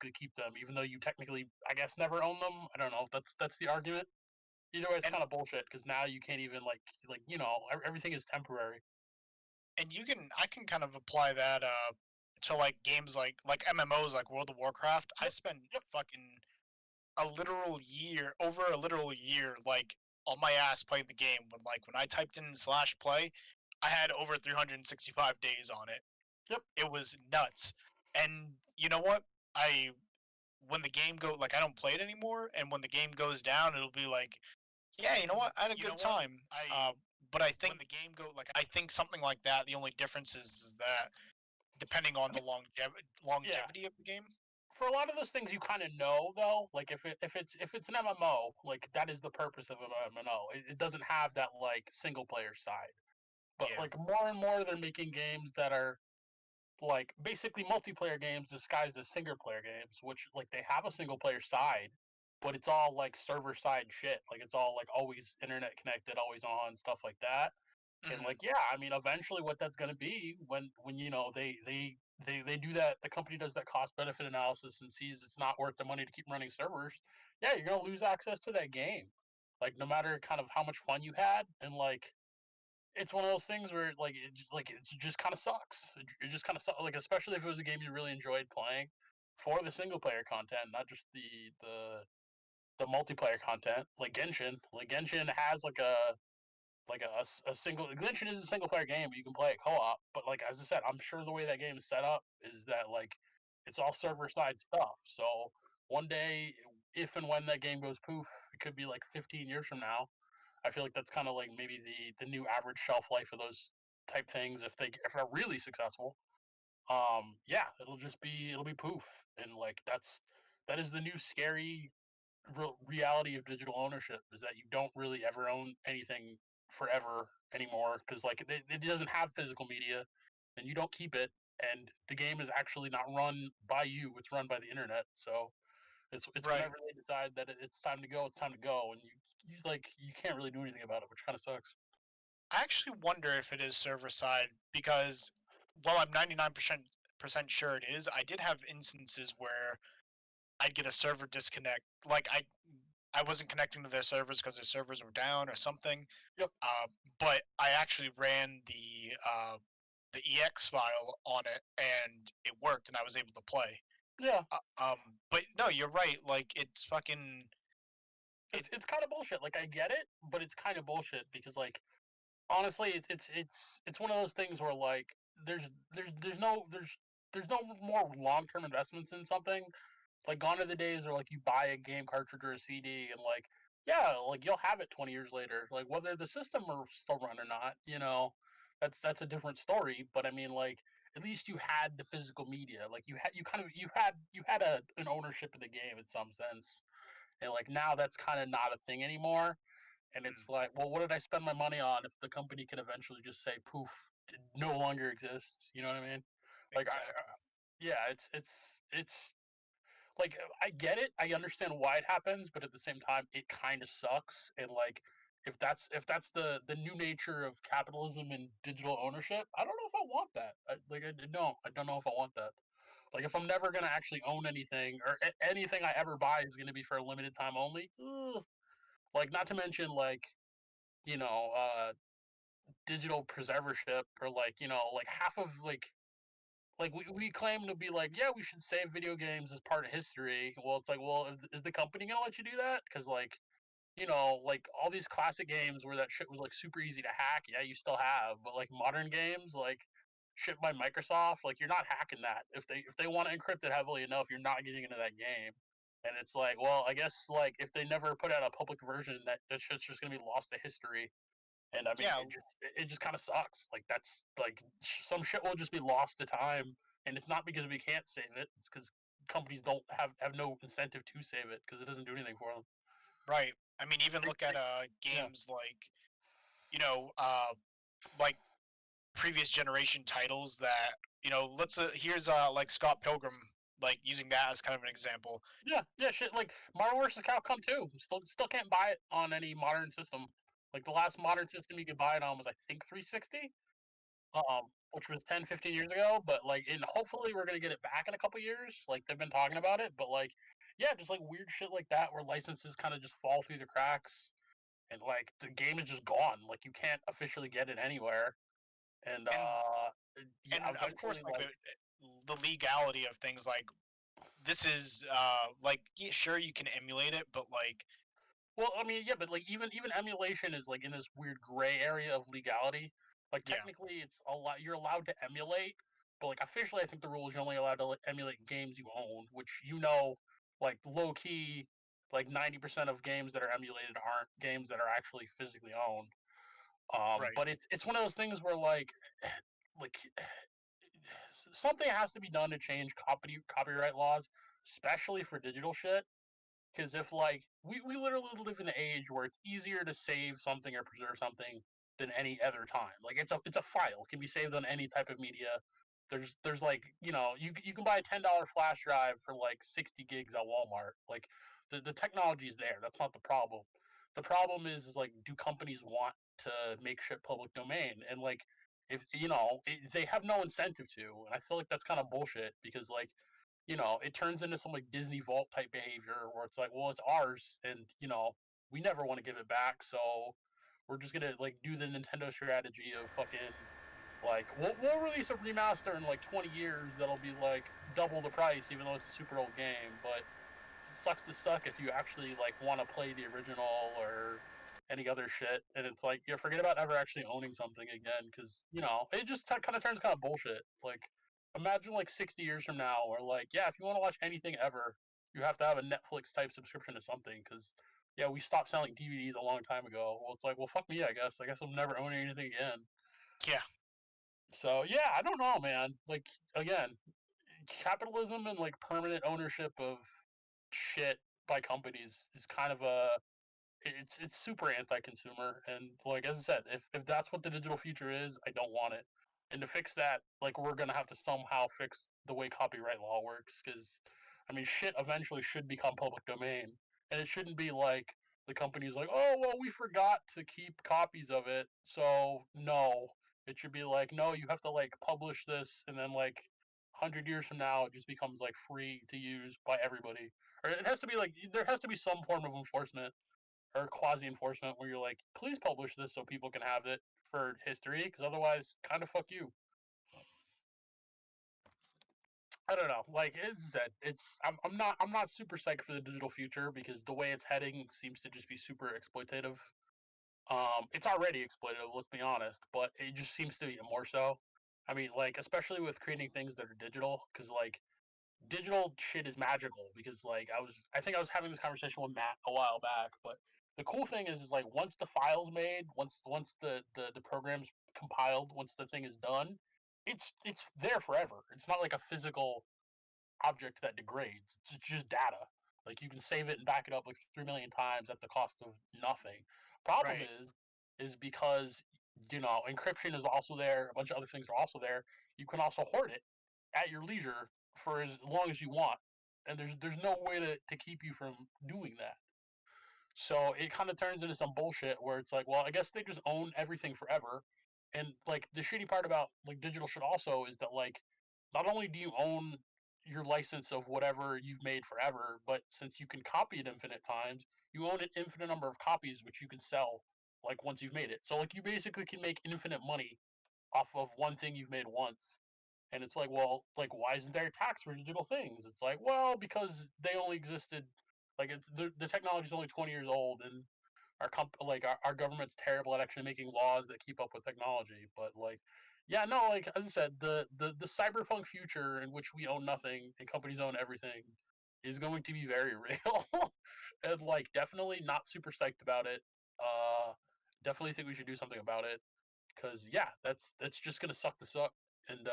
keep them, even though you technically, I guess, never own them. I don't know. That's the argument. Either way, it's And kind of bullshit because now you can't even like everything is temporary. and I can kind of apply that to like games like MMOs like World of Warcraft. I Yep. spent Yep. fucking over a literal year, like on my ass playing the game. When I typed in /play, I had over 365 days on it. Yep. It was nuts. And you know what? I when the game I don't play it anymore, and when the game goes down, it'll be like, yeah, you know what? I had a good time. But I think I think something like that. The only difference is that depending on I the mean, yeah. longevity of the game. For a lot of those things, you kind of know though. Like if it's an MMO, like that is the purpose of an MMO. It doesn't have that like single player side. But Yeah. like more and more, they're making games that are like basically multiplayer games disguised as single player games, which like they have a single player side, but it's all like server side shit. Like it's all like always internet connected, always on, stuff like that. And Hmm. like yeah, I mean eventually what that's gonna be when they do that, the company does that cost benefit analysis and sees it's not worth the money to keep running servers, yeah, you're gonna lose access to that game. Like no matter kind of how much fun you had, and like it's one of those things where it just kind of sucks. It just kind of sucks. Like especially if it was a game you really enjoyed playing for the single player content, not just the multiplayer content. Like Genshin, has a single Genshin is a single player game, but you can play it co-op. But like as I said, I'm sure the way that game is set up is that like it's all server side stuff. So one day, if and when that game goes poof, it could be like 15 years from now. I feel like that's kind of like maybe the new average shelf life of those type things if they're really successful. Yeah, it'll be poof, and like that is the new scary reality of digital ownership, is that you don't really ever own anything forever anymore, because like it doesn't have physical media and you don't keep it, and the game is actually not run by you, it's run by the internet. So it's Right. whenever they decide that it's time to go, it's time to go, and you can't really do anything about it, which kind of sucks. I actually wonder if it is server side because while I'm 99% sure it is, I did have instances where I'd get a server disconnect. I wasn't connecting to their servers because their servers were down or something. Yep. Uh, but I actually ran the ex file on it and it worked and I was able to play. Yeah. But no, you're right. Like it's fucking it. It's kind of bullshit. Like I get it, but it's kind of bullshit because like honestly, it's one of those things where like there's no there's no more long term investments in something. Like gone are the days where like you buy a game cartridge or a CD and like yeah, like you'll have it 20 years later. Like whether the system will still run or not, that's a different story. But I mean, like at least you had the physical media. Like you had an ownership of the game in some sense. And like now that's kind of not a thing anymore. And it's Mm, like, well, what did I spend my money on if the company can eventually just say poof, it no longer exists? You know what I mean? Like exactly. yeah, it's like I get it, I understand why it happens, but at the same time, it kind of sucks. And like, if that's the new nature of capitalism and digital ownership, I don't know if I want that. I don't know if I want that. Like, if I'm never gonna actually own anything, or anything I ever buy is gonna be for a limited time only. Ugh. Like, not to mention like you know, digital preservership, or like like half of like we claim to be like, yeah, we should save video games as part of history. Well, it's like, well, is the company gonna let you do that? Because like like all these classic games where that shit was like super easy to hack, yeah, you still have, but like modern games like shipped by Microsoft, like you're not hacking that. If they want to encrypt it heavily enough, you're not getting into that game. And it's like, well, I guess like if they never put out a public version, that shit's just gonna be lost to history. And I mean, Yeah, it just kind of sucks. Like that's like some shit will just be lost to time, and it's not because we can't save it. It's because companies don't have no incentive to save it because it doesn't do anything for them. right. I mean, even They, look at they, yeah, games you know uh like previous generation titles that let's here's like Scott Pilgrim, like using that as kind of an example. yeah. Shit like Marvel vs. Capcom 2. Still can't buy it on any modern system. Like the last modern system you could buy it on was I think 360. which was 10, 15 years ago. But like, and hopefully we're gonna get it back in a couple years. Like they've been talking about it, but like, yeah, just like weird shit like that where licenses kind of just fall through the cracks, and like the game is just gone. Like you can't officially get it anywhere, and And yeah, of course, eventually like like the legality of things, like this is like, yeah, sure, you can emulate it, but like, well, I mean, yeah, but like even emulation is like in this weird gray area of legality. Like yeah, technically, it's a lot. You're allowed to emulate, but like officially, I think the rule is you're only allowed to like, emulate games you own, which like low key, like 90% of games that are emulated aren't games that are actually physically owned. right, But it's one of those things where like something has to be done to change copyright laws, especially for digital shit. Because if like we literally live in an age where it's easier to save something or preserve something than any other time. Like it's a file. It can be saved on any type of media. There's like you can buy a $10 flash drive for like 60 gigs at Walmart. Like the technology's there. That's not the problem. The problem is like do companies want to make shit public domain? And like if they have no incentive to, and I feel like that's kind of bullshit because like it turns into some like Disney Vault type behavior where it's like, well, it's ours, and we never want to give it back, so we're just gonna like do the Nintendo strategy of fucking like we'll release a remaster in like 20 years that'll be like double the price, even though it's a super old game, but it sucks to suck if you actually like want to play the original or any other shit, and it's like you forget about ever actually owning something again because it just kind of turns kind of bullshit. Like imagine like 60 years from now, or like yeah, if you want to watch anything ever, you have to have a Netflix type subscription to something because yeah, we stopped selling DVDs a long time ago. Well, it's like well, fuck me, I guess. I guess I'm never owning anything again. yeah, So yeah, I don't know, man. Like again, capitalism and like permanent ownership of shit by companies is kind of it's super anti-consumer, and like as I said, if that's what the digital future is, I don't want it. And to fix that, like we're gonna have to somehow fix the way copyright law works, because I mean shit eventually should become public domain, and it shouldn't be like the company's like, oh well, we forgot to keep copies of it, so no. It should be like, no, you have to like publish this, and then like 100 years from now, it just becomes like free to use by everybody. Or it has to be like there has to be some form of enforcement or quasi enforcement where you're like, please publish this so people can have it for history, because otherwise, kind of fuck you. I don't know. Like as I said, I'm not super psyched for the digital future because the way it's heading seems to just be super exploitative. It's already exploitative, let's be honest, but it just seems to be more so. I mean, like especially with creating things that are digital, because like digital shit is magical because like I think I was having this conversation with Matt a while back, but the cool thing is like once the file's made, once the program's compiled, once the thing is done, it's there forever. It's not like a physical object that degrades. It's just data. Like you can save it and back it up like 3 million times at the cost of nothing. Problem right, is because encryption is also there. A bunch of other things are also there. You can also hoard it at your leisure for as long as you want, and there's no way to keep you from doing that. So it kind of turns into some bullshit where it's like, well, I guess they just own everything forever. And like the shitty part about like digital shit also is that like not only do you own your license of whatever you've made forever, but since you can copy it infinite times, you own an infinite number of copies which you can sell like once you've made it. So like you basically can make infinite money off of one thing you've made once. And it's like, well, like why isn't there a tax for digital things? It's like, well, because they only existed like the technology is only 20 years old, and our government's terrible at actually making laws that keep up with technology. But like, yeah, no, like as I said, the cyberpunk future in which we own nothing and companies own everything is going to be very real, and like definitely not super psyched about it. Definitely think we should do something about it because yeah, that's just gonna suck to suck, and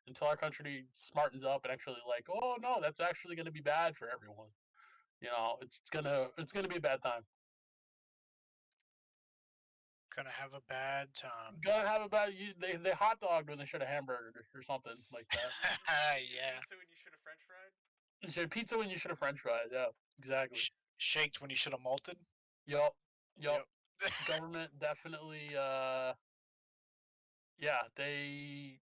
until our country smartens up and actually like, oh no, that's actually gonna be bad for everyone. It's gonna be a bad time. gonna have a bad time. Gonna have a bad they hot dogged when they should have hamburger or something like that. Yeah, Pizza when you should have French fried. You should pizza when you should have French fries. Yeah, exactly. Shaked when you should have malted. Yup, yup. Yep. Government definitely Yeah, they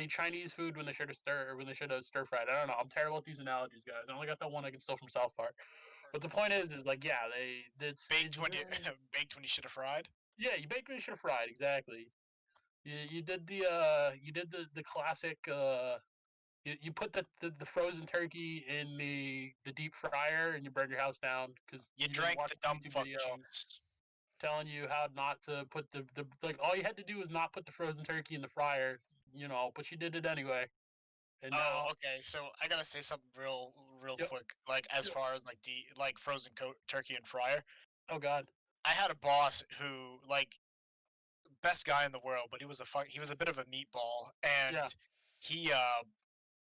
Chinese food when they should have stir fried. I don't know. I'm terrible at these analogies, guys. I only got that one I can steal from South Park. But the point is like yeah, it's Baked when you very baked when you should have fried. yeah. You bake when you should have fried exactly. You did the classic. You put the frozen turkey in the deep fryer and you burn your house down because You you didn't drank watch the the dumb YouTube fuck video juice. telling you how not to put the like all you had to do was not put the frozen turkey in the fryer, but you did it anyway. And Oh, now, okay. So I gotta say something real yep, quick. Like as yep. far as like frozen turkey and fryer. Oh God, I had a boss who best guy in the world, but he was a bit of a meatball, yeah, and he uh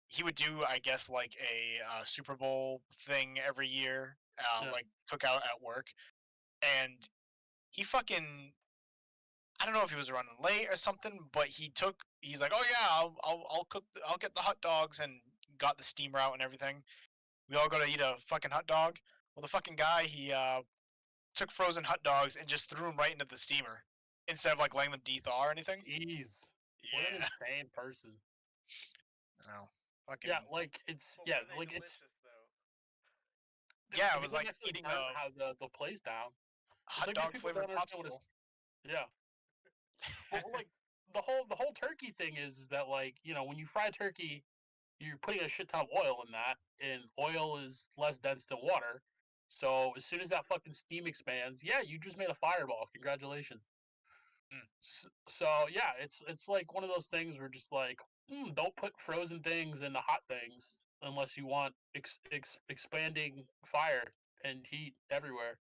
he would do, I guess, like a Super Bowl thing every year, yeah. like cookout at work, and he fucking, I don't know if he was running late or something, but he's like, oh yeah, I'll cook, I'll get the hot dogs, and got the steamer out and everything. We all go to eat a fucking hot dog. Well, the fucking guy, he took frozen hot dogs and just threw them right into the steamer instead of like letting them de-thaw or anything. Jeez, what an Yeah. insane person. Oh, fucking. Yeah, like it's But yeah, were they like it's delicious though? Yeah, it if you was don't like actually eating learn a how the plays down, it's hot like these dog people don't flavored understand what popsicle. it's yeah. Well, like the whole turkey thing is that like when you fry turkey, you're putting a shit ton of oil in that, and oil is less dense than water. So as soon as that fucking steam expands, yeah, you just made a fireball. Congratulations. Mm. So yeah, it's like one of those things where just like don't put frozen things in the hot things unless you want expanding fire and heat everywhere.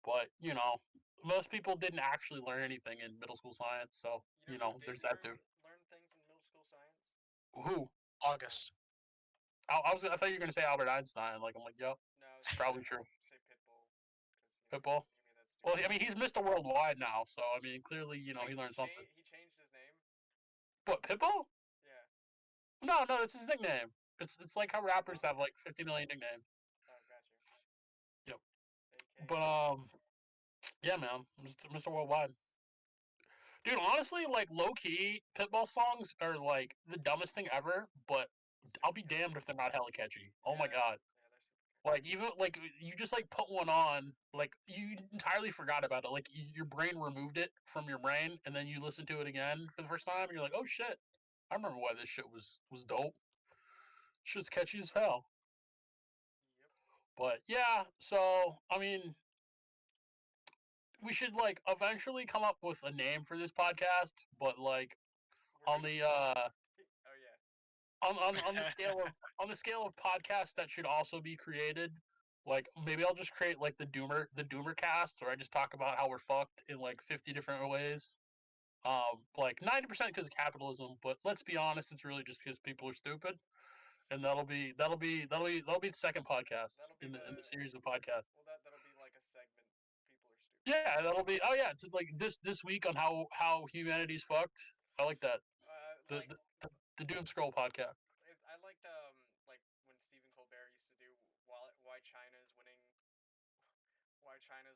But most people didn't actually learn anything in middle school science, so You know who there's didn't that too. learn things in middle school science? Who? August. I thought you were gonna say Albert Einstein. Like I'm like, yep, No, I was gonna probably true. say Pitbull, because Pitbull. he made that Well, stupid I mean, song. he's Mr. Worldwide now, so I mean, clearly, Wait, he learned something. he changed his name? But Pitbull? Yeah. No, no, it's his nickname. It's like Is how it rappers Pitbull? have like 50 million nicknames. Oh, got you. Yep. But AKA. yeah, man, Mr. Worldwide. Dude, honestly, like low key, Pitbull songs are like the dumbest thing ever. But I'll Super be catchy. damned if they're not hella catchy. Oh my Yeah. god. Yeah, they're super catchy. Like even like you just like put one on, like you entirely forgot about it. Like your brain removed it from your brain, and then you listen to it again for the first time, and you're like, oh shit, I remember why this shit was dope. Shit's catchy as hell. Yep. But yeah, so I mean, we should like eventually come up with a name for this podcast, but like We're on gonna. the Oh yeah. on the scale of podcasts that should also be created. Like maybe I'll just create like the Doomer cast, where I just talk about how we're fucked in like 50 different ways. Like 90% because of capitalism, but let's be honest, it's really just because people are stupid. And that'll be the second podcast That'll be in the the. series of podcasts. Well, that'll be like a segment. People are stupid. Yeah, that'll be oh yeah, it's like this week on how humanity's fucked. I like that. The Like the, the, the Doom Scroll podcast. I liked like when Stephen Colbert used to do why China's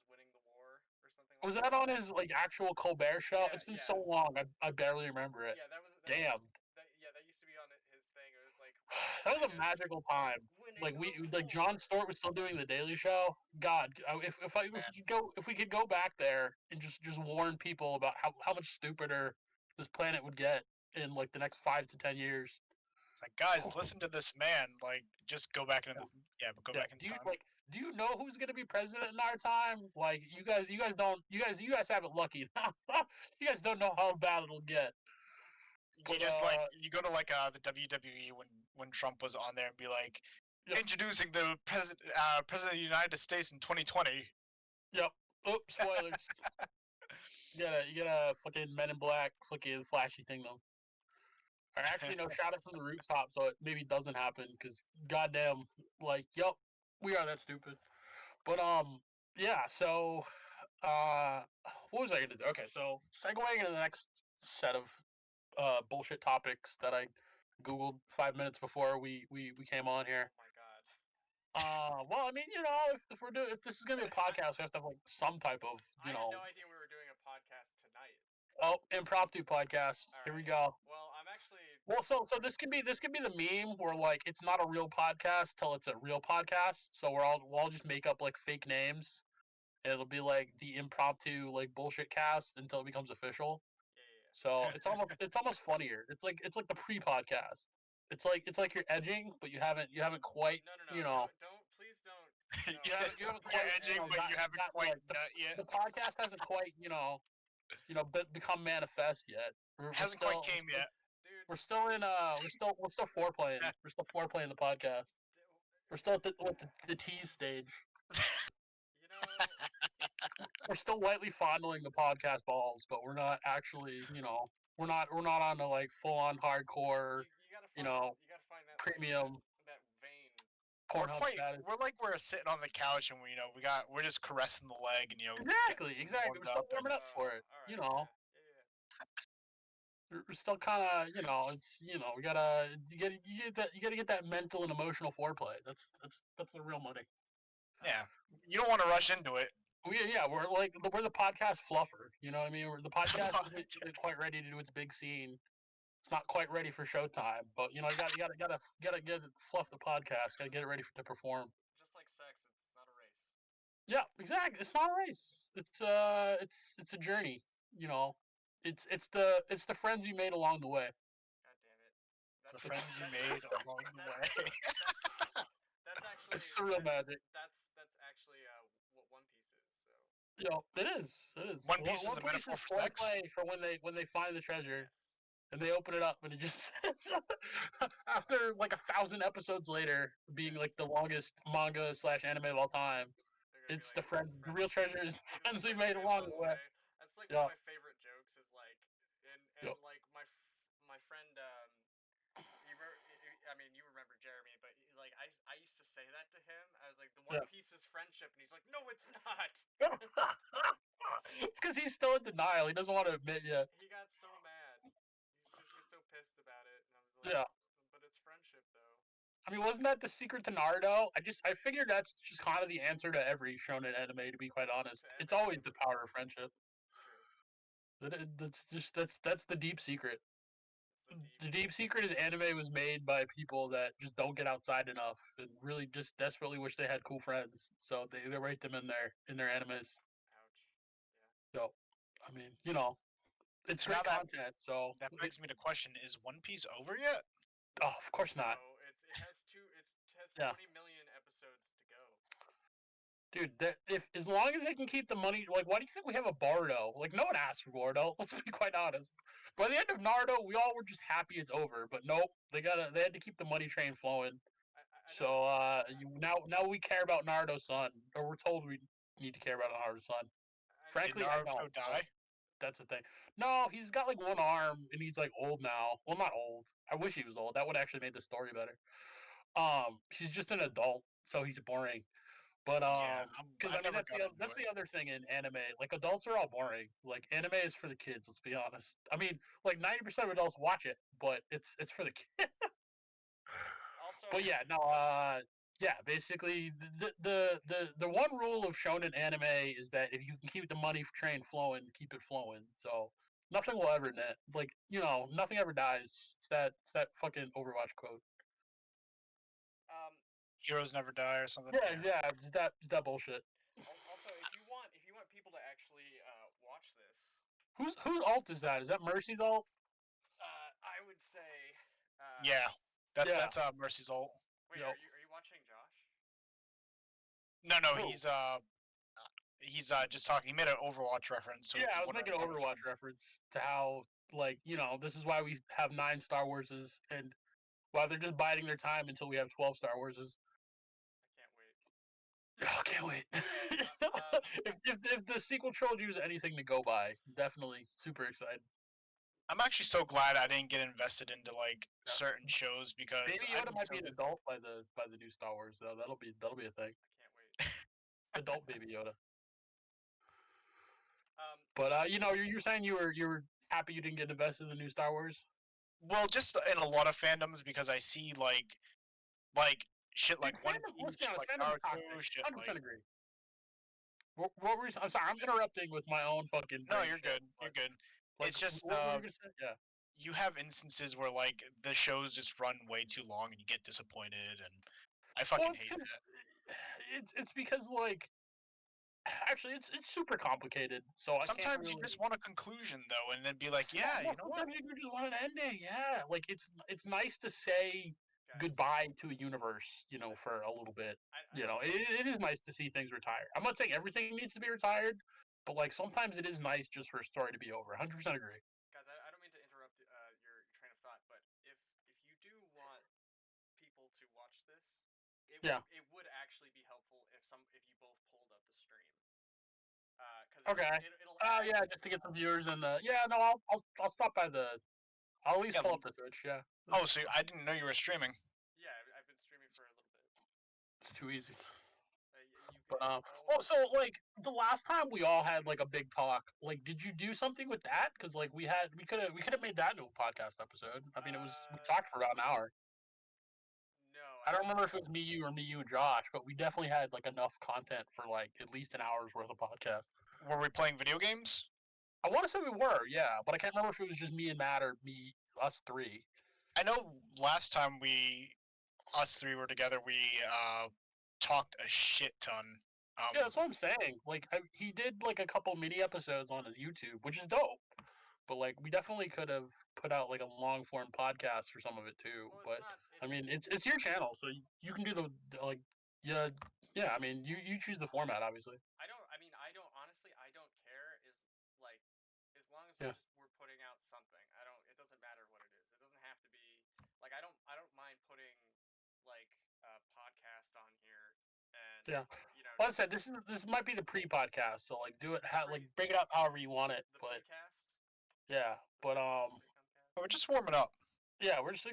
winning the war or something like Was that. that on his like actual Colbert show? Yeah, It's been yeah, so long, I barely remember it. yeah. Damn, That used to be on his thing. It was like why that was a China's magical time. winning Like the like war. Jon Stewart was still doing the Daily Show. God, Man, if we could go back there and just warn people about how much stupider this planet would get in like the next 5 to 10 years. it's like, guys, listen to this man. Like, just go back into the yeah, but go Yeah. back in time. Do you know who's gonna be president in our time? Like you guys don't you guys have it lucky. You guys don't know how bad it'll get. You But just like you go to like the WWE when Trump was on there and be like, yep, introducing the president of the United States in 2020. yep. Oops, spoilers. You gotta fucking Men in Black fucking flashy thing though. Or actually no, shout it from the rooftop so it maybe doesn't happen because goddamn, like, yep, we are that stupid. But yeah. So uh, what was I gonna do? Okay, so segueing into the next set of bullshit topics that I googled 5 minutes before we came on here. Oh my god. Well, I mean, if this is gonna be a podcast, we have to have like some type of, I had no idea we were doing a podcast tonight. Oh, impromptu podcast. Here we go. Well, I'm actually. Well, so this could be the meme where like it's not a real podcast till it's a real podcast. So we'll all just make up like fake names. And it'll be like the impromptu like bullshit cast until it becomes official. Yeah. So it's almost funnier. It's like the pre-podcast. It's like you're edging, but you haven't quite No. you know. Don't please don't. You haven't You're quite, edging, but you haven't quite nut yet. The podcast hasn't quite become manifest yet. Hasn't quite came yet. Dude, We're still in we're still foreplaying. We're still foreplaying the podcast. We're still at the tease stage. You know, We're still lightly fondling the podcast balls, but we're not actually, we're not on a like full on hardcore, you gotta find that premium that vein. Pornhub status. We're sitting on the couch and we're just caressing the leg and Exactly. We're still warming up for it. All right, We're still kind of, we gotta you gotta get that mental and emotional foreplay. That's the real money. Yeah, you don't want to rush into it. We're the podcast fluffer. You know what I mean? The podcast isn't quite ready to do its big scene. It's not quite ready for showtime, but you gotta get fluff the podcast. Gotta get it ready to perform. Just like sex, it's not a race. Yeah, exactly. It's not a race. It's a journey. It's the friends you made along the way. God damn it. It's the friends you made along the way. That's actually. It's the real magic. That's actually what One Piece is. So. It is. It is. One Piece is a metaphor for sex. For when they find the treasure. Yes. And they open it up, and it just says, after like 1,000 episodes later, being like the longest manga / anime of all time, it's the friends. The real treasure is the friends we made along the way. That's like one of my favorite jokes. Is like, and like my friend. You remember Jeremy, but like I used to say that to him. I was like, the One Piece is friendship, and he's like, no, it's not. It's because he's still in denial. He doesn't want to admit yet. He got so mad. He gets so pissed about it, and I was like, but it's friendship though. I mean, wasn't that the secret to Naruto? I figured that's just kind of the answer to every shonen anime. To be quite honest, it's always the power of friendship. It's true. That's the deep secret. The deep secret is anime was made by people that just don't get outside enough and really just desperately wish they had cool friends. So they write them in their animes. Ouch. Yeah. So, I mean, it's great content. So that brings me to question: is One Piece over yet? Oh, of course not. No, it has 20 million episodes to go. Dude, as long as they can keep the money, like, why do you think we have a Bardo? Like, no one asked for Bardo. Let's be quite honest. By the end of Naruto, we all were just happy it's over. But nope, they had to keep the money train flowing. Now we care about Naruto's son, or we're told we need to care about Naruto's son. Frankly, did Naruto die? That's the thing. No, he's got like one arm, and he's like old now. Well, not old. I wish he was old. That would actually make the story better. He's just an adult, so he's boring. But because that's the other thing in anime. Like, adults are all boring. Like, anime is for the kids. Let's be honest. I mean, like 90% of adults watch it, but it's for the kids. Also, but yeah, no. Basically, the one rule of shonen anime is that if you can keep the money train flowing, keep it flowing. So nothing will ever net. Like, nothing ever dies. It's that fucking Overwatch quote. Heroes never die or something. Yeah, it's that bullshit. Also, if you want people to actually watch this, whose alt is that? Is that Mercy's alt? I would say. That's Mercy's alt. Wait, are you watching Josh? No, he's just talking. He made an Overwatch reference. So I was making an Overwatch reference to how, like, this is why we have 9 Star Warses, and why they're just biding their time until we have 12 Star Warses. I can't wait. If the sequel trilogy was anything to go by, definitely super excited. I'm actually so glad I didn't get invested into like certain shows because Baby Yoda might be an adult by the new Star Wars though. That'll be a thing. I can't wait. Adult Baby Yoda. But you're saying you were happy you didn't get invested in the new Star Wars? Well, just in a lot of fandoms because I see like shit like One Piece, like Naruto, shit 100% agree. What were you, I'm sorry, I'm interrupting with my own fucking. No, you're good. You're good. Like, it's just what were you gonna say? Yeah. you have instances where like the shows just run way too long and you get disappointed, and I fucking hate that. It's because like actually it's super complicated. So I can't Sometimes you really. just want a conclusion though, and then be like, yeah, you know what? Sometimes you just want an ending. Yeah, like it's nice to say Guys, goodbye to a universe, for a little bit. I It is nice to see things retire. I'm not saying everything needs to be retired, but like sometimes it is nice just for a story to be over. 100% agree. guys, I don't mean to interrupt your train of thought, but if you do want people to watch this, Yeah. it would actually be helpful if you both pulled up the stream. Because Okay. it'll Oh add, yeah, just to get some viewers and yeah. No, I'll stop by the. I'll at least Yeah. pull up the Twitch. Yeah. Oh, so I didn't know you were streaming. yeah, I've been streaming for a little bit. It's too easy. You But guys well, so like the last time we all had like a big talk, like did you do something with that? Because like we could have made that into a podcast episode. I mean, we talked for about an hour. no, I don't remember if it was me, you, and Josh, but we definitely had like enough content for like at least an hour's worth of podcast. Were we playing video games? I want to say we were, yeah, but I can't remember if it was just me and Matt or us three. I know last time us three were together, we talked a shit ton. Yeah, that's what I'm saying. Like he did like a couple mini episodes on his YouTube, which is dope. But like we definitely could have put out like a long form podcast for some of it too. Well, but it's not. I mean, it's your channel, so you can do the like yeah. I mean, you choose the format, obviously. I don't honestly. I don't care. Is like, as long as Yeah. we're putting out something. I don't. It doesn't matter what it is. It doesn't have to be like. I don't mind putting like a podcast on here and Yeah. you know Well, I said this might be the pre-podcast, so like do it like break it up however you want it. the But precast. yeah, but we're just warming up. yeah, we're just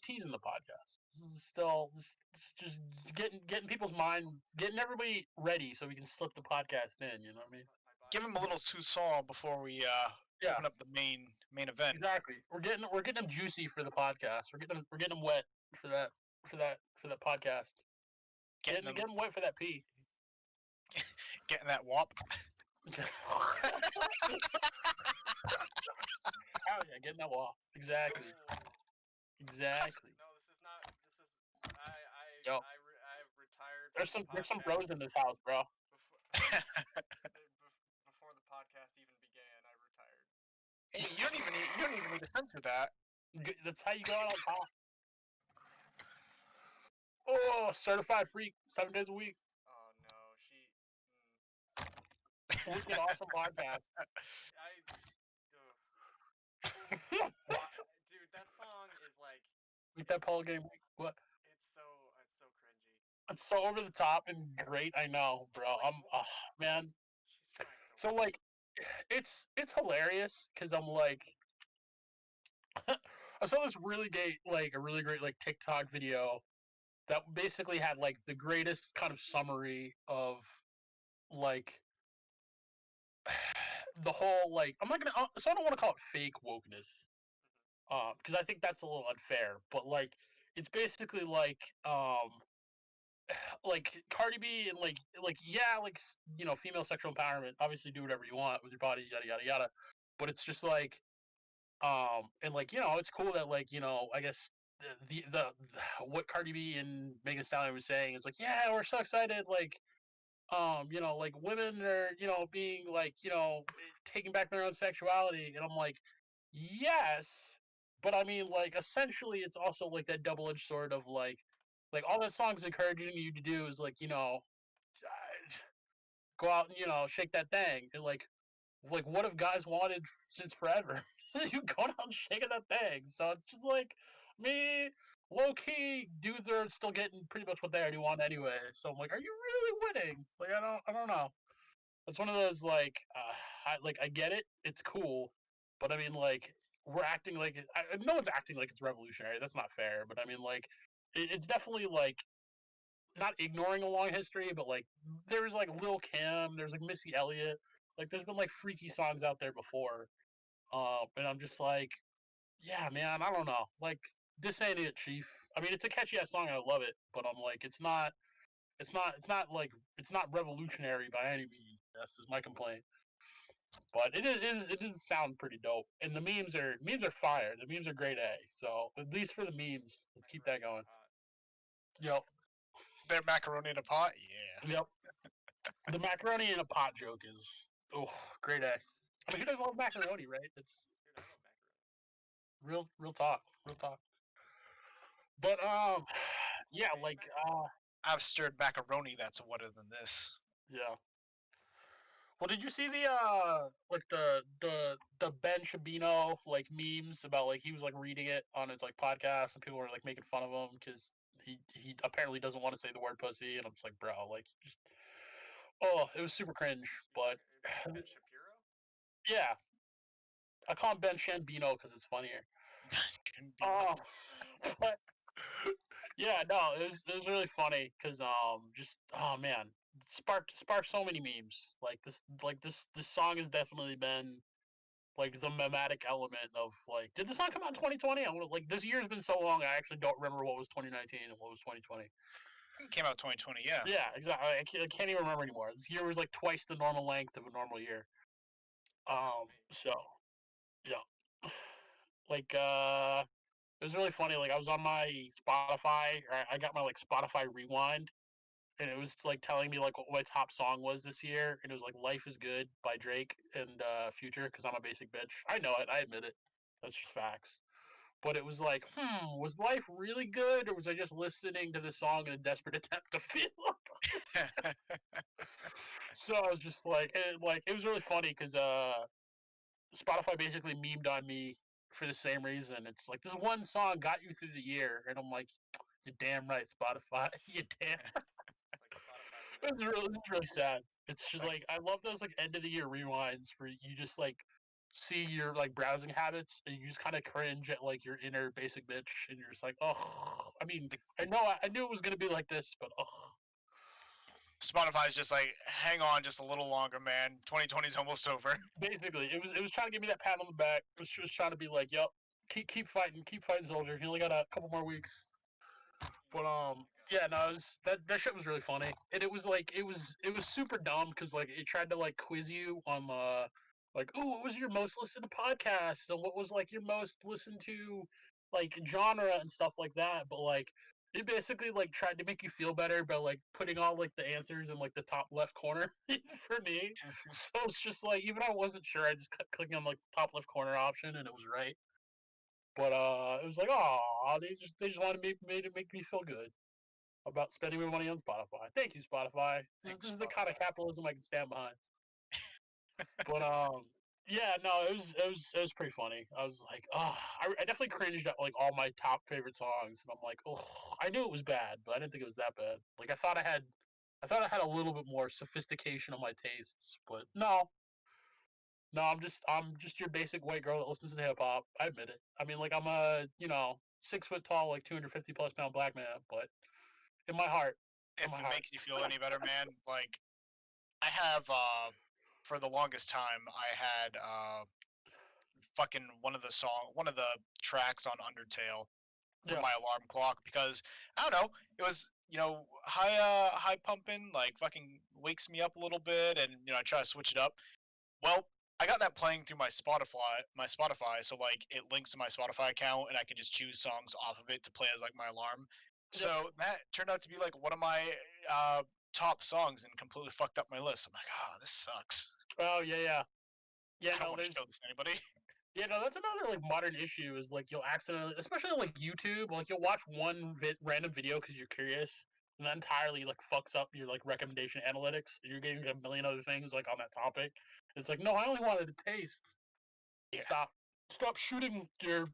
teasing the podcast. This is still just getting people's mind, getting everybody ready so we can slip the podcast in. You know what I mean? Give him a little Toussaint before we Yeah. open up the main event. Exactly. We're getting them juicy for the podcast. We're getting them wet for that podcast. Getting them wet for that pee. Getting that wop. Oh yeah, getting that wop. Exactly. Exactly. No, this is not. This is. Yo. I've retired. There's from some bros in this house, bro. Before the podcast even began, I retired. You don't even need to censor that. That's how you go out on top. Oh, certified freak, 7 days a week. Oh no, she. Wicked awesome podcast. Dude, that song is like. Like that Paul game. What? It's so cringy. It's so over the top and great. I know, bro. Like, man. She's trying So like, it's hilarious because I'm like, I saw this really great like TikTok video that basically had like the greatest kind of summary of like the whole like I'm not gonna so I don't want to call it fake wokeness because I think that's a little unfair, but like it's basically like Cardi B and like yeah, like female sexual empowerment, obviously do whatever you want with your body, yada yada yada, but it's just like and like it's cool that like I guess the what Cardi B and Megan Thee Stallion was saying is like, yeah, we're so excited, like like women are being like taking back their own sexuality, and I'm like, yes, but I mean like essentially it's also like that double-edged sword of like all that song's encouraging you to do is like go out and shake that thing, and like what have guys wanted since forever? You going out and shaking that thing. So it's just like me, low key, dudes are still getting pretty much what they already want anyway. So I'm like, are you really winning? Like I don't know. It's one of those like I get it, it's cool, but I mean like we're acting like no one's acting like it's revolutionary. That's not fair. But I mean like it's definitely like not ignoring a long history, but like there's like Lil Kim, there's like Missy Elliott, like there's been like freaky songs out there before, and I'm just like, yeah, man, I don't know, like this ain't it, Chief. I mean, it's a catchy ass song, and I love it, but I'm like, it's not like it's not revolutionary by any means. This is my complaint. But it does sound pretty dope, and the memes are fire. The memes are grade A. So at least for the memes, let's keep that going. Yep. Their macaroni in a pot? Yeah. Yep. The macaroni in a pot joke is grade A. I mean, who doesn't love macaroni, right? It's Dude, I love macaroni. real talk, real talk. But yeah, Okay, like macaroni. I've stirred macaroni that's wetter than this. yeah. Well, did you see the like the Ben Shabino like memes about like he was like reading it on his like podcast and people were like making fun of him because he apparently doesn't want to say the word pussy and I'm just like bro like just it was super cringe but Ben Shapiro? yeah I call him Ben Shambino because it's funnier. Can be no- But yeah, no, it was really funny because just oh man, sparked so many memes. This song has definitely been like the mimetic element of like did the song come out in 2020? I want like this year's been so long I actually don't remember what was 2019 and what was 2020. It came out 2020, yeah. Yeah, exactly. I can't even remember anymore. This year was like twice the normal length of a normal year. So yeah, like it was really funny. Like I was on my Spotify, or I got my like Spotify Rewind, and it was like telling me like what my top song was this year, and it was like "Life Is Good" by Drake and Future, because I'm a basic bitch. I know it. I admit it. That's just facts. But it was like, was life really good, or was I just listening to the song in a desperate attempt to feel? So I was just like, it was really funny because Spotify basically memed on me for the same reason. It's like this one song got you through the year, and I'm like, you're damn right, Spotify. You damn. It's like Spotify was It's really sad. It's It's just like, like I love those like end of the year rewinds where you just like see your like browsing habits and you just kind of cringe at like your inner basic bitch, and you're just like, oh. I mean, I knew it was gonna be like this, but oh. Spotify's just like, hang on just a little longer, man. 2020's almost over. Basically, it was trying to give me that pat on the back. It was just trying to be like, yep, keep fighting, soldier. You only got a couple more weeks. But yeah, no, that shit was really funny, and it was like it was super dumb because like it tried to like quiz you on like oh what was your most listened to podcast and what was like your most listened to like genre and stuff like that, but like it basically like tried to make you feel better by like putting all like the answers in like the top left corner for me. So it's just like even I wasn't sure, I just kept clicking on like the top left corner option and it was right. But it was like, oh, they just wanted made it make me feel good about spending my money on Spotify. Thank you, Spotify. This is the kind of capitalism I can stand behind. But yeah, no, it was pretty funny. I was like, oh, I definitely cringed at like all my top favorite songs, and I'm like, oh, I knew it was bad, but I didn't think it was that bad. Like I thought I had a little bit more sophistication on my tastes, but no, I'm just your basic white girl that listens to hip hop. I admit it. I mean, like I'm a 6 foot tall, like 250 plus pound black man, but in my heart, If it makes you feel any better, man, like I have for the longest time I had fucking one of the tracks on Undertale for yeah, my alarm clock because I don't know, it was high pumping, like fucking wakes me up a little bit, and I try to switch it up. Well, I got that playing through my Spotify, so like it links to my Spotify account, and I can just choose songs off of it to play as like my alarm. yep. So that turned out to be like one of my top songs, and completely fucked up my list. I'm like, oh, this sucks. Oh yeah. Yeah, I don't no, want to there's show this to anybody. yeah, no, that's another like modern issue is like you'll accidentally, especially on like YouTube, like you'll watch one random video because you're curious, and that entirely like fucks up your like recommendation analytics. You're getting a million other things like on that topic. It's like, no, I only wanted to taste. Yeah. Stop shooting your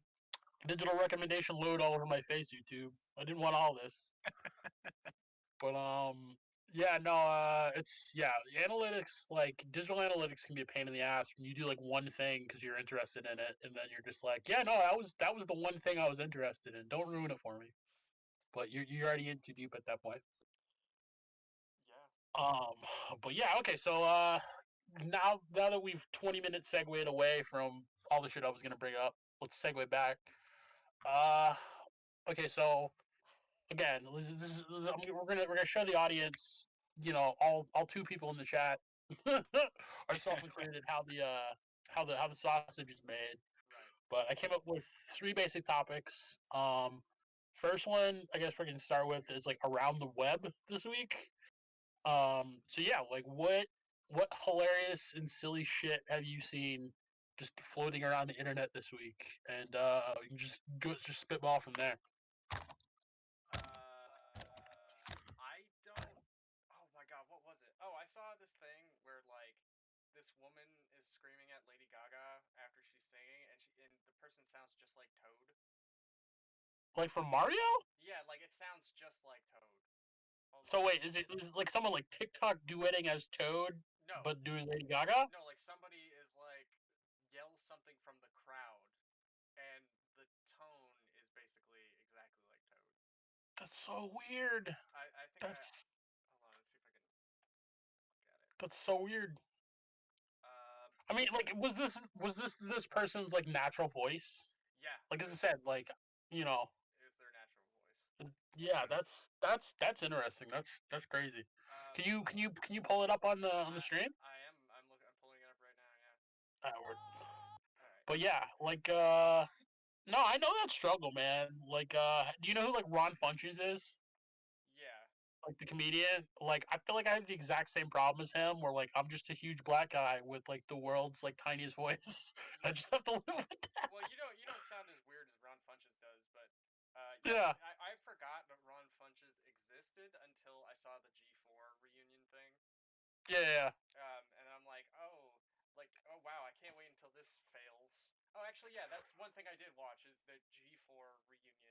digital recommendation load all over my face, YouTube. I didn't want all this. But yeah, no, it's yeah, analytics like digital analytics can be a pain in the ass when you do like one thing because you're interested in it, and then you're just like, yeah, no, that was the one thing I was interested in. Don't ruin it for me. But you're already in too deep at that point. Yeah. But yeah, okay, so now that we've 20-minute segued away from all the shit I was gonna bring up, let's segue back. Uh, okay, so again, we're gonna show the audience, all two people in the chat. are self-included how the sausage is made. Right. But I came up with 3 basic topics. First one I guess we're gonna start with is like around the web this week. So yeah, like what hilarious and silly shit have you seen just floating around the internet this week? And you can just spitball from there. I don't. Oh my god, what was it? Oh, I saw this thing where like this woman is screaming at Lady Gaga after she's singing, and the person sounds just like Toad. Like from Mario? Yeah, like it sounds just like Toad. Hold So on. wait, is it like someone like TikTok duetting as Toad, No, but doing Lady Gaga? no, like somebody is like yells something from the crowd, and the tone is basically exactly like Toad. That's so weird. I think That's hold on, let's see if I can look at it. that's so weird. Um, I mean, like, was this person's like natural voice? yeah, Like as I said, like you know, it was their natural voice. yeah, that's interesting. That's crazy. Um, Can you pull it up on the stream? I am. I'm pulling it up right now. Yeah. Word. All right. But yeah, like no, I know that struggle, man. Like do you know who like Ron Funches is? Yeah. Like the comedian? Like I feel like I have the exact same problem as him, where like I'm just a huge black guy with like the world's like tiniest voice. I just have to live with that. Well, you don't sound as weird as Ron Funches does, but Yeah. I forgot that Ron Funches existed until I saw the G4 reunion thing. Yeah. And I'm like, oh wow, I can't wait until this fails. Oh, actually, yeah, that's one thing I did watch is the G4 reunion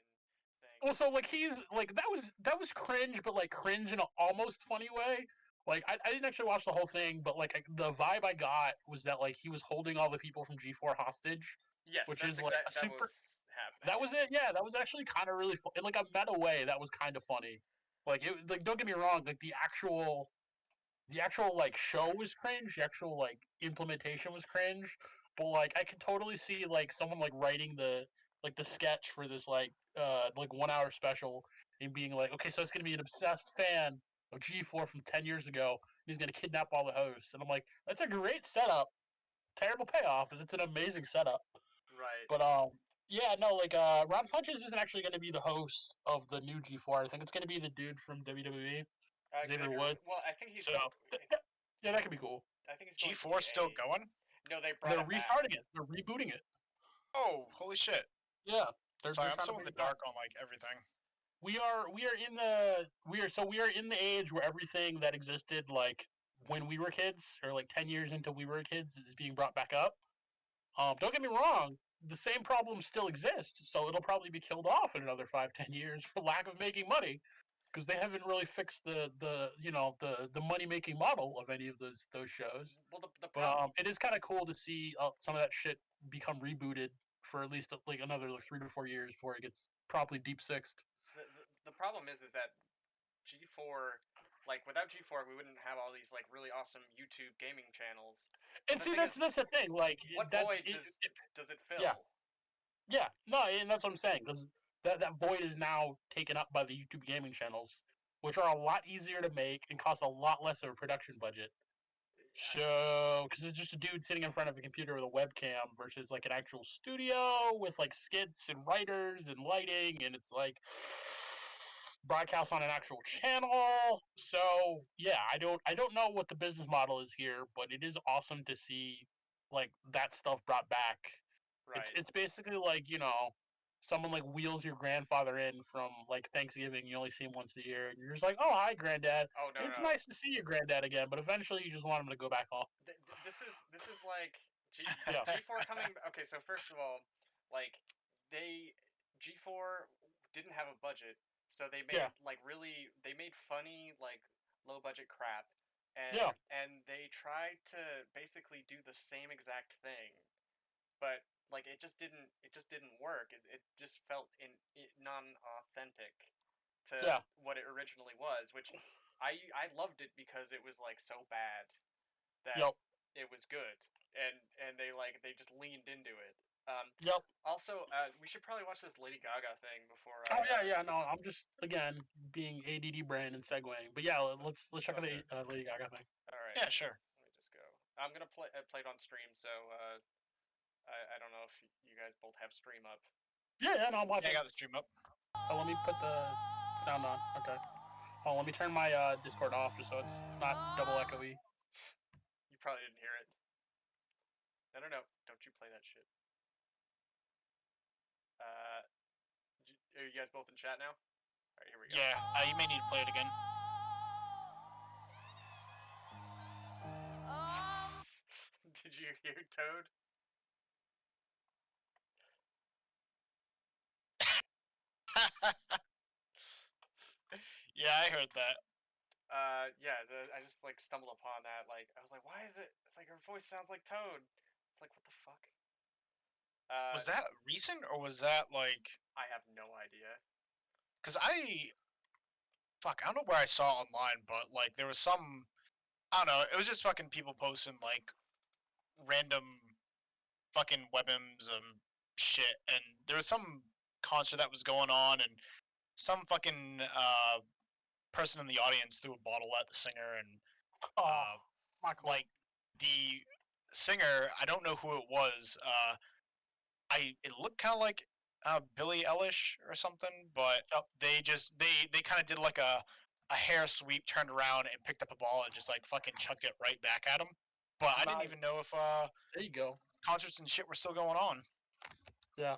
thing. Well, so like he's like that was cringe, but like cringe in an almost funny way. Like I didn't actually watch the whole thing, but like the vibe I got was that like he was holding all the people from G4 hostage, Yes, which that's is like a that super. was happening. That was it. Yeah, that was actually kind of really in like a meta way. That was kind of funny. Like it. Like don't get me wrong. Like the actual like show was cringe. The actual like implementation was cringe. But like I could totally see like someone like writing the sketch for this like 1 hour special and being like, okay, so it's gonna be an obsessed fan of G4 from 10 years ago. He's gonna kidnap all the hosts, and I'm like, that's a great setup. Terrible payoff, but it's an amazing setup. Right. But yeah, no, like Ron Funches isn't actually gonna be the host of the new G4. I think it's gonna be the dude from WWE, Xavier Woods. Well, I think he's So going. yeah, that could be cool. I think he's going. G4 still going? No, they brought They're it back. restarting it. They're rebooting it. Oh, holy shit! Yeah. Sorry, I'm trying so to in bring the it back. dark on like everything. We are in the age where everything that existed like when we were kids, or like 10 years until we were kids, is being brought back up. Don't get me wrong, the same problems still exist, so it'll probably be killed off in another 5-10 years for lack of making money, because they haven't really fixed the money making model of any of those shows. Well, the But problem. it is kind of cool to see some of that shit become rebooted for at least like another like 3 to 4 years before it gets properly deep sixed. The problem is that G4, like without G4, we wouldn't have all these like really awesome YouTube gaming channels. And see, that's the thing. Like, what void does it fill? Yeah, no, and that's what I'm saying, because that void is now taken up by the YouTube gaming channels, which are a lot easier to make and cost a lot less of a production budget. So, because it's just a dude sitting in front of a computer with a webcam versus like an actual studio with like skits and writers and lighting, and it's like broadcast on an actual channel. So yeah, I don't know what the business model is here, but it is awesome to see like that stuff brought back. Right. It's basically like someone like wheels your grandfather in from like Thanksgiving. You only see him once a year, and you're just like, oh hi, granddad. Oh no, It's no. nice to see your granddad again, but eventually you just want him to go back home. This is like Yeah. G4 coming. Okay, so first of all, like G4 didn't have a budget, so they made they made funny like low budget crap, and they tried to basically do the same exact thing, but like it just didn't work. It just felt non-authentic to what it originally was, which I loved it because it was like so bad that it was good, and they just leaned into it. Also, we should probably watch this Lady Gaga thing before. No, I'm just again being ADD brain and segueing, but yeah, let's check out the Lady Gaga thing. All right. Yeah, sure. I'm gonna play it on stream, so I don't know if you guys both have stream up. Yeah, no, I'm watching. Yeah, I got the stream up. Oh, let me put the sound on. Okay. Oh, let me turn my Discord off just so it's not double echoey. You probably didn't hear it. No. Don't you play that shit. Are you guys both in chat now? Alright, here we go. Yeah, you may need to play it again. Did you hear Toad? Yeah, I heard that. Yeah, I just like stumbled upon that. Like, I was like, why is it? It's like her voice sounds like Toad. It's like, what the fuck? Was that recent or was that like? I have no idea. Cause I don't know where I saw it online, but like there was some, I don't know. It was just fucking people posting like random fucking webms and shit, and there was some concert that was going on, and some fucking person in the audience threw a bottle at the singer, and like the singer, I don't know who it was. It looked kind of like Billie Eilish or something, but they kind of did like a hair sweep, turned around and picked up a ball and just like fucking chucked it right back at him. But I didn't even know if there you go, concerts and shit were still going on. Yeah.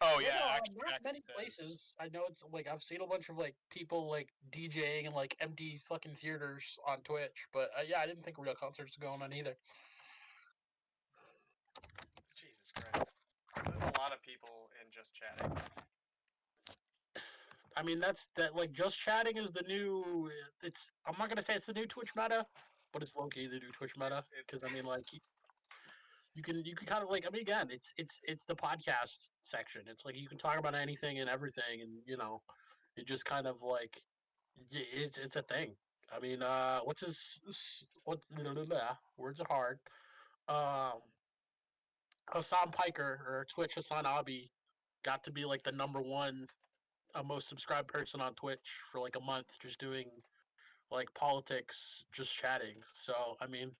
Oh yeah, there are many places. I know it's like I've seen a bunch of like people like DJing and like empty fucking theaters on Twitch, but yeah, I didn't think real concerts were going on either. Jesus Christ, there's a lot of people in just chatting. I mean, like just chatting is the new. I'm not gonna say it's the new Twitch meta, but it's low key the new Twitch meta because I mean like. You can kind of like, I mean, again, it's the podcast section. It's like you can talk about anything and everything, and you know, it just kind of like it's a thing. I mean, words are hard. Hassan Piker or Twitch Hassan Abi got to be like the #1 most subscribed person on Twitch for like a month, just doing like politics, just chatting. So I mean.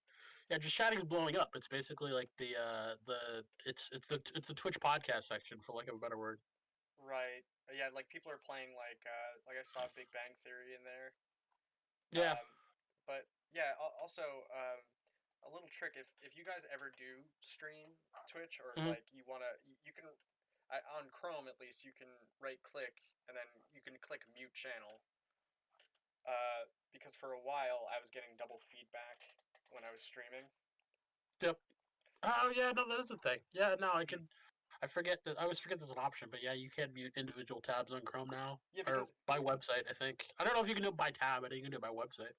Yeah, just chatting is blowing up. It's basically like it's the Twitch podcast section, for lack of a better word. Right. Yeah, like people are playing like I saw Big Bang Theory in there. Yeah. But yeah, also a little trick if you guys ever do stream Twitch or like you can on Chrome at least you can right click and then you can click mute channel. Because for a while I was getting double feedback when I was streaming. Yep. Oh yeah, no, that is a thing. Yeah, no, I forget that. I always forget there's an option, but yeah, you can mute individual tabs on Chrome now. Yeah, or by website, I think. I don't know if you can do it by tab, but you can do it by website.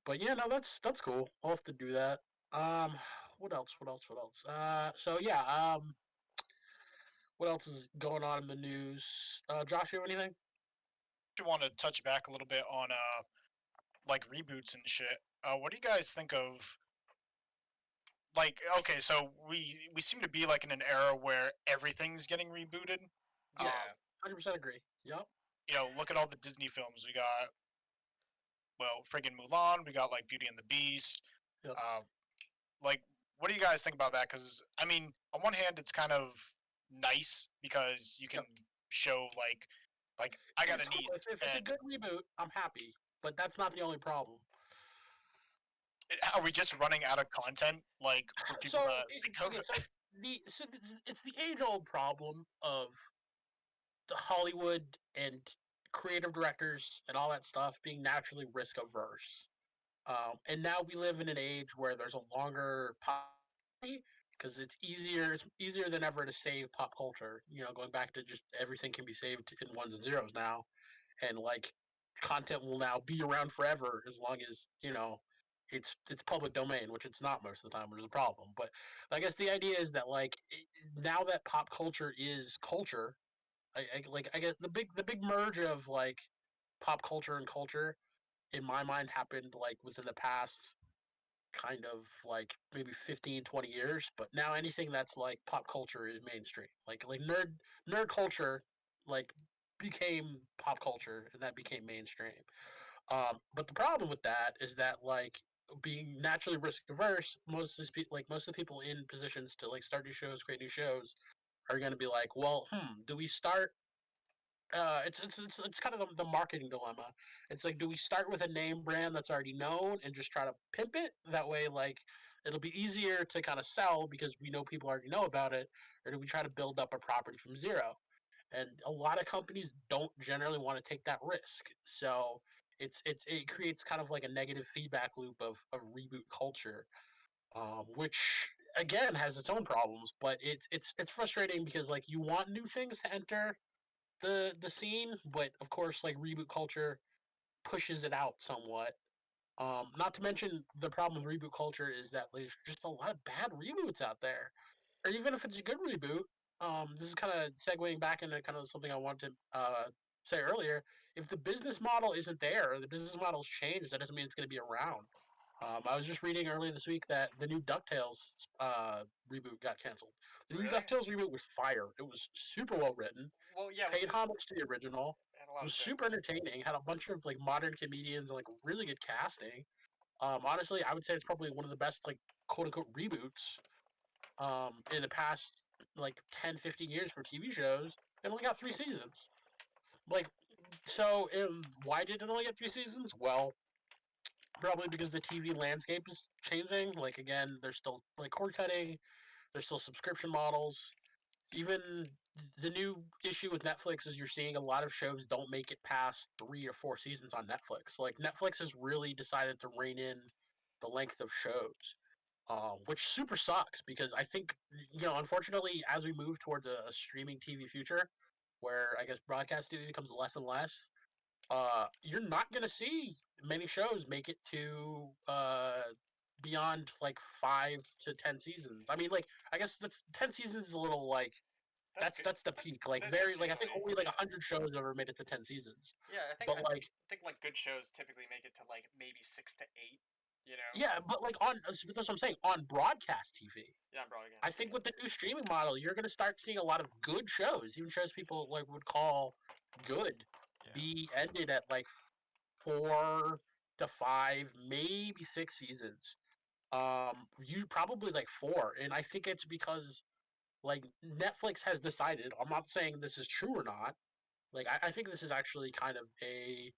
But yeah, no, that's cool. I'll have to do that. What else? So yeah, what else is going on in the news? Josh, you have anything? I want to touch back a little bit on like reboots and shit. What do you guys think of? Like, okay, so we seem to be like in an era where everything's getting rebooted. Yeah, 100% agree. Yep. You know, look at all the Disney films we got. Well, friggin' Mulan. We got like Beauty and the Beast. Yep. Like, what do you guys think about that? Because I mean, on one hand, it's kind of nice because you can show like I got a niece. If it's a good reboot, I'm happy. But that's not the only problem. Are we just running out of content, like for people to think of? It's the age-old problem of the Hollywood and creative directors and all that stuff being naturally risk-averse. And now we live in an age where there's a longer because it's easier than ever to save pop culture. You know, going back to just everything can be saved in ones and zeros now, and like content will now be around forever as long as you know it's public domain, which it's not most of the time, which is a problem. But I guess the idea is that like now that pop culture is culture, I guess the big merge of like pop culture and culture in my mind happened like within the past kind of like maybe 15 20 years, but now anything that's like pop culture is mainstream, like nerd culture like became pop culture and that became mainstream. But the problem with that is that like being naturally risk averse, most of the people in positions to like start new shows, create new shows, are going to be like, well, do we start? It's kind of the marketing dilemma. It's like, do we start with a name brand that's already known and just try to pimp it that way? Like, it'll be easier to kind of sell because we know people already know about it, or do we try to build up a property from zero? And a lot of companies don't generally want to take that risk. So it creates kind of like a negative feedback loop of reboot culture, which again has its own problems. But it's frustrating because like you want new things to enter the scene, but of course like reboot culture pushes it out somewhat. Not to mention the problem with reboot culture is that there's just a lot of bad reboots out there, or even if it's a good reboot. This is kind of segueing back into kind of something I wanted to say earlier. If the business model isn't there, or the business model's changed, that doesn't mean it's going to be around. I was just reading earlier this week that the new DuckTales reboot got canceled. The new DuckTales reboot was fire. It was super well written. Well, yeah, paid homage to the original. It was super entertaining. Had a bunch of like modern comedians and like really good casting. Honestly, I would say it's probably one of the best like quote unquote reboots in the past like 10, 15 years for TV shows. It only got 3 seasons. Like, so why did it only get 3 seasons? Well, probably because the TV landscape is changing. Like again, there's still like cord cutting. There's still subscription models. Even the new issue with Netflix is you're seeing a lot of shows don't make it past 3 or 4 seasons on Netflix. Like Netflix has really decided to rein in the length of shows, which super sucks because I think unfortunately, as we move towards a streaming TV future, where I guess broadcast TV becomes less and less, you're not gonna see many shows make it to beyond like 5 to 10 seasons. I mean, like I guess that's 10 seasons is a little like that's the peak. Like very like I think only like 100 shows ever made it to 10 seasons. Yeah, I think like good shows typically make it to like maybe 6 to 8. Yeah, but like that's what I'm saying, on broadcast TV. Yeah, on broadcast. I think with the new streaming model, you're gonna start seeing a lot of good shows, even shows people like would call good, be ended at like 4 to 5, maybe 6 seasons. You probably like 4, and I think it's because like Netflix has decided. I'm not saying this is true or not. Like I think this is actually kind of a.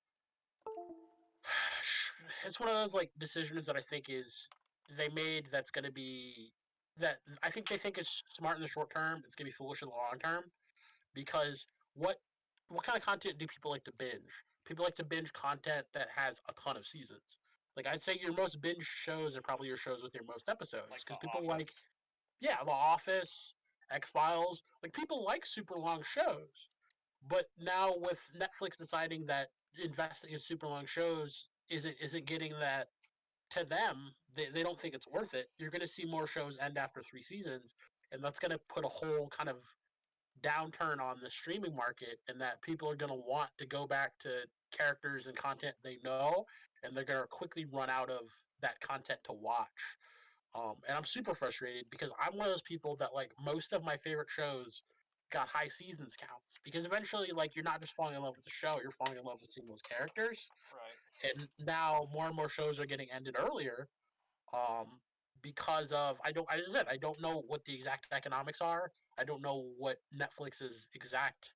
It's one of those like decisions that I think is they made that's going to be that I think they think is smart in the short term. It's going to be foolish in the long term because what kind of content do people like to binge? People like to binge content that has a ton of seasons. Like I'd say your most binge shows are probably your shows with your most episodes because people like The Office, X-Files. Like people like super long shows, but now with Netflix deciding that investing in super long shows isn't getting that to them, they don't think it's worth it. You're going to see more shows end after 3 seasons, and that's going to put a whole kind of downturn on the streaming market, and that people are going to want to go back to characters and content they know, and they're going to quickly run out of that content to watch. And I'm super frustrated because I'm one of those people that like most of my favorite shows got high seasons counts because eventually like you're not just falling in love with the show, you're falling in love with seeing those characters. Right. And now more and more shows are getting ended earlier because of I don't know what the exact economics are. I don't know what Netflix's exact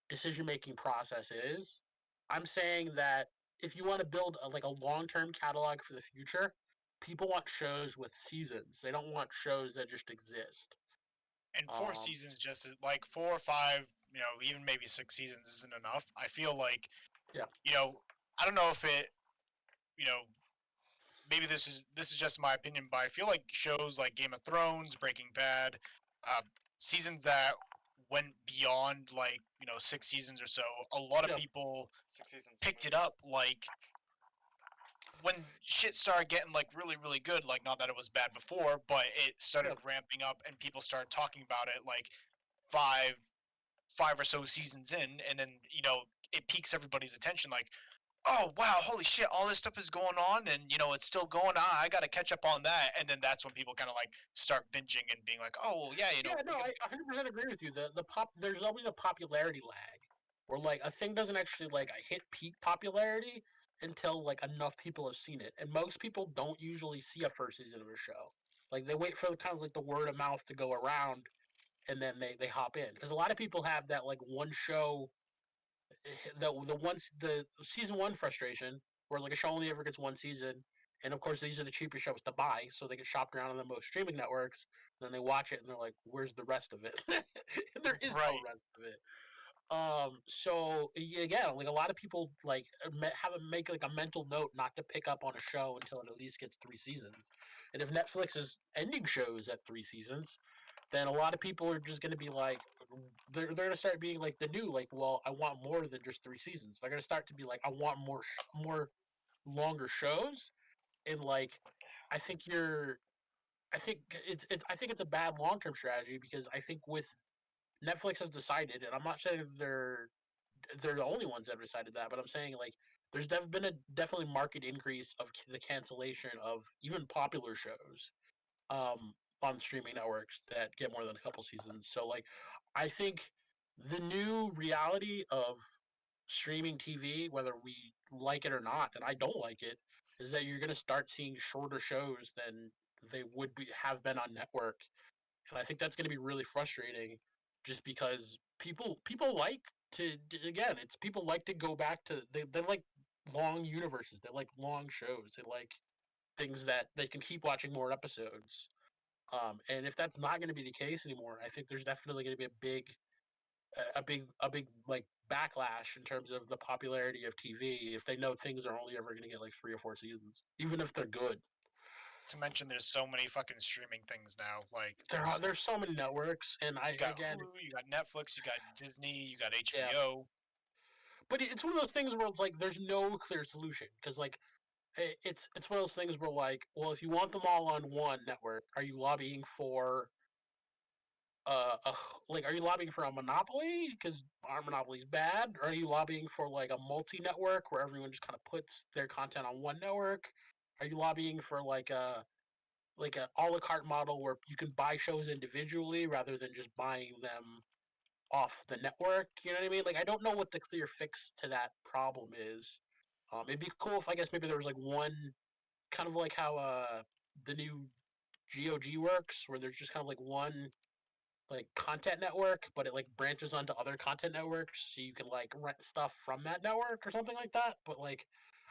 decision making process is. I'm saying that if you want to build like a long-term catalog for the future, people want shows with seasons. They don't want shows that just exist. And 4 seasons just like 4 or 5, even maybe 6 seasons isn't enough. I feel like, I don't know if it, maybe this is just my opinion, but I feel like shows like Game of Thrones, Breaking Bad, seasons that went beyond like 6 seasons or so, a lot of people picked it up like when shit started getting like really really good. Like not that it was bad before, but it started ramping up and people started talking about it like five or so seasons in, and then it piques everybody's attention like, oh wow, holy shit, all this stuff is going on, and it's still going on. I gotta catch up on that, and then that's when people kind of like start binging and being like, oh yeah, I 100% agree with you. There's always a popularity lag, where like a thing doesn't actually like hit peak popularity until like enough people have seen it, and most people don't usually see a first season of a show. Like they wait for kind of like the word of mouth to go around, and then they hop in, because a lot of people have that like one show, the season one frustration, where like a show only ever gets one season, and of course these are the cheapest shows to buy, so they get shopped around on the most streaming networks. And then they watch it and they're like, "Where's the rest of it?" And there is no rest of it. So again, like a lot of people like make like a mental note not to pick up on a show until it at least gets 3 seasons. And if Netflix is ending shows at 3 seasons, then a lot of people are just going to be like, they're going to start being like the new, like, well, I want more than just 3 seasons. They're going to start to be like, I want more longer shows. And like, I think you're, I think it's a bad long term strategy, because I think with Netflix has decided, and I'm not saying they're the only ones that have decided that, but I'm saying like there's been a definitely market increase of the cancellation of even popular shows um, on streaming networks that get more than a couple seasons. So like, I think the new reality of streaming TV, whether we like it or not, and I don't like it, is that you're going to start seeing shorter shows than they would have been on network, and I think that's going to be really frustrating, just because people like to, again, it's people like to go back to, they like long universes, they like long shows, they like things that they can keep watching more episodes. And if that's not going to be the case anymore, I think there's definitely going to be a big like backlash in terms of the popularity of TV, if they know things are only ever going to get like 3 or 4 seasons, even if they're good. To mention, there's so many fucking streaming things now. Like There's so many networks, and you got again, Hulu, you got Netflix, you got Disney, you got yeah. HBO. But it's one of those things where it's like there's no clear solution, because like it's one of those things where like, well, if you want them all on one network, are you lobbying for a like, are you lobbying for a monopoly because our monopoly is bad, or are you lobbying for like a multi-network where everyone just kind of puts their content on one network? Are you lobbying for like a a la carte model where you can buy shows individually rather than just buying them off the network? You know what I mean? Like, I don't know what the clear fix to that problem is. It'd be cool if, I guess, maybe there was like one, kind of like how the new GOG works, where there's just kind of like one like content network, but it like branches onto other content networks, so you can like rent stuff from that network or something like that. But like,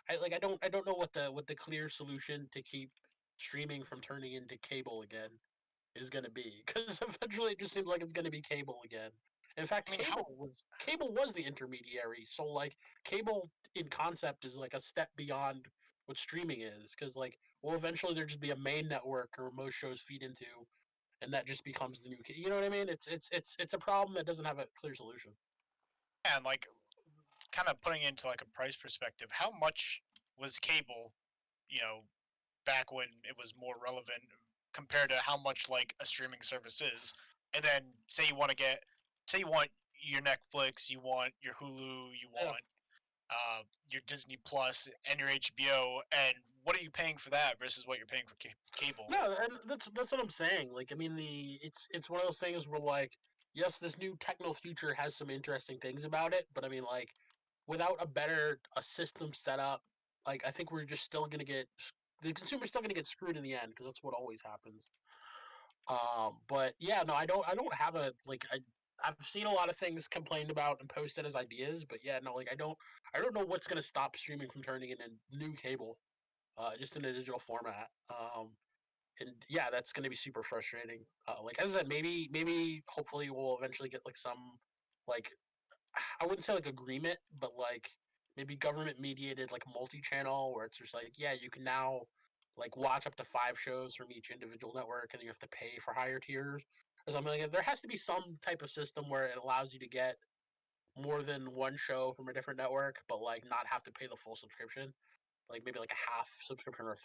I don't know what the clear solution to keep streaming from turning into cable again is going to be, because eventually it just seems like it's going to be cable again. In fact, I mean, cable was the intermediary. So like, cable in concept is like a step beyond what streaming is, because like, well, eventually there'll just be a main network or most shows feed into, and that just becomes the new. You know what I mean? It's a problem that doesn't have a clear solution. and like kind of putting it into like a price perspective, how much was cable, you know, back when it was more relevant compared to how much like a streaming service is? And then say you want your Netflix, you want your Hulu, you want your Disney Plus and your HBO, and what are you paying for that versus what you're paying for cable? No, and that's what I'm saying. Like, I mean, it's one of those things where like, yes, this new techno future has some interesting things about it, but I mean, like, without a system set up, like, I think we're just still gonna get, the consumer's still gonna get screwed in the end, because that's what always happens. But yeah, no, I don't have a like I've seen a lot of things complained about and posted as ideas, but yeah, no, like, I don't know what's gonna stop streaming from turning into new cable, just in a digital format. And yeah, that's going to be super frustrating. Like, as I said, maybe hopefully we'll eventually get like some, like, I wouldn't say like agreement, but like maybe government mediated like multi-channel, where it's just like, yeah, you can now like watch up to 5 shows from each individual network, and you have to pay for higher tiers or something like that. There has to be some type of system where it allows you to get more than one show from a different network, but like not have to pay the full subscription, like maybe like a half subscription or a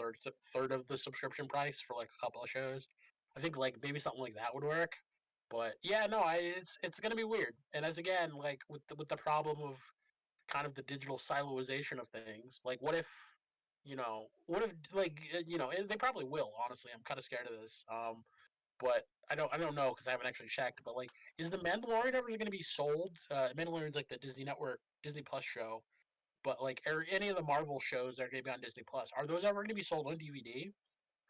third of the subscription price for like a couple of shows. I think like maybe something like that would work. But yeah, no, it's gonna be weird. And as again, like with the problem of kind of the digital siloization of things, like what if like they probably will. Honestly, I'm kind of scared of this. But I don't know, because I haven't actually checked. But like, is the Mandalorian ever going to be sold? Mandalorian's like the Disney Network, Disney Plus show, but like any of the Marvel shows that are going to be on Disney Plus, are those ever going to be sold on DVD,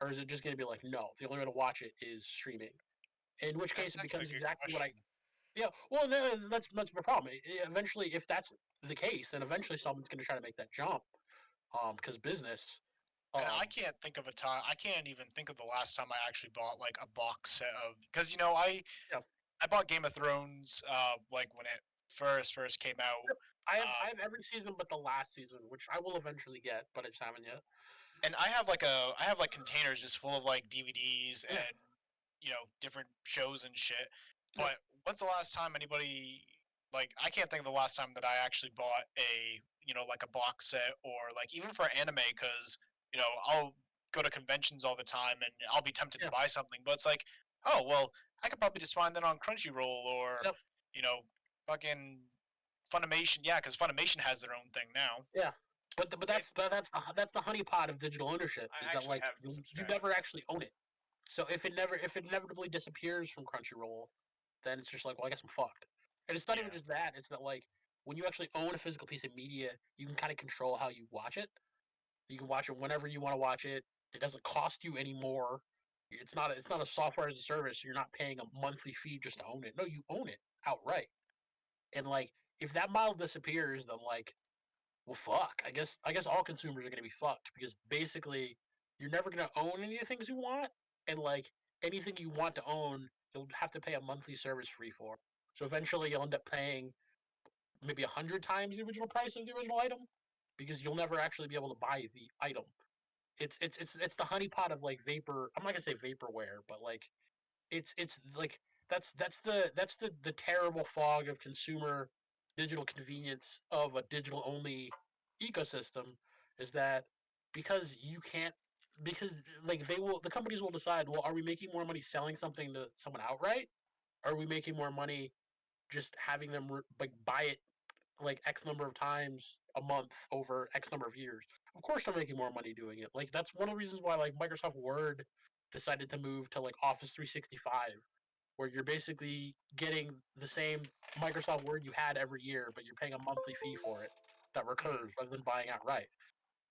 or is it just going to be like, no, the only way to watch it is streaming? In which case, it becomes exactly what I. Yeah, well, no, that's my problem. Eventually, if that's the case, then eventually someone's going to try to make that jump, because business. And I can't think of a time. I can't even think of the last time I actually bought like a box set of, because I bought Game of Thrones like when it first came out. I have every season but the last season, which I will eventually get, but I just haven't yet. And I have like containers just full of like DVDs and different shows and shit. But when's the last time anybody, like, I can't think of the last time that I actually bought a like a box set, or like even for anime, because I'll go to conventions all the time and I'll be tempted to buy something, but it's like, oh well, I could probably just find that on Crunchyroll or fucking Funimation. Yeah, because Funimation has their own thing now. Yeah. But that's the honeypot of digital ownership, is that like you never actually own it. So if it inevitably disappears from Crunchyroll, then it's just like, well, I guess I'm fucked. And it's not even just that; it's that like when you actually own a physical piece of media, you can kind of control how you watch it. You can watch it whenever you want to watch it. It doesn't cost you any more. It's not a software as a service. So you're not paying a monthly fee just to own it. No, you own it outright. And like if that model disappears, then like, well, fuck. I guess all consumers are gonna be fucked, because basically you're never gonna own any of the things you want, and like anything you want to own, you'll have to pay a monthly service fee for. So eventually you'll end up paying maybe 100 times the original price of the original item, because you'll never actually be able to buy the item. It's the honeypot of like vapor. I'm not gonna say vaporware, but like it's like that's the terrible fog of consumer digital convenience of a digital only ecosystem, is that because you can't, because like the companies will decide, well, are we making more money selling something to someone outright, or are we making more money just having them like buy it like X number of times a month over X number of years? Of course they're making more money doing it. Like that's one of the reasons why like Microsoft Word decided to move to like Office 365, where you're basically getting the same Microsoft Word you had every year, but you're paying a monthly fee for it that recurs rather than buying outright.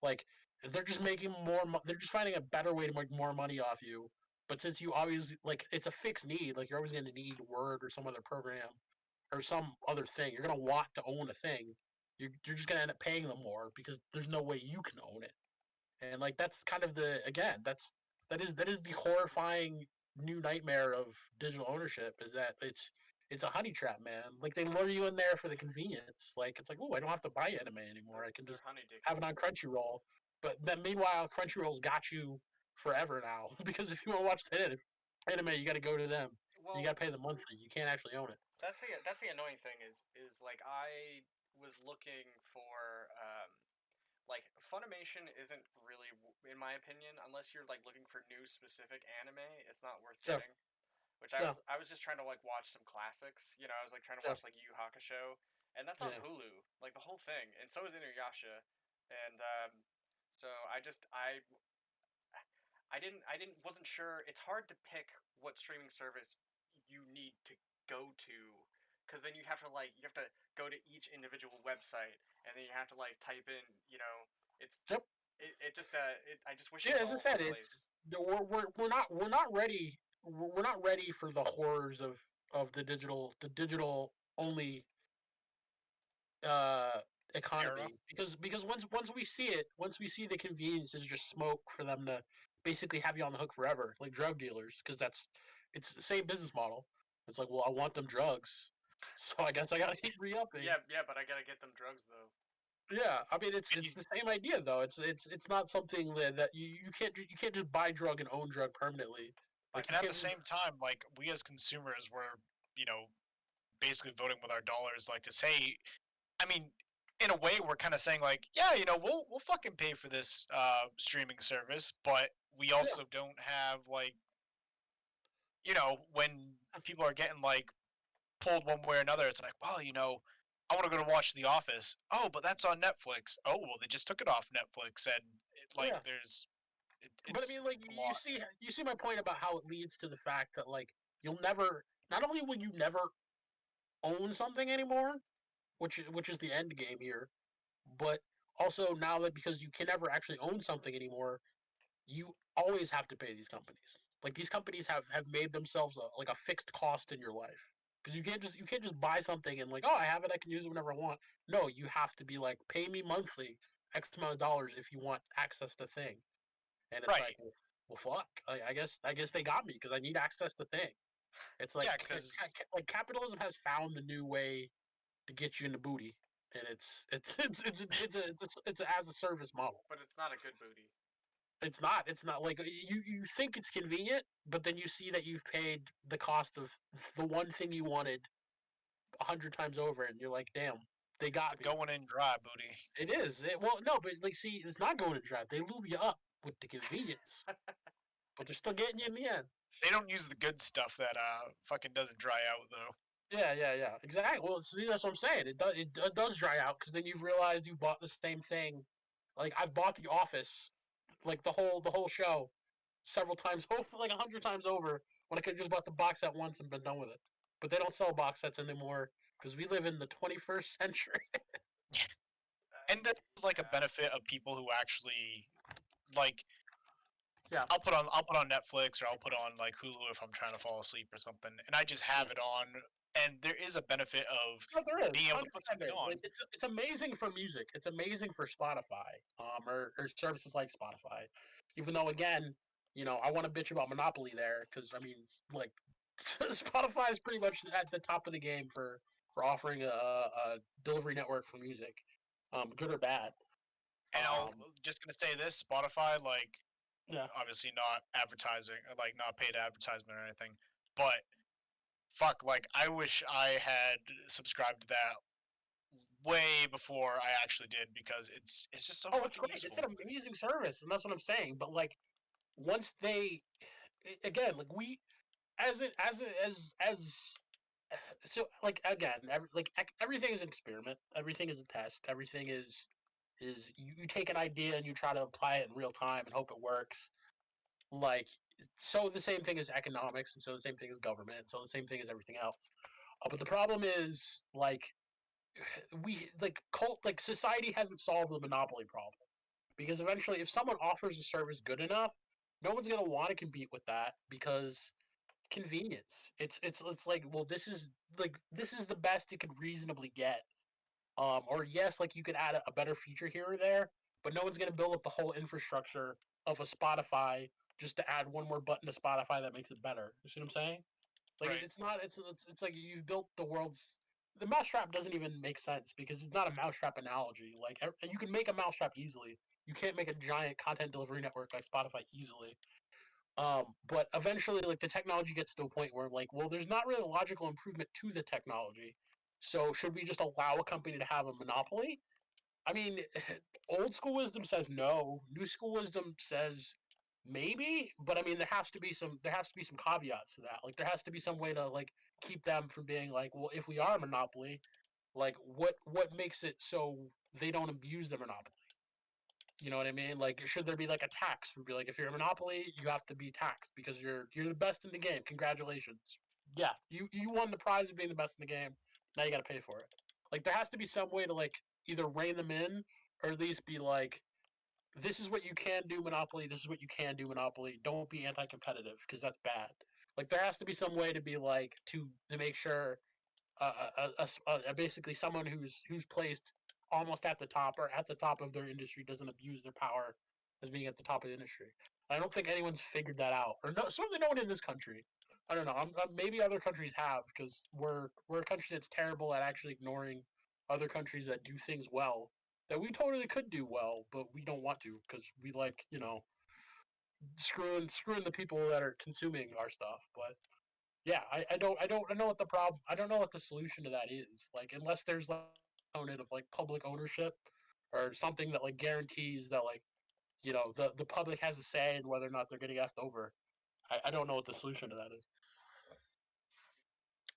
Like they're just making more. They're just finding a better way to make more money off you. But since you obviously like it's a fixed need, like you're always going to need Word or some other program or some other thing. You're going to want to own a thing. You're just going to end up paying them more because there's no way you can own it. And like that's kind of that is the horrifying new nightmare of digital ownership, is that it's a honey trap, man. Like they lure you in there for the convenience. Like it's like, oh, I don't have to buy anime anymore. I can just have it on Crunchyroll. But then meanwhile, Crunchyroll's got you forever now because if you want to watch the anime, you got to go to them. Well, you got to pay the monthly. You can't actually own it. That's the annoying thing is like I was looking for like Funimation isn't really, in my opinion, unless you're like looking for new specific anime, it's not worth getting. Which I was just trying to like watch some classics. I was like trying to watch like Yu Hakusho, and that's on Hulu, like the whole thing, and so is Inuyasha, and so I wasn't sure. It's hard to pick what streaming service you need to go to, because then you have to go to each individual website, and then you have to like type in, it's I just wish. Yeah, as I said, we're not ready. We're not ready for the horrors of the digital only economy, because once we see the convenience is just smoke for them to basically have you on the hook forever, like drug dealers, because it's the same business model. It's like, well, I want them drugs, so I guess I gotta keep re-upping. Yeah, but I gotta get them drugs though. Yeah, I mean it's the same idea though. It's not something that you can't just buy drug and own drug permanently. Like, and at the same time, like we as consumers were, basically voting with our dollars, like to say, I mean, in a way we're kind of saying like, yeah, we'll fucking pay for this streaming service, but we also don't have like, when people are getting like pulled one way or another, it's like, well, I want to go to watch The Office. Oh, but that's on Netflix. Oh, well, they just took it off Netflix, and there's. But I mean, like you see my point about how it leads to the fact that like you'll never. Not only will you never own something anymore, which is the end game here, but also now that because you can never actually own something anymore, you always have to pay these companies. Like these companies have made themselves like a fixed cost in your life because you can't just buy something and like, oh, I have it, I can use it whenever I want. No, you have to be like, pay me monthly X amount of dollars if you want access to thing. And it's like, well, fuck. I guess they got me because I need access to thing. It's like, like capitalism has found the new way to get you in the booty, and it's a as a service model. But it's not a good booty. It's not. It's not like you think it's convenient, but then you see that you've paid the cost of the one thing you wanted 100 times over, and you're like, damn, they got me. Going in dry booty. It is. Well, no, but like, see, it's not going in dry. They lube you up with the convenience, but they're still getting you in the end. They don't use the good stuff that fucking doesn't dry out though. Yeah, exactly. Well, see, that's what I'm saying. It does dry out because then you've realized you bought the same thing. Like I've bought The Office, like the whole show, several times, hopefully like 100 times over. When I could have just bought the box set once and been done with it. But they don't sell box sets anymore because we live in the 21st century. And there's like a benefit of people who actually like. Yeah. I'll put on Netflix or I'll put on like Hulu if I'm trying to fall asleep or something, and I just have it on. And there is a benefit of being able to put something on. It's amazing for music. It's amazing for Spotify, or services like Spotify. Even though, again, you know, I want to bitch about monopoly there because I mean, like, Spotify is pretty much at the top of the game for offering a delivery network for music, good or bad. And I'm just gonna say this: Spotify, like, yeah, obviously not advertising, like not paid advertisement or anything, but fuck, like I wish I had subscribed to that way before I actually did because it's just so fucking useful. It's an amazing service, and that's what I'm saying. But like, once they, again, like we, so like again, everything is an experiment. Everything is a test. Everything is you take an idea and you try to apply it in real time and hope it works. Like, so the same thing as economics, and so the same thing as government, and so the same thing as everything else. But the problem is, like, society hasn't solved the monopoly problem because eventually, if someone offers a service good enough, no one's gonna want to compete with that because convenience. It's like, well, this is the best it could reasonably get. Or yes, like you could add a better feature here or there, but no one's gonna build up the whole infrastructure of a Spotify just to add one more button to Spotify that makes it better. You see what I'm saying? Like it's not. It's like you've built the world's. The mousetrap doesn't even make sense because it's not a mousetrap analogy. Like you can make a mousetrap easily. You can't make a giant content delivery network like Spotify easily. But eventually, like the technology gets to a point where, like, well, there's not really a logical improvement to the technology. So should we just allow a company to have a monopoly? I mean, old school wisdom says no. New school wisdom says maybe, but I mean, there has to be some caveats to that. Like, there has to be some way to like keep them from being like, well, if we are a monopoly, like, what makes it so they don't abuse the monopoly? You know what I mean? Like, should there be like a tax? Would be like, if you're a monopoly, you have to be taxed because you're the best in the game. Congratulations. Yeah, you won the prize of being the best in the game. Now you got to pay for it. Like, there has to be some way to like either rein them in or at least be like, this is what you can do, Monopoly. This is what you can do, Monopoly. Don't be anti-competitive because that's bad. Like, there has to be some way to be like to make sure basically someone who's placed almost at the top or at the top of their industry doesn't abuse their power as being at the top of the industry. I don't think anyone's figured that out, or no, certainly no one in this country. I don't know. Maybe other countries have because we're a country that's terrible at actually ignoring other countries that do things well that we totally could do well, but we don't want to because we like, you know, screwing the people that are consuming our stuff. But yeah, I don't know what the problem. I don't know what the solution to that is. Like, unless there's like a component of like public ownership or something that like guarantees that, like, you know, the public has a say in whether or not they're getting effed over. I don't know what the solution to that is.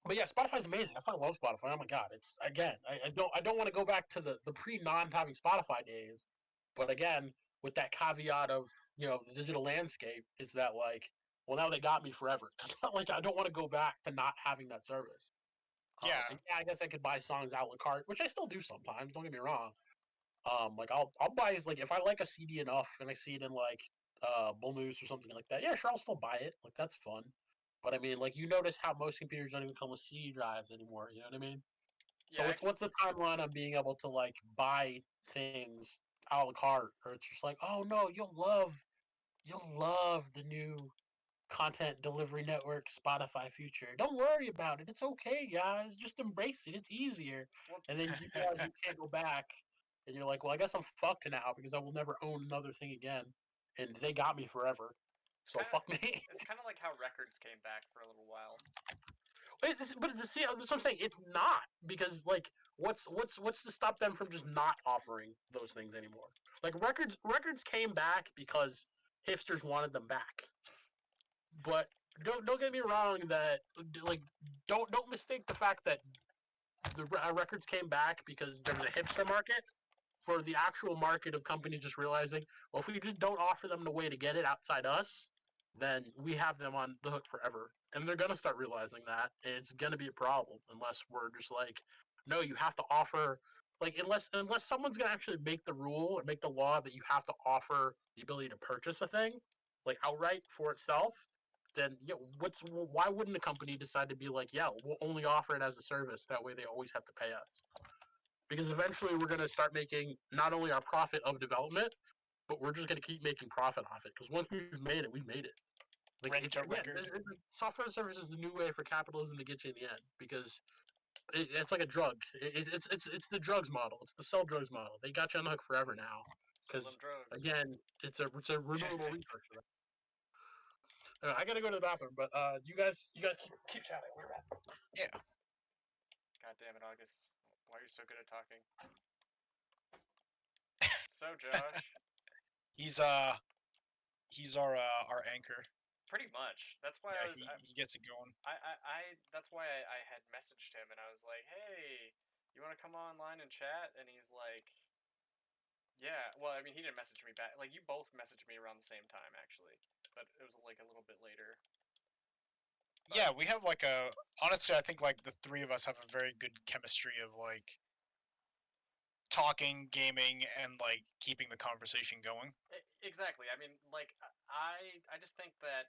But yeah, Spotify's amazing. I fucking love Spotify. Oh my god, it's again. I don't want to go back to the pre non having Spotify days, but again, with that caveat of, you know, the digital landscape is that, like, well, now they got me forever. Like, I don't want to go back to not having that service. Yeah. Yeah, I guess I could buy songs a la carte, which I still do sometimes. Don't get me wrong. Like I'll buy like if I like a CD enough and I see it in like Bull Moose or something like that. Yeah, sure, I'll still buy it. Like that's fun. But I mean, like you notice how most computers don't even come with CD drives anymore. You know what I mean? So Yeah, what's the timeline on being able to like buy things a la carte, or it's just like, oh no, you'll love the new content delivery network Spotify future. Don't worry about it. It's okay, guys. Just embrace it. It's easier. well, And then you realize you can't go back, and you're like, well, I guess I'm fucked now because I will never own another thing again. And they got me forever. So fuck me. it's kind of like how records came back for a little while. But see, that's what I'm saying. It's not because like, what's to stop them from just not offering those things anymore? Like records came back because hipsters wanted them back. But don't get me wrong that like don't mistake the fact that the records came back because there was a hipster market for the actual market of companies just realizing, well, if we just don't offer them the way to get it outside us, then we have them on the hook forever. And they're going to start realizing that. And it's going to be a problem unless we're just like, no, you have to offer, like, unless someone's going to actually make the rule or make the law that you have to offer the ability to purchase a thing, like outright for itself, then yeah, why wouldn't a company decide to be like, yeah, we'll only offer it as a service. That way they always have to pay us. Because eventually we're going to start making not only our profit of development, but we're just going to keep making profit off it. Because once we've made it, we've made it. Like, Rent a record. Software service is the new way for capitalism to get you in the end. Because it's like a drug. It's the drugs model. It's the sell drugs model. They got you on the hook forever now. Because again, it's a renewable resource for them. I gotta go to the bathroom, but you guys keep chatting. We're back. Yeah. God damn it, August. Why are you so good at talking? So, Josh. He's our anchor. Pretty much. That's why he gets it going. That's why I had messaged him and I was like, hey, you want to come online and chat? And he's like, yeah. Well, I mean, he didn't message me back. Like, you both messaged me around the same time, actually. But it was like a little bit later. But yeah, we have like honestly, I think like the three of us have a very good chemistry of like talking, gaming, and like keeping the conversation going. Exactly. I mean, like I just think that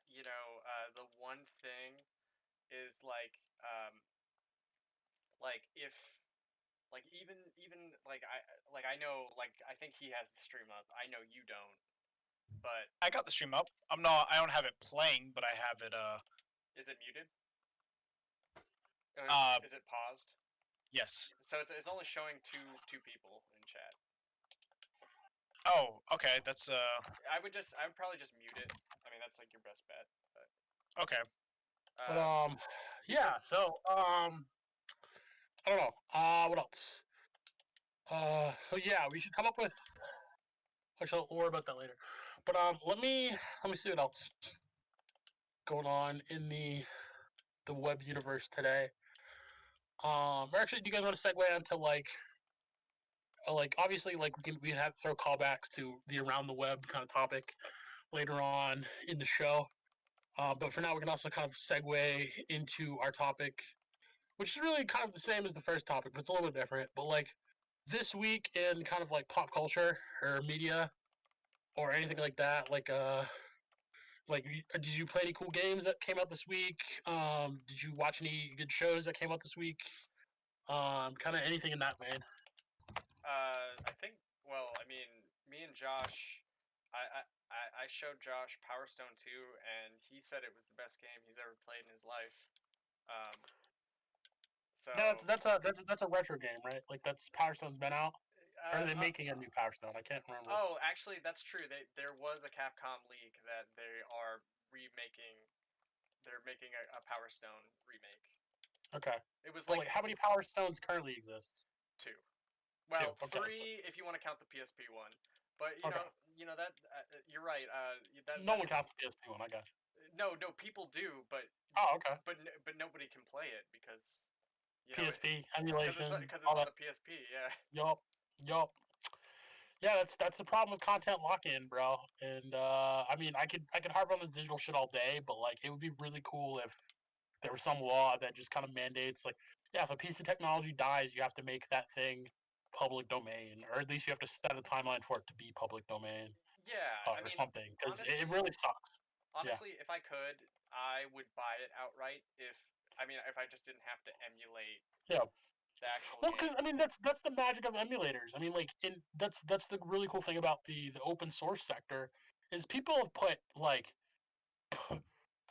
the one thing is like if like even like I know like I think he has the stream up. I know you don't, but I got the stream up. I don't have it playing, but I have it. Is it muted? Is it paused? Yes. So it's only showing two people in chat. Oh, okay. That's I would probably just mute it. I mean, that's like your best bet. But okay. But yeah. So I don't know. What else? So yeah, we should come up with. Actually, we'll worry about that later. But let me see what else going on in the web universe today. Or actually, do you guys want to segue into like obviously like we have to throw callbacks to the around the web kind of topic later on in the show. But for now, we can also kind of segue into our topic, which is really kind of the same as the first topic, but it's a little bit different. But like this week in kind of like pop culture or media or anything like that, like did you play any cool games that came out this week? Did you watch any good shows that came out this week? Kind of anything in that vein. I think. Well, I mean, me and Josh, I showed Josh Power Stone 2, and he said it was the best game he's ever played in his life. So that's a retro game, right? Like that's Power Stone's been out. Or are they making a new Power Stone? I can't remember. Oh, actually, that's true. There was a Capcom leak that they are remaking. They're making a Power Stone remake. Okay. It was like how many Power Stones currently exist? 2. Well, Okay. 3 if you want to count the PSP one. But you know that you're right. No one counts the PSP one. I got you. No, people do, but okay. But nobody can play it because PSP emulation. Because it's on the PSP. Yeah. Yup. Yeah, that's the problem with content lock-in, bro. And I mean, I could harp on this digital shit all day, but like, it would be really cool if there was some law that just kind of mandates, like, yeah, if a piece of technology dies, you have to make that thing public domain, or at least you have to set a timeline for it to be public domain. Yeah, I Or mean, something, because honestly, it really sucks. honestly, if I could, I would buy it outright. If I just didn't have to emulate Yeah. the actual Well, game. because I mean that's the magic of emulators. I mean, like that's the really cool thing about the open source sector is people have put like,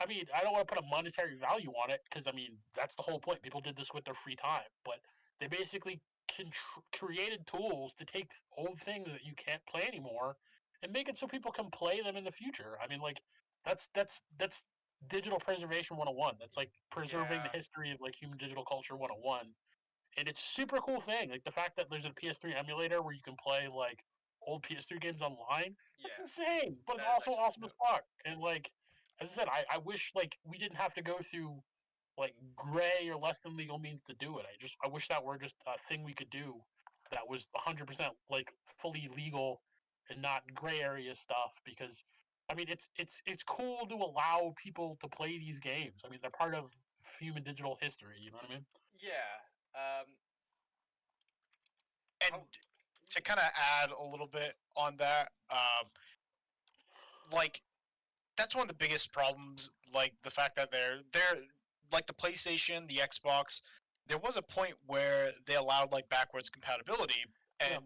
I mean, I don't want to put a monetary value on it because I mean that's the whole point. People did this with their free time, but they basically created tools to take old things that you can't play anymore and make it so people can play them in the future. I mean, like that's digital preservation 101. That's like preserving the Yeah. history of like human digital culture 101, and it's a super cool thing. Like the fact that there's a PS3 emulator where you can play like old PS3 games online. That's Yeah. insane, but it's That is also actually awesome as dope. fuck. And like, as I said, I wish like we didn't have to go through like gray or less than legal means to do it. I wish that were just a thing we could do that was 100% like fully legal and not gray area stuff. Because I mean, it's cool to allow people to play these games. I mean, they're part of human digital history. You know what I mean? Yeah. And to kind of add a little bit on that, like that's one of the biggest problems. Like the fact that they're like the PlayStation, the Xbox. There was a point where they allowed like backwards compatibility, and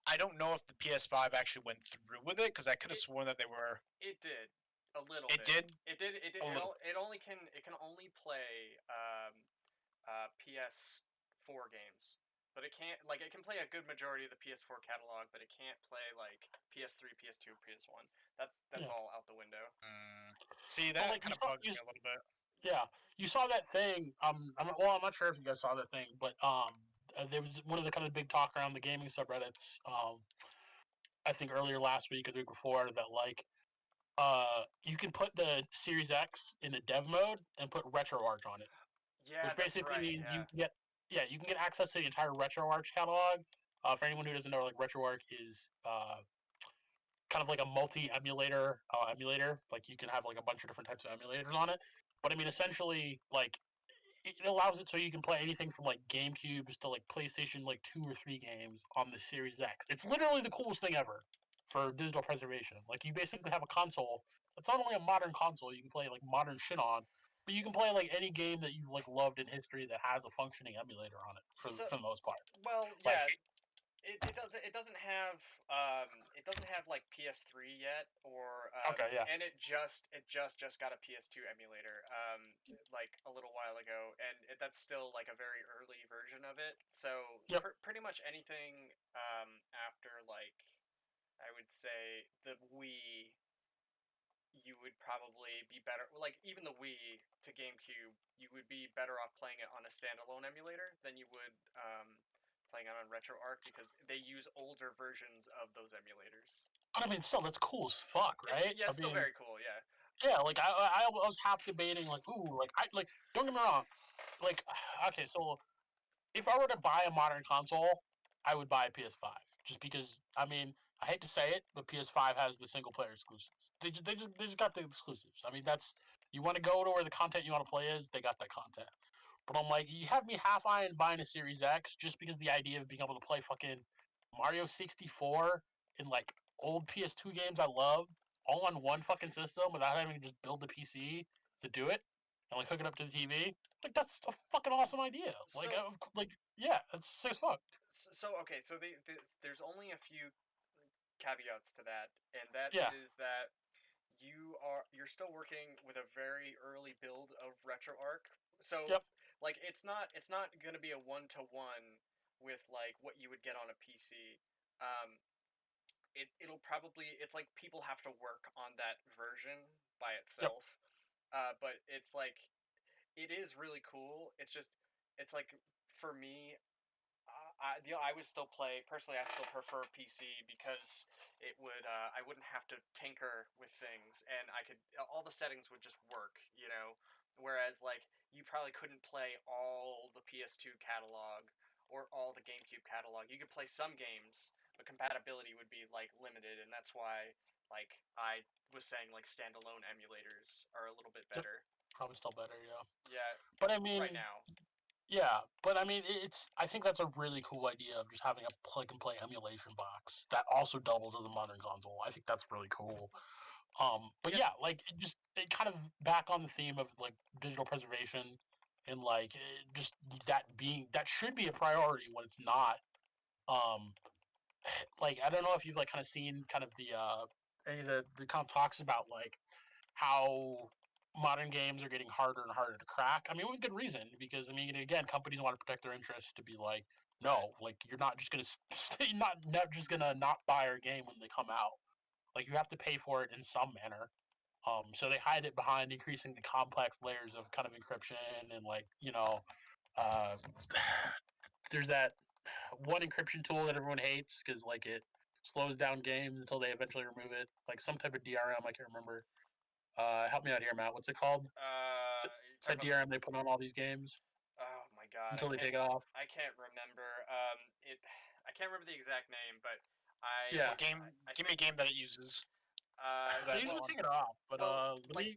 I don't know if the PS5 actually went through with it because I could have sworn that they were. It did a little It bit. did. It did. It did. A little. It can only play PS4 games, but it can't it can play a good majority of the PS4 catalog, but it can't play like PS3, PS2, PS1. That's all out the window. See, But, that like, kind of bugs me a little bit. yeah, you saw that thing. I'm not sure if you guys saw that thing, but there was one of the kind of big talk around the gaming subreddits. I think earlier last week or the week before that like, you can put the Series X in a dev mode and put RetroArch on it, Yeah, which that's basically right. means Yeah. you can get access to the entire RetroArch catalog. For anyone who doesn't know, like RetroArch is kind of like a multi-emulator emulator. Like you can have like a bunch of different types of emulators on it. But I mean, essentially, like it allows it so you can play anything from like GameCubes to like PlayStation like 2 or 3 games on the Series X. It's literally the coolest thing ever for digital preservation. Like you basically have a console. It's not only a modern console you can play like modern shit on, but you can play like any game that you've like loved in history that has a functioning emulator on it for the most part. Well, Like, yeah, it doesn't have like PS3 yet, or okay, yeah, and it just got a PS2 emulator like a little while ago, and that's still like a very early version of it. So yep, pretty much anything after like I would say the Wii, you would probably be better. Like even the Wii to GameCube, you would be better off playing it on a standalone emulator than you would playing it on RetroArch because they use older versions of those emulators. I mean, still that's cool as fuck, right? It's still very cool. Yeah. Yeah, like I was half debating like, ooh, like I like don't get me wrong, like okay, so if I were to buy a modern console, I would buy a PS5 just because I mean I hate to say it, but PS5 has the single player exclusives. They just got the exclusives. I mean that's, you want to go to where the content you want to play is, they got that content. But I'm like, you have me half eyeing buying a Series X just because the idea of being able to play fucking Mario 64 and like old PS2 games I love all on one fucking system without having to just build the PC to do it and like hook it up to the TV. Like that's a fucking awesome idea. So Like yeah, that's sick as fuck. okay, so there's only a few caveats to that, and that Yeah. is that you're still working with a very early build of RetroArch. So Yep. like it's not going to be a one-to-one with like what you would get on a PC. Um it'll probably, it's like people have to work on that version by Yep. itself. But it's like it is really cool. It's just it's like for me, I would still play personally. I still prefer PC because it would I wouldn't have to tinker with things, and I could all the settings would just work, you know. Whereas like you probably couldn't play all the PS2 catalog or all the GameCube catalog. You could play some games, but compatibility would be like limited, and that's why like I was saying like standalone emulators are a little bit Yep. better. Probably still better, yeah. Yeah, But I mean, right now. Yeah, but I mean, I think that's a really cool idea of just having a plug-and-play emulation box that also doubles as a modern console. I think that's really cool. But yeah, like it kind of back on the theme of like digital preservation and like just that should be a priority when it's not. Um, like I don't know if you've like kind of seen kind of any of the kind of talks about like how modern games are getting harder and harder to crack. I mean, with good reason, because I mean, again, companies want to protect their interests to be like, no, like you're not just gonna not just gonna not buy our game when they come out. Like you have to pay for it in some manner. So they hide it behind increasing the complex layers of kind of encryption and like uh, there's that one encryption tool that everyone hates because like it slows down games until they eventually remove it. Like some type of DRM, I can't remember. Help me out here, Matt. What's it called? It's that DRM they put on all these games Oh my god, until they take it off. I can't remember. I can't remember the exact name, but Yeah. Give me a game that it uses. They usually take it off, but the let me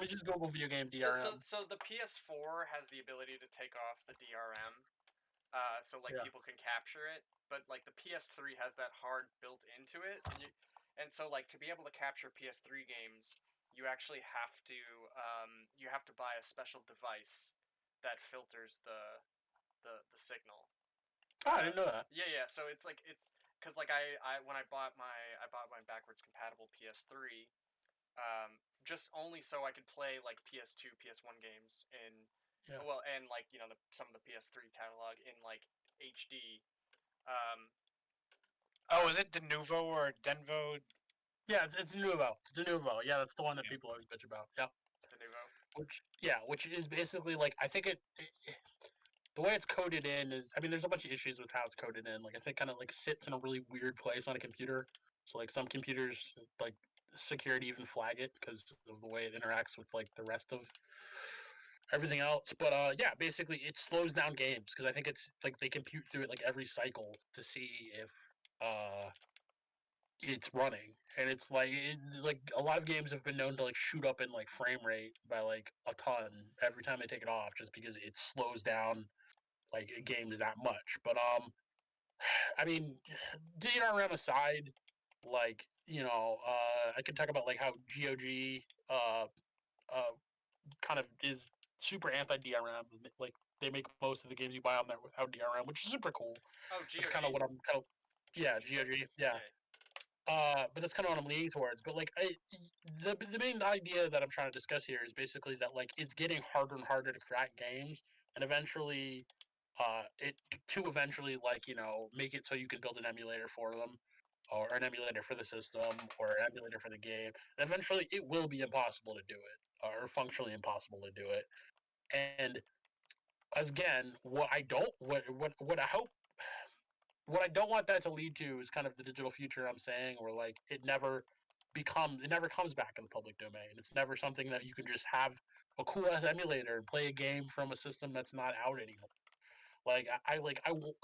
just Google video game DRM. So the PS4 has the ability to take off the DRM, so like people can capture it, but like the PS3 has that hard built into it, and so like to be able to capture PS3 games, you actually have to buy a special device that filters the signal. Oh, I didn't know that. Yeah. So it's because like when I bought my backwards compatible PS3, just only so I could play like PS2, PS1 games in and like some of the PS3 catalog in like HD. Is it Denuvo or Denvo? Yeah, it's Denuvo. It's Denuvo. Yeah, that's the one that people always bitch about. Yeah. Denuvo. Which is basically like I think the way it's coded in is I mean there's a bunch of issues with how it's coded in. Like I think kind of like sits in a really weird place on a computer. So like some computers like security even flag it because of the way it interacts with like the rest of everything else. But yeah, basically it slows down games because I think it's like they compute through it like every cycle to see if uh it's running, and it's like a lot of games have been known to like shoot up in like frame rate by like a ton every time they take it off, just because it slows down like games that much. But I mean, DRM aside, like I could talk about like how GOG kind of is super anti DRM. Like they make most of the games you buy on there without DRM, which is super cool. Oh, GOG. That's kind of what I'm kind of GOG. Yeah. But that's kind of what I'm leaning towards. But like, the main idea that I'm trying to discuss here is basically that like it's getting harder and harder to crack games, and eventually, eventually like make it so you can build an emulator for them, or an emulator for the system, or an emulator for the game. And eventually, it will be impossible to do it, or functionally impossible to do it. And again, what I don't want that to lead to is kind of the digital future I'm saying, where like it never comes back in the public domain. It's never something that you can just have a cool ass emulator and play a game from a system that's not out anymore. Like I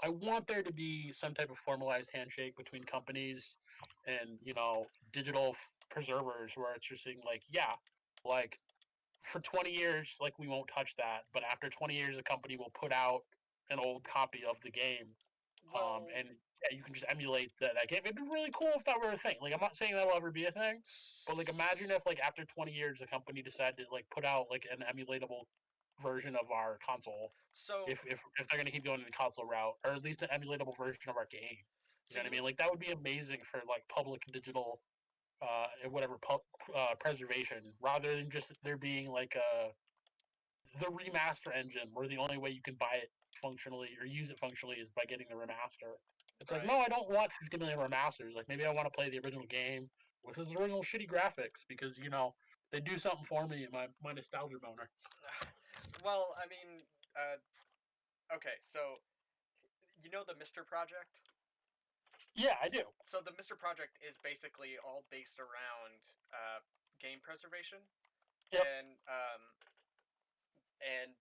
want there to be some type of formalized handshake between companies and digital preservers where it's just saying like like for 20 years like we won't touch that, but after 20 years a company will put out an old copy of the game and yeah, you can just emulate that game. It'd be really cool if that were a thing. Like, I'm not saying that'll ever be a thing, but like, imagine if like after 20 years, a company decided to like put out like an emulatable version of our console. So if they're gonna keep going in the console route, or at least an emulatable version of our game. You know what I mean? Like that would be amazing for like public digital, preservation, rather than just there being like the remaster engine where the only way you can buy it functionally or use it functionally is by getting the remaster. It's like, no, I don't want 50 million remasters. Like, maybe I want to play the original game with its original shitty graphics because, they do something for me in my nostalgia boner. Well, I mean, okay, so you know the Mr. Project? Yeah, I do. So the Mr. Project is basically all based around game preservation. Yep. And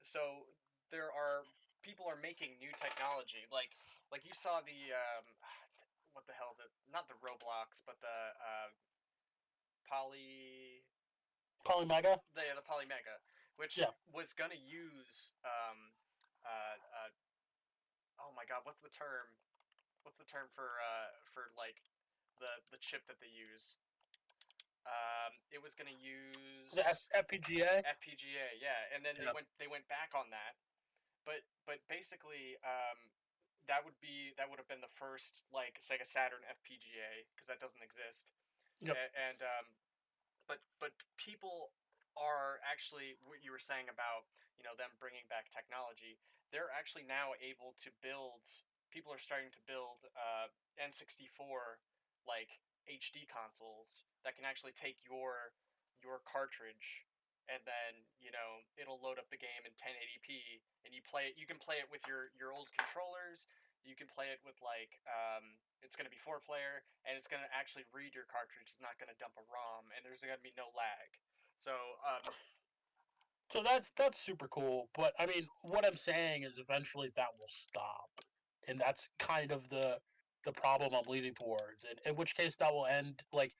so people are making new technology, like you saw the what the hell is it? Not the Roblox, but the Polymega. The Polymega, which was gonna use oh my god, what's the term? What's the term for like the chip that they use? It was gonna use The FPGA. FPGA, yeah, and then Yep. they went back on that, but basically, that would have been the first like Sega Saturn FPGA because that doesn't exist, Yep. and but people are actually what you were saying about them bringing back technology. They're actually now able to build. People are starting to build N64 like HD consoles that can actually take your cartridge and then it'll load up the game in 1080p and you can play it with your old controllers. You can play it with like it's going to be 4-player and it's going to actually read your cartridge. It's not going to dump a ROM and there's going to be no lag. So So that's super cool, but I mean, what I'm saying is eventually that will stop, and that's kind of the problem I'm leading towards. And in which case that will end, like,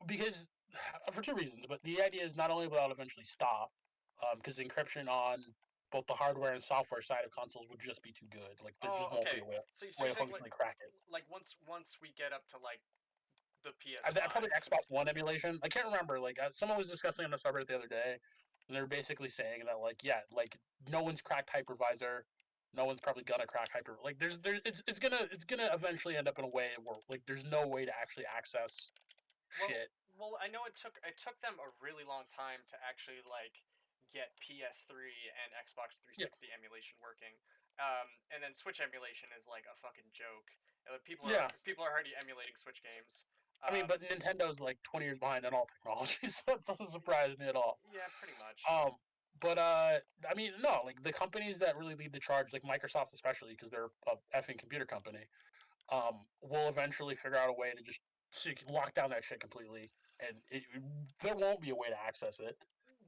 because for two reasons. But the idea is not only will that eventually stop, because encryption on both the hardware and software side of consoles would just be too good. Like there just won't be okay. a way So way you're to saying functionally crack it. like once we get up to like the I PS5. probably Xbox One emulation. I can't remember. Like someone was discussing on the subreddit the other day, and they were basically saying that like yeah, like no one's cracked hypervisor, no one's probably gonna crack hyper. Like it's gonna eventually end up in a way where like there's no way to actually access shit. Well, I know it took them a really long time to actually like get PS3 and Xbox Yeah, 360 emulation working. And then Switch emulation is like a fucking joke. yeah. People are already emulating Switch games. I mean, but Nintendo's like 20 years behind in all technology, so it doesn't surprise me at all. Yeah, pretty much. But I mean, no, like the companies that really lead the charge, like Microsoft especially, because they're a effing computer company, will eventually figure out a way to just lock down that shit completely, and there won't be a way to access it.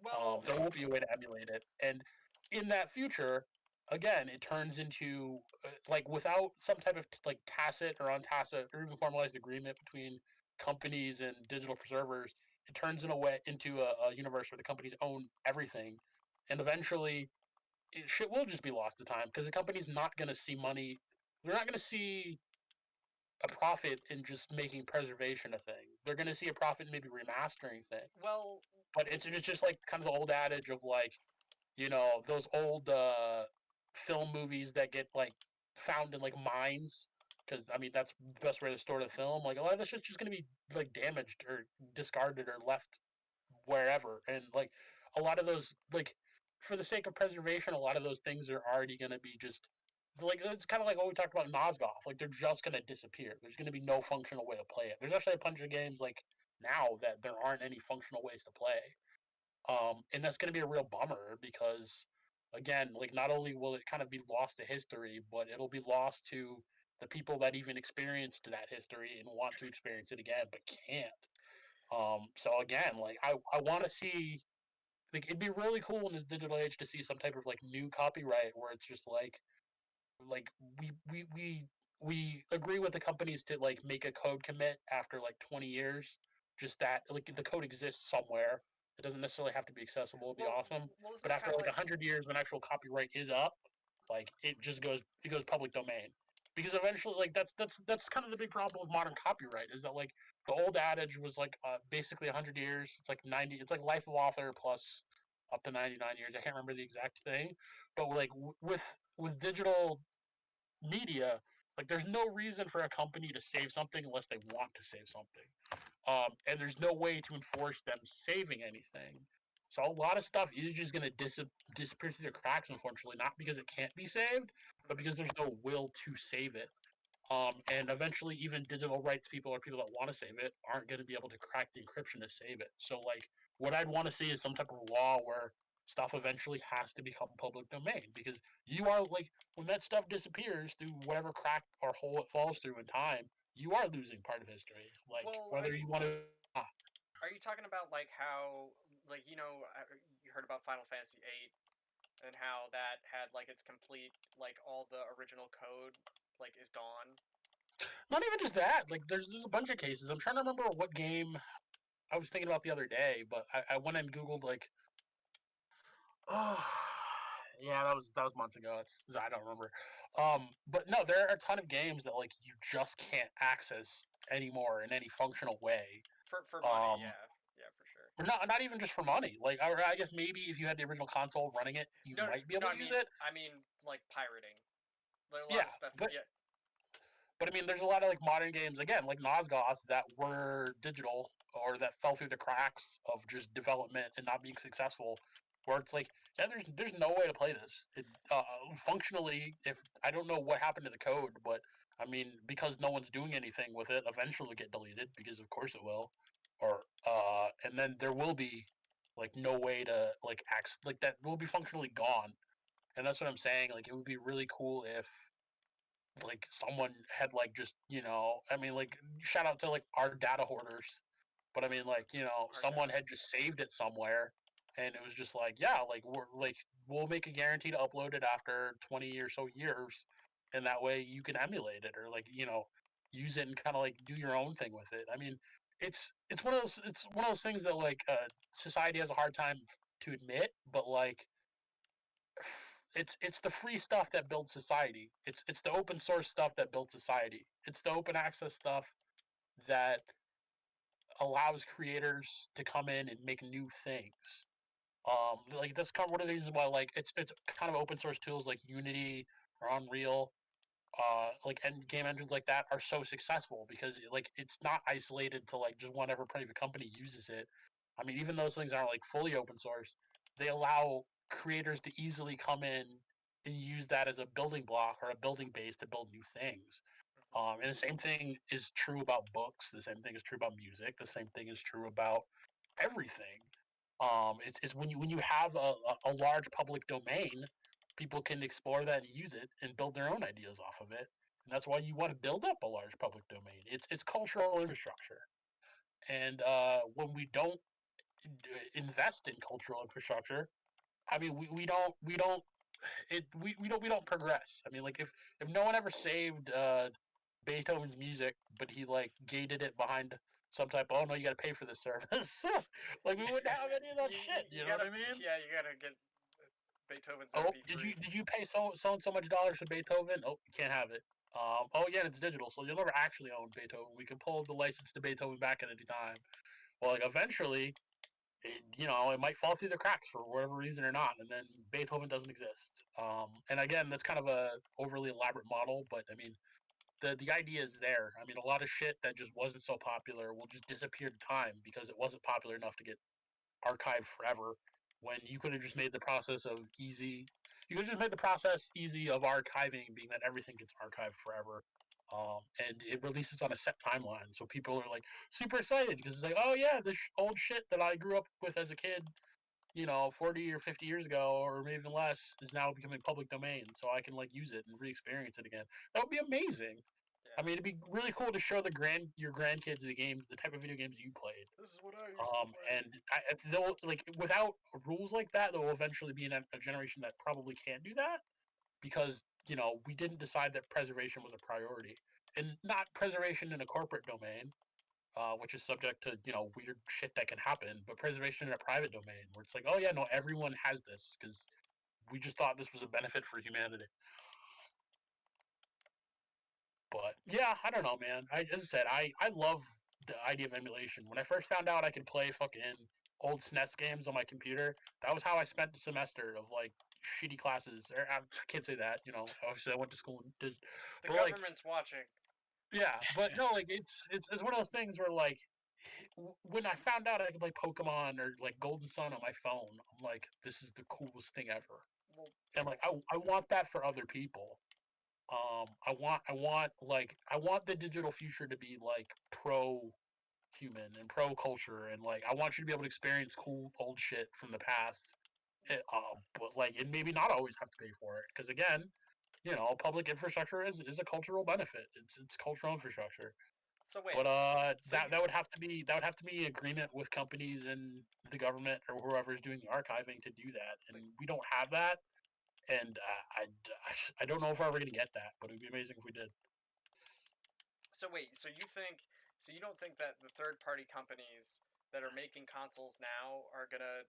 Well, There won't be a way to emulate it, and in that future, again, it turns into like without some type of like tacit or untacit or even formalized agreement between companies and digital preservers, it turns in a way into a universe where the companies own everything, and eventually, shit will just be lost to time because the company's not going to see money. They're not going to see a profit in just making preservation a thing. They're going to see a profit in maybe remastering things. well, But it's just like kind of the old adage of like, those old film movies that get like found in like mines, because I mean that's the best way to store the film. Like a lot of this shit's just gonna be like damaged or discarded or left wherever, and like a lot of those, like for the sake of preservation, a lot of those things are already gonna be just like, it's kind of like what we talked about in Nosgoth. Like they're just gonna disappear. There's gonna be no functional way to play it. There's actually a bunch of games like now that there aren't any functional ways to play. And that's going to be a real bummer because, again, like not only will it kind of be lost to history, but it'll be lost to the people that even experienced that history and want to experience it again but can't. So again, like I want to see, like it'd be really cool in this digital age to see some type of like new copyright where it's just like we we we we agree with the companies to like make a code commit after like 20 years, just that like the code exists somewhere. It doesn't necessarily have to be accessible. It'd be awesome, isn't but it after kind of like like 100 years when actual copyright is up, like it goes public domain, because eventually like that's kind of the big problem with modern copyright is that like the old adage was like basically 100 years. It's like 90. It's like life of author plus up to 99 years. I can't remember the exact thing, but like with digital media, like there's no reason for a company to save something unless they want to save something. And there's no way to enforce them saving anything. So a lot of stuff is just going to disappear through the cracks, unfortunately, not because it can't be saved, but because there's no will to save it. And eventually, even digital rights people or people that want to save it aren't going to be able to crack the encryption to save it. So, like, what I'd want to see is some type of law where stuff eventually has to become public domain, because you are like, when that stuff disappears through whatever crack or hole it falls through in time, you are losing part of history. Like, well, whether you want to. are you talking about like how like you heard about Final Fantasy 8 and how that had like its complete like all the original code like is gone? Not even just that. Like, there's a bunch of cases. I'm trying to remember what game I was thinking about the other day, but I went and Googled like, oh, Yeah, that was months ago. I don't remember. But no, there are a ton of games that like you just can't access anymore in any functional way. For money, yeah, for sure. But not even just for money. Like I guess maybe if you had the original console running it, you might be able to use it. I mean like pirating. There's a lot Yeah, of stuff. but I mean, there's a lot of like modern games again, like Nosgoth, that were digital or that fell through the cracks of just development and not being successful. Where it's like, yeah, there's no way to play this. Functionally, if I don't know what happened to the code, but I mean, because no one's doing anything with it, eventually it'll get deleted because of course it will. Or and then there will be like no way to like like that will be functionally gone. And that's what I'm saying. Like it would be really cool if like someone had like just I mean like shout out to like our data hoarders, but I mean like someone had just saved it somewhere, and it was just like we'll make a guarantee to upload it after 20 or so years, and that way you can emulate it or like use it and kind of like do your own thing with it. I mean it's one of those things that like society has a hard time to admit, but like it's the free stuff that builds society. It's the open source stuff that builds society. It's the open access stuff that allows creators to come in and make new things. Like that's kind of one of the reasons why like it's kind of open source tools like Unity or Unreal, like and game engines like that are so successful because like it's not isolated to like just whatever private company uses it. I mean, even those things aren't like fully open source. They allow creators to easily come in and use that as a building block or a building base to build new things. And the same thing is true about books. The same thing is true about music. The same thing is true about everything. It's when you have a large public domain, people can explore that and use it and build their own ideas off of it. And that's why you want to build up a large public domain. It's cultural infrastructure. And when we don't invest in cultural infrastructure, I mean, we don't progress. I mean, like if no one ever saved Beethoven's music, but he like gated it behind some type of, oh no, you got to pay for this service. Like we wouldn't have any of that shit. You know what I mean? Yeah, you gotta get Beethoven's Oh, MP3. did you pay so much dollars for Beethoven? Oh, you can't have it. Oh yeah, it's digital, so you'll never actually own Beethoven. We can pull the license to Beethoven back at any time. Well, like eventually, it might fall through the cracks for whatever reason or not, and then Beethoven doesn't exist. And again, that's kind of a overly elaborate model, but I mean, the idea is there. I mean, a lot of shit that just wasn't so popular will just disappear to time because it wasn't popular enough to get archived forever. When you could have just made the process of easy, you could have just made the process easy of archiving, being that everything gets archived forever. And it releases on a set timeline, so people are like super excited because it's like, oh yeah, this old shit that I grew up with as a kid, 40 or 50 years ago, or maybe even less, is now becoming public domain, so I can like use it and re-experience it again. That would be amazing. Yeah. I mean, it'd be really cool to show your grandkids the games, the type of video games you played. This is what I used to play. And they'll like without rules like that, there will eventually be a generation that probably can't do that because we didn't decide that preservation was a priority, and not preservation in a corporate domain, which is subject to weird shit that can happen, but preservation in a private domain where it's like, oh yeah, no, everyone has this because we just thought this was a benefit for humanity. But yeah, I don't know, man. As I said, I love the idea of emulation. When I first found out I could play fucking old SNES games on my computer, that was how I spent the semester of like shitty classes. Or, I can't say that, obviously I went to school and did. The government's watching. Yeah, but no, like it's one of those things where like when I found out I could play Pokemon or like Golden Sun on my phone, I'm like, this is the coolest thing ever. Well, and like I want that for other people. I want the digital future to be like pro human and pro culture, and like I want you to be able to experience cool old shit from the past. But like, and maybe not always have to pay for it because again, public infrastructure is a cultural benefit. It's cultural infrastructure. So wait, but that would have to be agreement with companies and the government or whoever is doing the archiving to do that, and we don't have that. And I don't know if we're ever going to get that, but it would be amazing if we did. So wait, so you don't think that the third-party companies that are making consoles now are gonna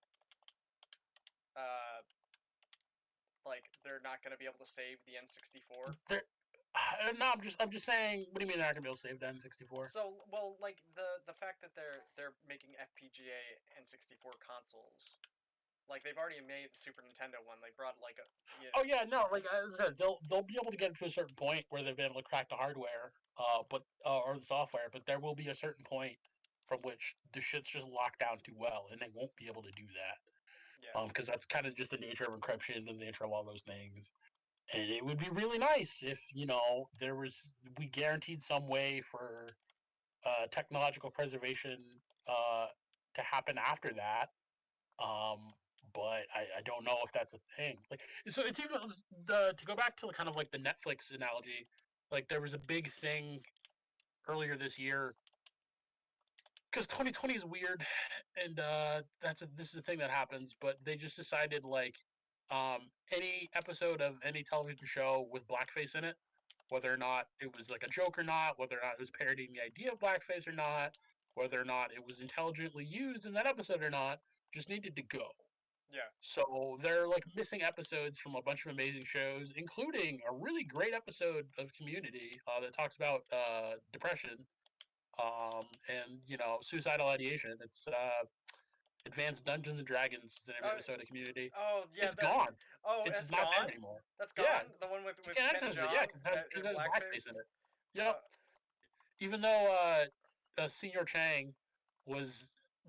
like they're not going to be able to save the N64? No, I'm just saying. What do you mean they're not gonna be able to save the N64? So, well, like the fact that they're making FPGA N64 consoles, like they've already made the Super Nintendo one. They brought like a. Oh yeah, no, like as I said, they'll be able to get to a certain point where they'll be able to crack the hardware, or the software, but there will be a certain point from which the shit's just locked down too well, and they won't be able to do that. Yeah. Because that's kind of just the nature of encryption and the nature of all those things. And it would be really nice if we guaranteed some way for technological preservation to happen after that. But I don't know if that's a thing. Like, so it's even to go back to kind of like the Netflix analogy. Like, there was a big thing earlier this year because 2020 is weird, and this is a thing that happens. But they just decided like any episode of any television show with blackface in it, whether or not it was like a joke or not, whether or not it was parodying the idea of blackface or not, whether or not it was intelligently used in that episode or not, just needed to go. Yeah. So they're like missing episodes from a bunch of amazing shows, including a really great episode of Community that talks about depression and suicidal ideation. It's Advanced Dungeons and Dragons is an episode of Community. Oh yeah, it's gone. Oh, it's it's not gone there anymore. That's gone. Yeah. The one with You can't Ken access Jeong, it. Yeah, because it has blackface in it. Yep. Even though Senior Chang was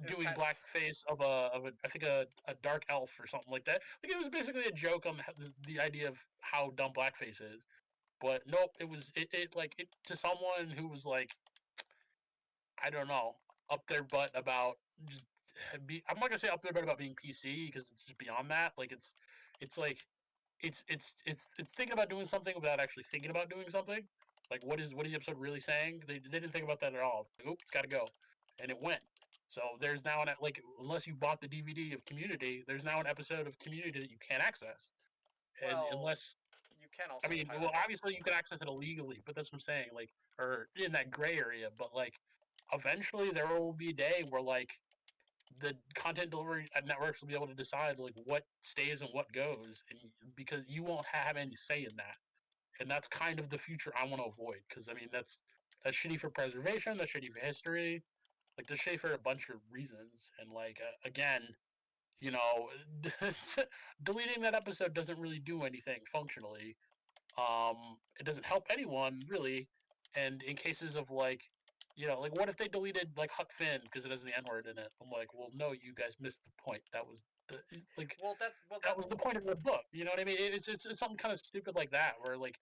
doing blackface of I think a dark elf or something like that. Like, it was basically a joke on the idea of how dumb blackface is. But nope, it was to someone who was like, I don't know, up their butt about just I'm not gonna say up their butt about being PC because it's just beyond that. Like, it's like it's thinking about doing something without actually thinking about doing something. Like, what is the episode really saying? They didn't think about that at all. Oop, it's got to go, and it went. So there's now unless you bought the DVD of Community, there's now an episode of Community that you can't access. And unless you can also. Obviously you can access it illegally, but that's what I'm saying. Like, or in that gray area. But like, eventually there will be a day where like the content delivery networks will be able to decide like what stays and what goes, and because you won't have any say in that. And that's kind of the future I want to avoid, because I mean that's shitty for preservation, that's shitty for history, like that's shitty for a bunch of reasons. And like again, deleting that episode doesn't really do anything functionally. It doesn't help anyone really. And in cases of like, like what if they deleted like Huck Finn because it has the N-word in it? I'm like, well, no, you guys missed the point. That was that was the point of the book. You know what I mean? It's something kind of stupid like that, where like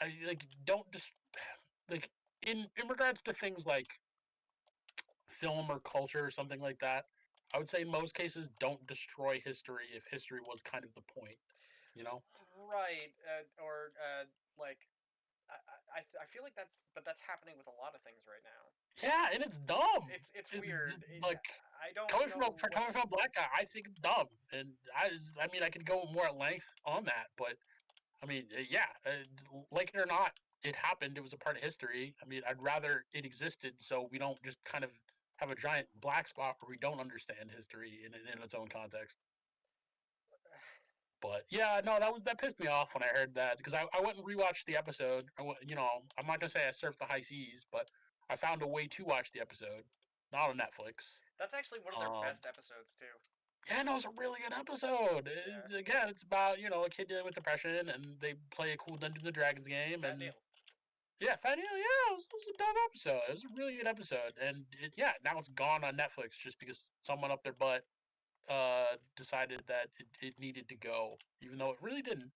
I don't just like in regards to things like film or culture or something like that. I would say in most cases, don't destroy history if history was kind of the point. Right, like I feel like that's happening with a lot of things right now. Yeah, and it's dumb. It's weird. Like, I don't coming from a black guy, I think it's dumb, and I mean I could go more at length on that, but I mean yeah, like it or not, it happened. It was a part of history. I mean, I'd rather it existed so we don't just kind of have a giant black spot where we don't understand history in its own context. But yeah, no, that pissed me off when I heard that, because I went and rewatched the episode. I'm not gonna say I surfed the high seas, but I found a way to watch the episode, not on Netflix. That's actually one of their best episodes too. Yeah, no, it's a really good episode. Yeah. Again, it's about a kid dealing with depression, and they play a cool Dungeons and Dragons game. Fat Neil. Yeah, Fat Neil. Yeah, it was a dope episode. It was a really good episode, and now it's gone on Netflix just because someone up their butt decided that it needed to go, even though it really didn't.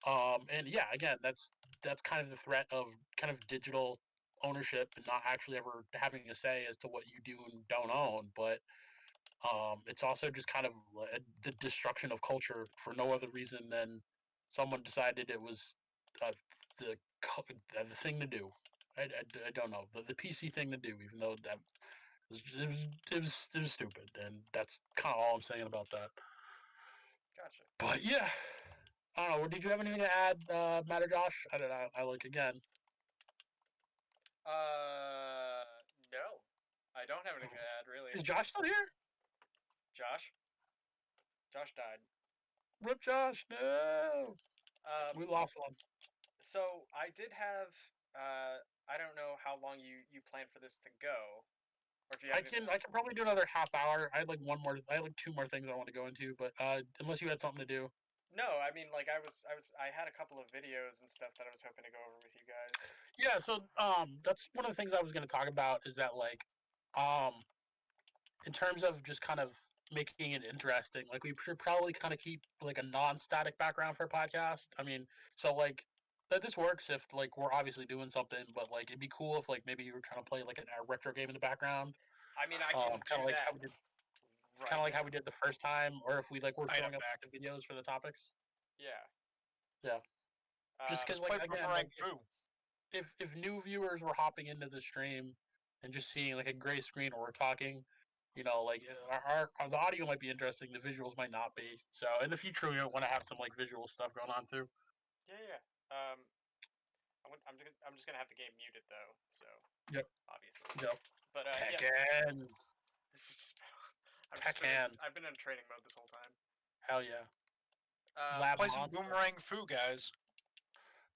And yeah, again, that's kind of the threat of kind of digital ownership and not actually ever having a say as to what you do and don't own. But it's also just kind of the destruction of culture for no other reason than someone decided it was the thing to do. I don't know, the PC thing to do, even though that it was stupid, and that's kind of all I'm saying about that. Gotcha. But yeah, I don't know. Did you have anything to add, Matt or Josh? I don't know. I look again. No, I don't have anything to add really. Is Josh still here? Josh died. Rip Josh, no. We lost one. So I did have. I don't know how long you plan for this to go, or if you have. I can probably do another half hour. I had like two more things I want to go into, but unless you had something to do. No, I mean like I had a couple of videos and stuff that I was hoping to go over with you guys. Yeah, so that's one of the things I was going to talk about is that like in terms of just kind of making it interesting, like we should probably kind of keep like a non-static background for a podcast. I mean, so like that this works if like we're obviously doing something, but like it'd be cool if like maybe you were trying to play like a retro game in the background. I mean, I can kind of like that. how we did, kind of like how we did the first time, or if we like were throwing up the videos for the topics. Yeah. Yeah. Just because like again, like, if new viewers were hopping into the stream and just seeing like a gray screen where we're talking, you know, like the audio might be interesting, the visuals might not be. So in the future, we want to have some like visual stuff going on too. Yeah. I'm just gonna have the game muted though. So. Yep. Obviously. Yep. But Tekken. Yeah. This is just. Tekken. I've been in training mode this whole time. Hell yeah. Play some Boomerang Fu, guys.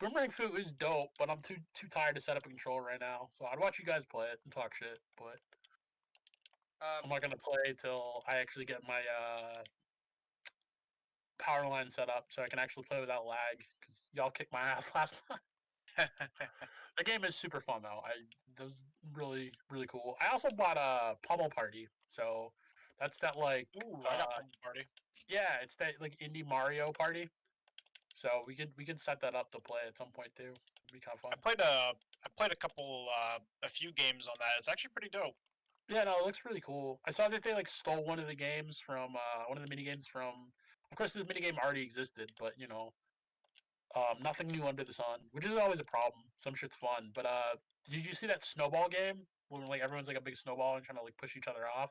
Boomerang Fu is dope, but I'm too tired to set up a controller right now. So I'd watch you guys play it and talk shit, but I'm not gonna play till I actually get my power line set up so I can actually play without lag. Because y'all kicked my ass last time. The game is super fun though. That was really really cool. I also bought a Pummel Party, so that's that like. Ooh, I got Pummel Party. Yeah, it's that like indie Mario Party. So we could set that up to play at some point too. It'd be kind of fun. I played a few games on that. It's actually pretty dope. Yeah, no, it looks really cool. I saw that they like stole one of the games from one of the mini games from. Of course, this mini game already existed, but you know, nothing new under the sun, which is always a problem. Some shit's fun, but did you see that snowball game when like everyone's like a big snowball and trying to like push each other off?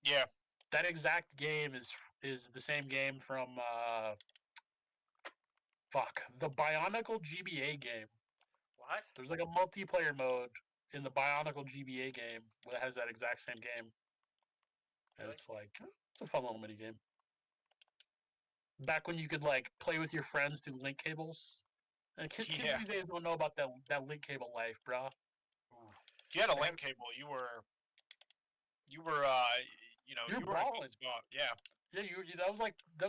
Yeah. That exact game is the same game from the Bionicle GBA game. What? There's like a multiplayer mode in the Bionicle GBA game that has that exact same game. And it's like, it's a fun little mini game. Back when you could like play with your friends through link cables. And kids these days don't know about that link cable life, bro. If you had a link cable, you were balling. Yeah. Yeah, that was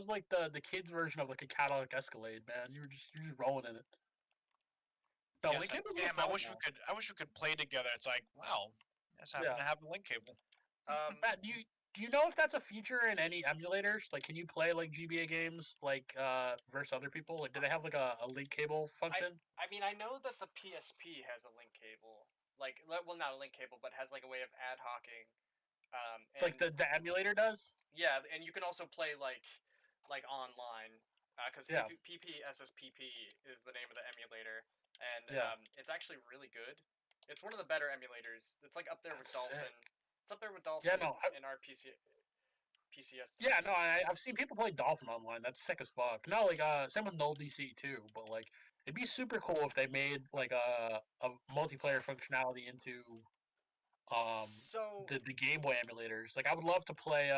like the kids version of like a Cadillac Escalade, man. You're just rolling in it. No, link cable. Damn, I wish we could play together. It's like, wow, I just happen to have a link cable. Matt, do you know if that's a feature in any emulators? Like, can you play like GBA games like versus other people? Like, do they have like a link cable function? I mean, I know that the PSP has a link cable. Like, well, not a link cable, but has like a way of ad hocing. Like the emulator does. Yeah, and you can also play like online, because PPSSPP is the name of the emulator, and it's actually really good. It's one of the better emulators. It's like up there with Dolphin. Sick. It's up there with Dolphin in our PCS. Yeah, no, I've seen people play Dolphin online. That's sick as fuck. No, like same with Null DC too. But like, it'd be super cool if they made like a multiplayer functionality into the Game Boy emulators. Like I would love to play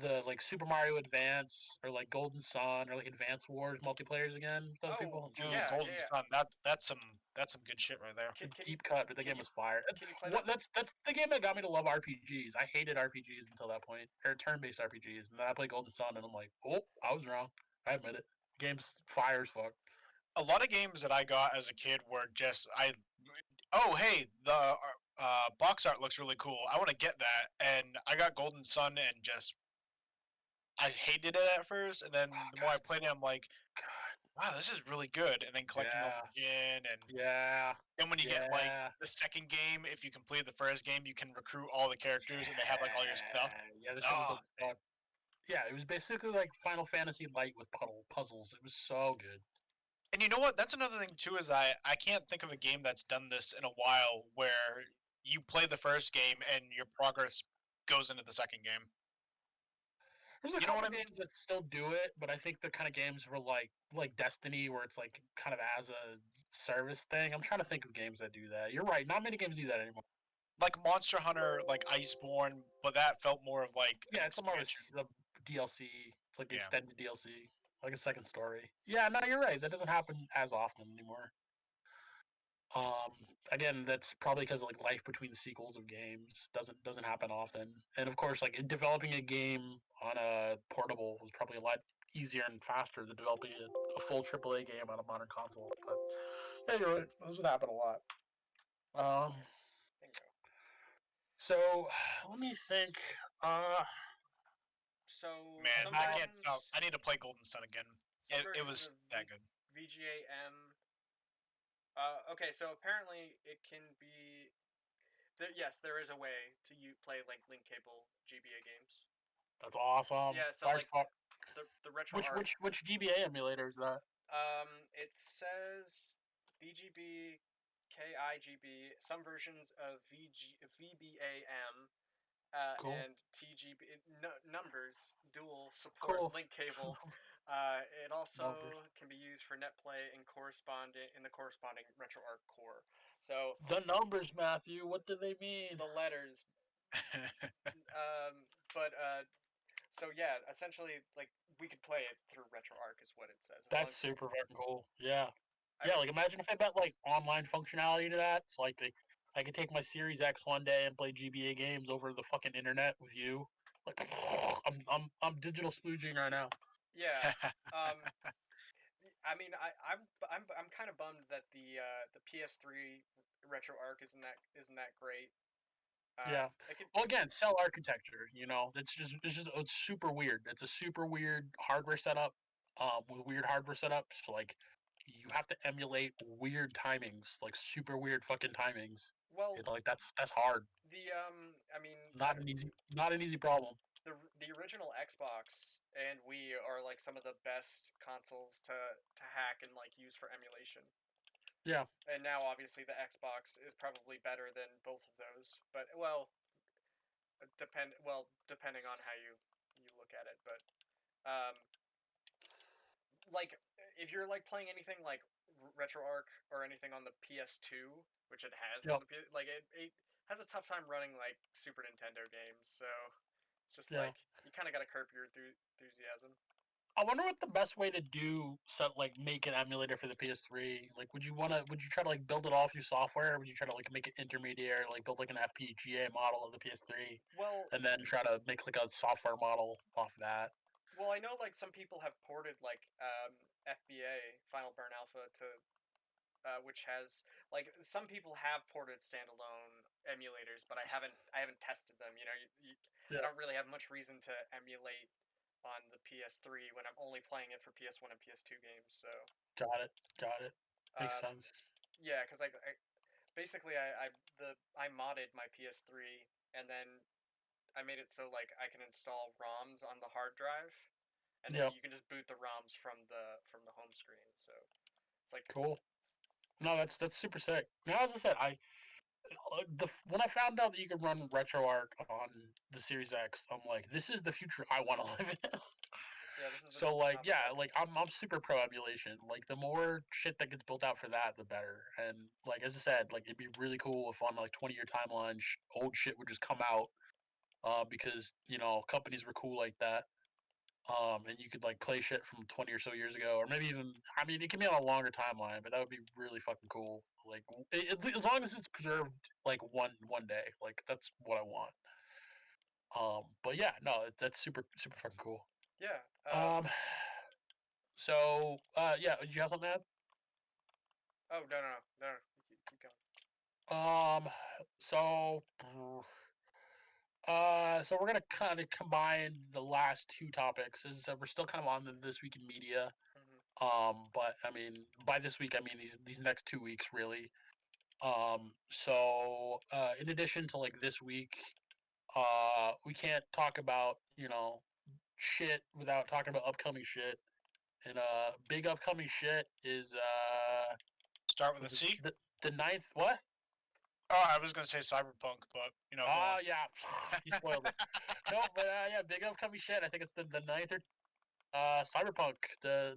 the like Super Mario Advance or like Golden Sun or like Advance Wars multiplayers again with those people. Dude, Golden Sun, that's some good shit right there. Deep cut, but the game was fire. That's the game that got me to love RPGs. I hated RPGs until that point, or turn-based RPGs, and then I played Golden Sun, and I'm like, oh, I was wrong. I admit it. The game's fire as fuck. A lot of games that I got as a kid were just hey, the box art looks really cool. I want to get that, and I got Golden Sun, and just I hated it at first, and then the more I played it, I'm like, wow, this is really good. And then collecting all the gin, and when you get like the second game, if you complete the first game, you can recruit all the characters, and they have like all your stuff. Yeah, it was basically like Final Fantasy Light with puzzles. It was so good. And you know what? That's another thing too. Is I can't think of a game that's done this in a while, where you play the first game and your progress goes into the second game. There's a couple games that still do it, but I think the kind of games were like Destiny, where it's like kind of as a service thing. I'm trying to think of games that do that. You're right. Not many games do that anymore. Like Monster Hunter, like Iceborne, but that felt more of like it's more of the DLC. It's like extended DLC, like a second story. Yeah, no, you're right. That doesn't happen as often anymore. Again, that's probably because like life between sequels of games doesn't happen often. And of course, like developing a game on a portable was probably a lot easier and faster than developing a full AAA game on a modern console. But yeah, you're right. Those would happen a lot. So let me think. So man, I can't stop. I need to play Golden Sun again. It was that good. VGA-M. Okay, so apparently it can be. Yes, there is a way to play like link cable GBA games. That's awesome. Yeah, so like the retro. Which GBA emulator is that? It says VGB, KIGB, some versions of VBAM, Cool. and TGB. Numbers dual support link cable. It also can be used for net play and the corresponding RetroArch core. So the numbers, Matthew. What do they mean? The letters. So yeah, essentially, like we could play it through RetroArch, is what it says. That's super fucking cool. Yeah. Like imagine if I bet like online functionality to that. It's like I could take my Series X one day and play GBA games over the fucking internet with you. Like I'm digital splooging right now. Yeah. I mean, I'm kind of bummed that the PS3 RetroArch isn't that great. Yeah. Well, again, cell architecture. You know, it's super weird. It's a super weird hardware setup. With weird hardware setups, like you have to emulate weird timings, like super weird fucking timings. Well, like that's hard. I mean, not an easy problem. The original Xbox and Wii are like some of the best consoles to hack and like use for emulation. Yeah. And now obviously the Xbox is probably better than both of those, but depending on how you look at it, but like if you're like playing anything like RetroArch or anything on the PS2, which it has on the like it has a tough time running like Super Nintendo games, so it's just like you kind of got to curb your enthusiasm. I wonder what the best way to do make an emulator for the PS3. Like, would you try to like build it all through software, or would you try to like make it intermediate, like build like an FPGA model of the PS3, and then try to make like a software model off that? Well, I know like some people have ported like FBA Final Burn Alpha to, which has like some people have ported standalone emulators, but I haven't tested them. You know, I don't really have much reason to emulate on the PS3 when I'm only playing it for PS1 and PS2 games. So got it. Makes sense. Yeah, because I basically I modded my PS3 and then I made it so like I can install ROMs on the hard drive, and then you can just boot the ROMs from the home screen. So it's like cool. No, that's super sick. Now, as I said, when I found out that you could run RetroArch on the Series X, I'm like, this is the future I want to live in. So like, I'm super pro emulation. Like, the more shit that gets built out for that, the better. And like, as I said, like it'd be really cool if on like 20-year timeline, old shit would just come out, because companies were cool like that. And you could like play shit from 20 or so years ago, or maybe even, I mean, it can be on a longer timeline, but that would be really fucking cool. Like, as long as it's preserved, like one day, like that's what I want. But yeah, no, that's super fucking cool. Yeah. So, yeah, did you have something to add? Oh no. Keep going. So we're gonna kind of combine the last two topics. As I said, we're still kind of on This Week in Media. But I mean, by this week, I mean these next 2 weeks, really. So in addition to like this week, we can't talk about shit without talking about upcoming shit. And big upcoming shit is start with a C. The 9th. What? Oh, I was gonna say Cyberpunk, but Oh yeah, you spoiled it. No, but yeah, big upcoming shit. I think it's the 9th or Cyberpunk, the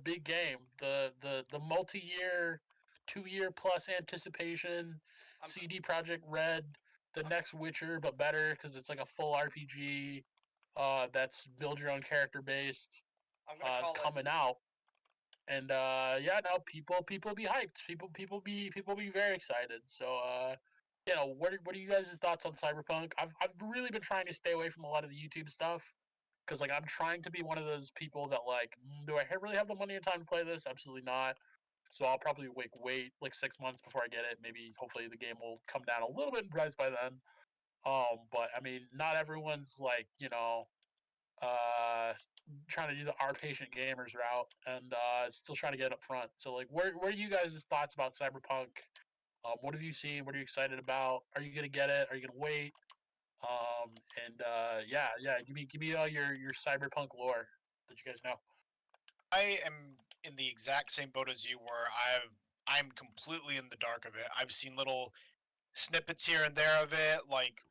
big game, the multi-year, 2-year plus anticipation. CD Projekt Red, the next Witcher, but better because it's like a full RPG. that's build your own character based. I'm gonna call is coming out, and yeah, no, people be hyped. People be very excited. So you know, what are you guys' thoughts on Cyberpunk? I've really been trying to stay away from a lot of the YouTube stuff because like I'm trying to be one of those people that like, do I really have the money and time to play this? Absolutely not. So I'll probably wait like 6 months before I get it. Maybe hopefully the game will come down a little bit in price by then. But I mean, not everyone's like, you know, uh, trying to do the our patient gamers route and still trying to get up front. So like, where are you guys' thoughts about Cyberpunk? What have you seen? What are you excited about? Are you gonna get it? Are you gonna wait? And yeah, give me your Cyberpunk lore that you guys know. I am in the exact same boat as you were. I'm completely in the dark of it. I've seen little snippets here and there of it, like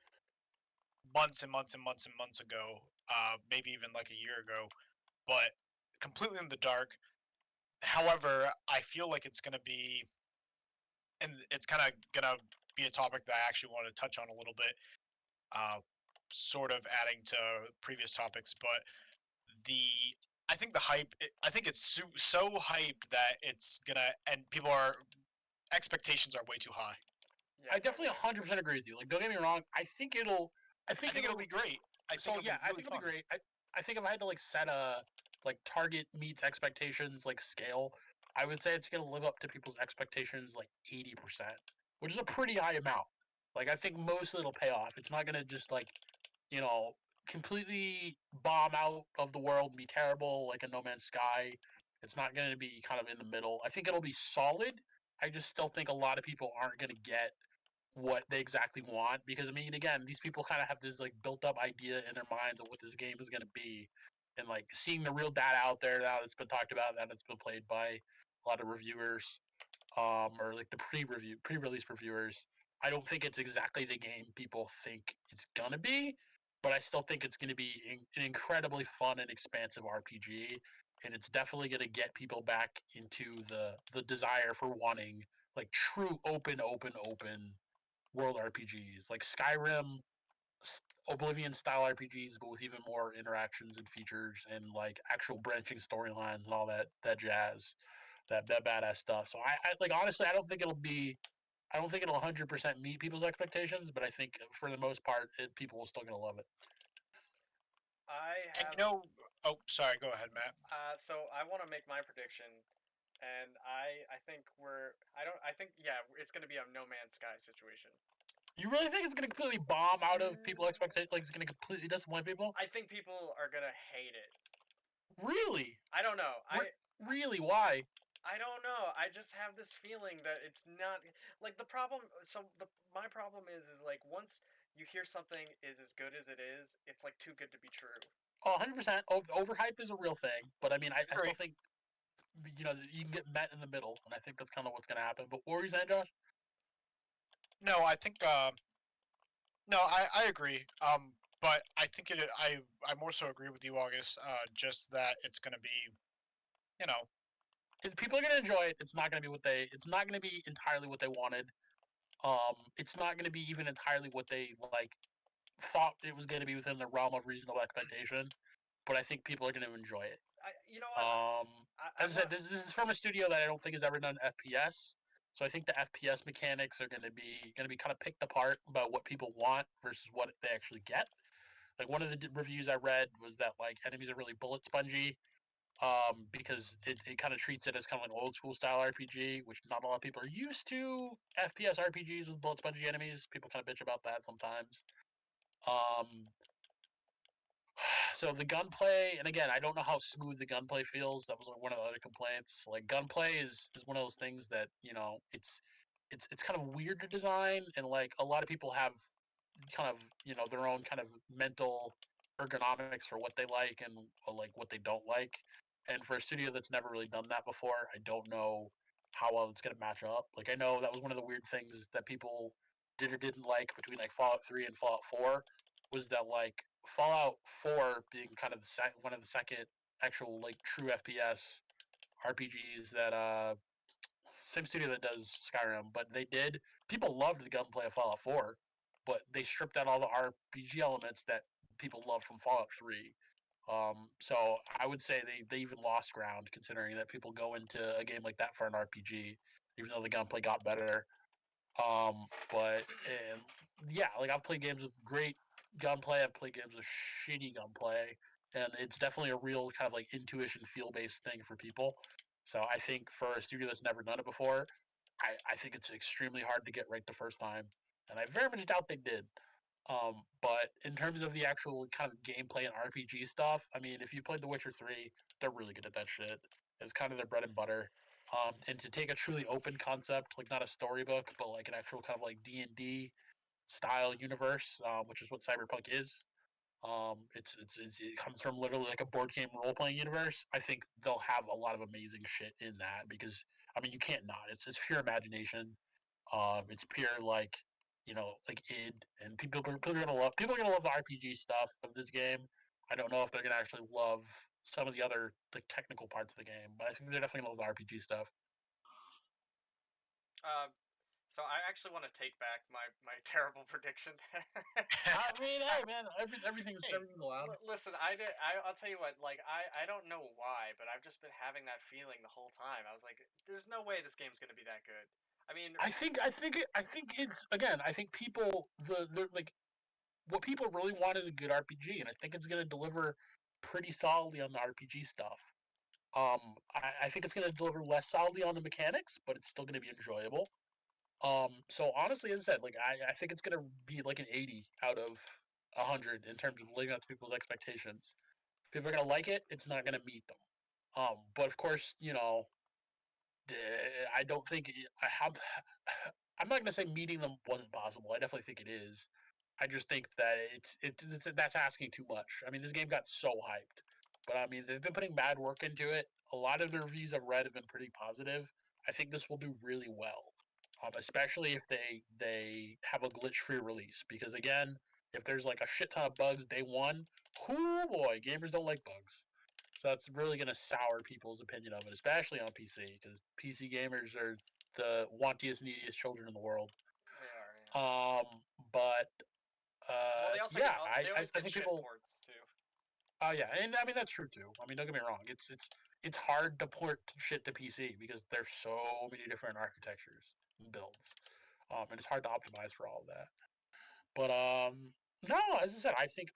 months and months and months and months ago, maybe even like a year ago, but completely in the dark. However, I feel like it's gonna be, and it's kind of gonna be a topic that I actually want to touch on a little bit, uh, sort of adding to previous topics, but the I think the hype. I think it's so hyped that it's gonna, and people are expectations are way too high. Yeah, I definitely 100% agree with you. Like, don't get me wrong. I think it'll be great. I think it'll be great. I think if I had to like set a like target meets expectations like scale, I would say it's gonna live up to people's expectations like 80%, which is a pretty high amount. Like I think most of it'll pay off. It's not gonna just like, you know, completely bomb out of the world and be terrible like a No Man's Sky. It's not gonna be kind of in the middle. I think it'll be solid. I just still think a lot of people aren't gonna get what they exactly want because I mean again these people kind of have this like built up idea in their minds of what this game is going to be and like seeing the real data out there now that's been talked about that it's been played by a lot of reviewers or like the pre-release reviewers. I don't think it's exactly the game people think it's going to be, but I still think it's going to be an incredibly fun and expansive RPG, and it's definitely going to get people back into the desire for wanting like true open world RPGs like Skyrim, Oblivion style RPGs, but with even more interactions and features and like actual branching storylines and all that jazz, that badass stuff. So I like honestly, I don't think it'll 100% meet people's expectations, but I think for the most part, people are still gonna love it. And you know, oh, sorry, go ahead, Matt. So I want to make my prediction, and I think I think yeah, it's gonna be a No Man's Sky situation. You really think it's gonna completely bomb out of people's expectations? Like it's gonna completely disappoint people? I think people are gonna hate it. Really? I don't know. Really? Why? I don't know. I just have this feeling that it's not like the problem. So my problem is like once you hear something is as good as it is, it's like too good to be true. Oh, 100%. Overhype is a real thing, but I mean, I still think you know you can get met in the middle, and I think that's kind of what's gonna happen. But what were you saying, Josh? No, I think no, I agree. But I think I more so agree with you, August. Just that it's gonna be, you know, If people are gonna enjoy it. It's not gonna be it's not gonna be entirely what they wanted. It's not gonna be even entirely what they like thought it was gonna be within the realm of reasonable expectation. But I think people are gonna enjoy it. You know what? As I said, this is from a studio that I don't think has ever done FPS. So I think the FPS mechanics are gonna be kind of picked apart about what people want versus what they actually get. Like one of the reviews I read was that like enemies are really bullet spongy, because it kind of treats it as kind of like an old school style RPG, which not a lot of people are used to. FPS RPGs with bullet spongy enemies, people kind of bitch about that sometimes. Um, so the gunplay, and again, I don't know how smooth the gunplay feels. That was like one of the other complaints. Like gunplay is one of those things that you know it's kind of weird to design, and like a lot of people have kind of you know their own kind of mental ergonomics for what they like and like what they don't like. And for a studio that's never really done that before, I don't know how well it's gonna match up. Like I know that was one of the weird things that people did or didn't like between like Fallout 3 and Fallout 4 was that like Fallout 4 being kind of one of the second actual like true FPS RPGs that same studio that does Skyrim, but people loved the gunplay of Fallout 4, but they stripped out all the RPG elements that people love from Fallout 3. So I would say they even lost ground considering that people go into a game like that for an RPG, even though the gunplay got better. But and yeah, like I've played games with great gunplay. I've played games with shitty gunplay, and it's definitely a real kind of like intuition, feel based thing for people. So I think for a studio that's never done it before, I think it's extremely hard to get right the first time, and I very much doubt they did. But in terms of the actual kind of gameplay and RPG stuff, I mean, if you played The Witcher 3, they're really good at that shit. It's kind of their bread and butter. And to take a truly open concept, like not a storybook, but like an actual kind of like D&D style universe, which is what Cyberpunk is. It comes from literally like a board game role playing universe. I think they'll have a lot of amazing shit in that because I mean you can't not. It's pure imagination. It's pure like like id, and people are gonna love the RPG stuff of this game. I don't know if they're gonna actually love some of the other like technical parts of the game, but I think they're definitely gonna love the RPG stuff. So I actually want to take back my terrible prediction. I mean, hey man, everything's allowed. Listen, I'll tell you what. Like I don't know why, but I've just been having that feeling the whole time. I was like, there's no way this game's gonna be that good. I mean, I think it's again. I think people the like what people really want is a good RPG, and I think it's gonna deliver pretty solidly on the RPG stuff. I think it's gonna deliver less solidly on the mechanics, but it's still gonna be enjoyable. So honestly, as I said, like I think it's gonna be like an 80 out of 100 in terms of living up to people's expectations. People are gonna like it. It's not gonna meet them. But of course, I don't think I have. I'm not gonna say meeting them wasn't possible. I definitely think it is. I just think that that's asking too much. I mean, this game got so hyped, but I mean, they've been putting mad work into it. A lot of the reviews I've read have been pretty positive. I think this will do really well, especially if they have a glitch-free release. Because again, if there's like a shit ton of bugs day one, whoo boy, gamers don't like bugs. So that's really going to sour people's opinion of it, especially on PC, because PC gamers are the wantiest, neediest children in the world. They are. Yeah. But well, they also yeah, they always I get think shit people. ports too. Oh yeah, and I mean that's true too. I mean, don't get me wrong. It's hard to port shit to PC because there's so many different architectures and builds, and it's hard to optimize for all of that. But no, as I said, I think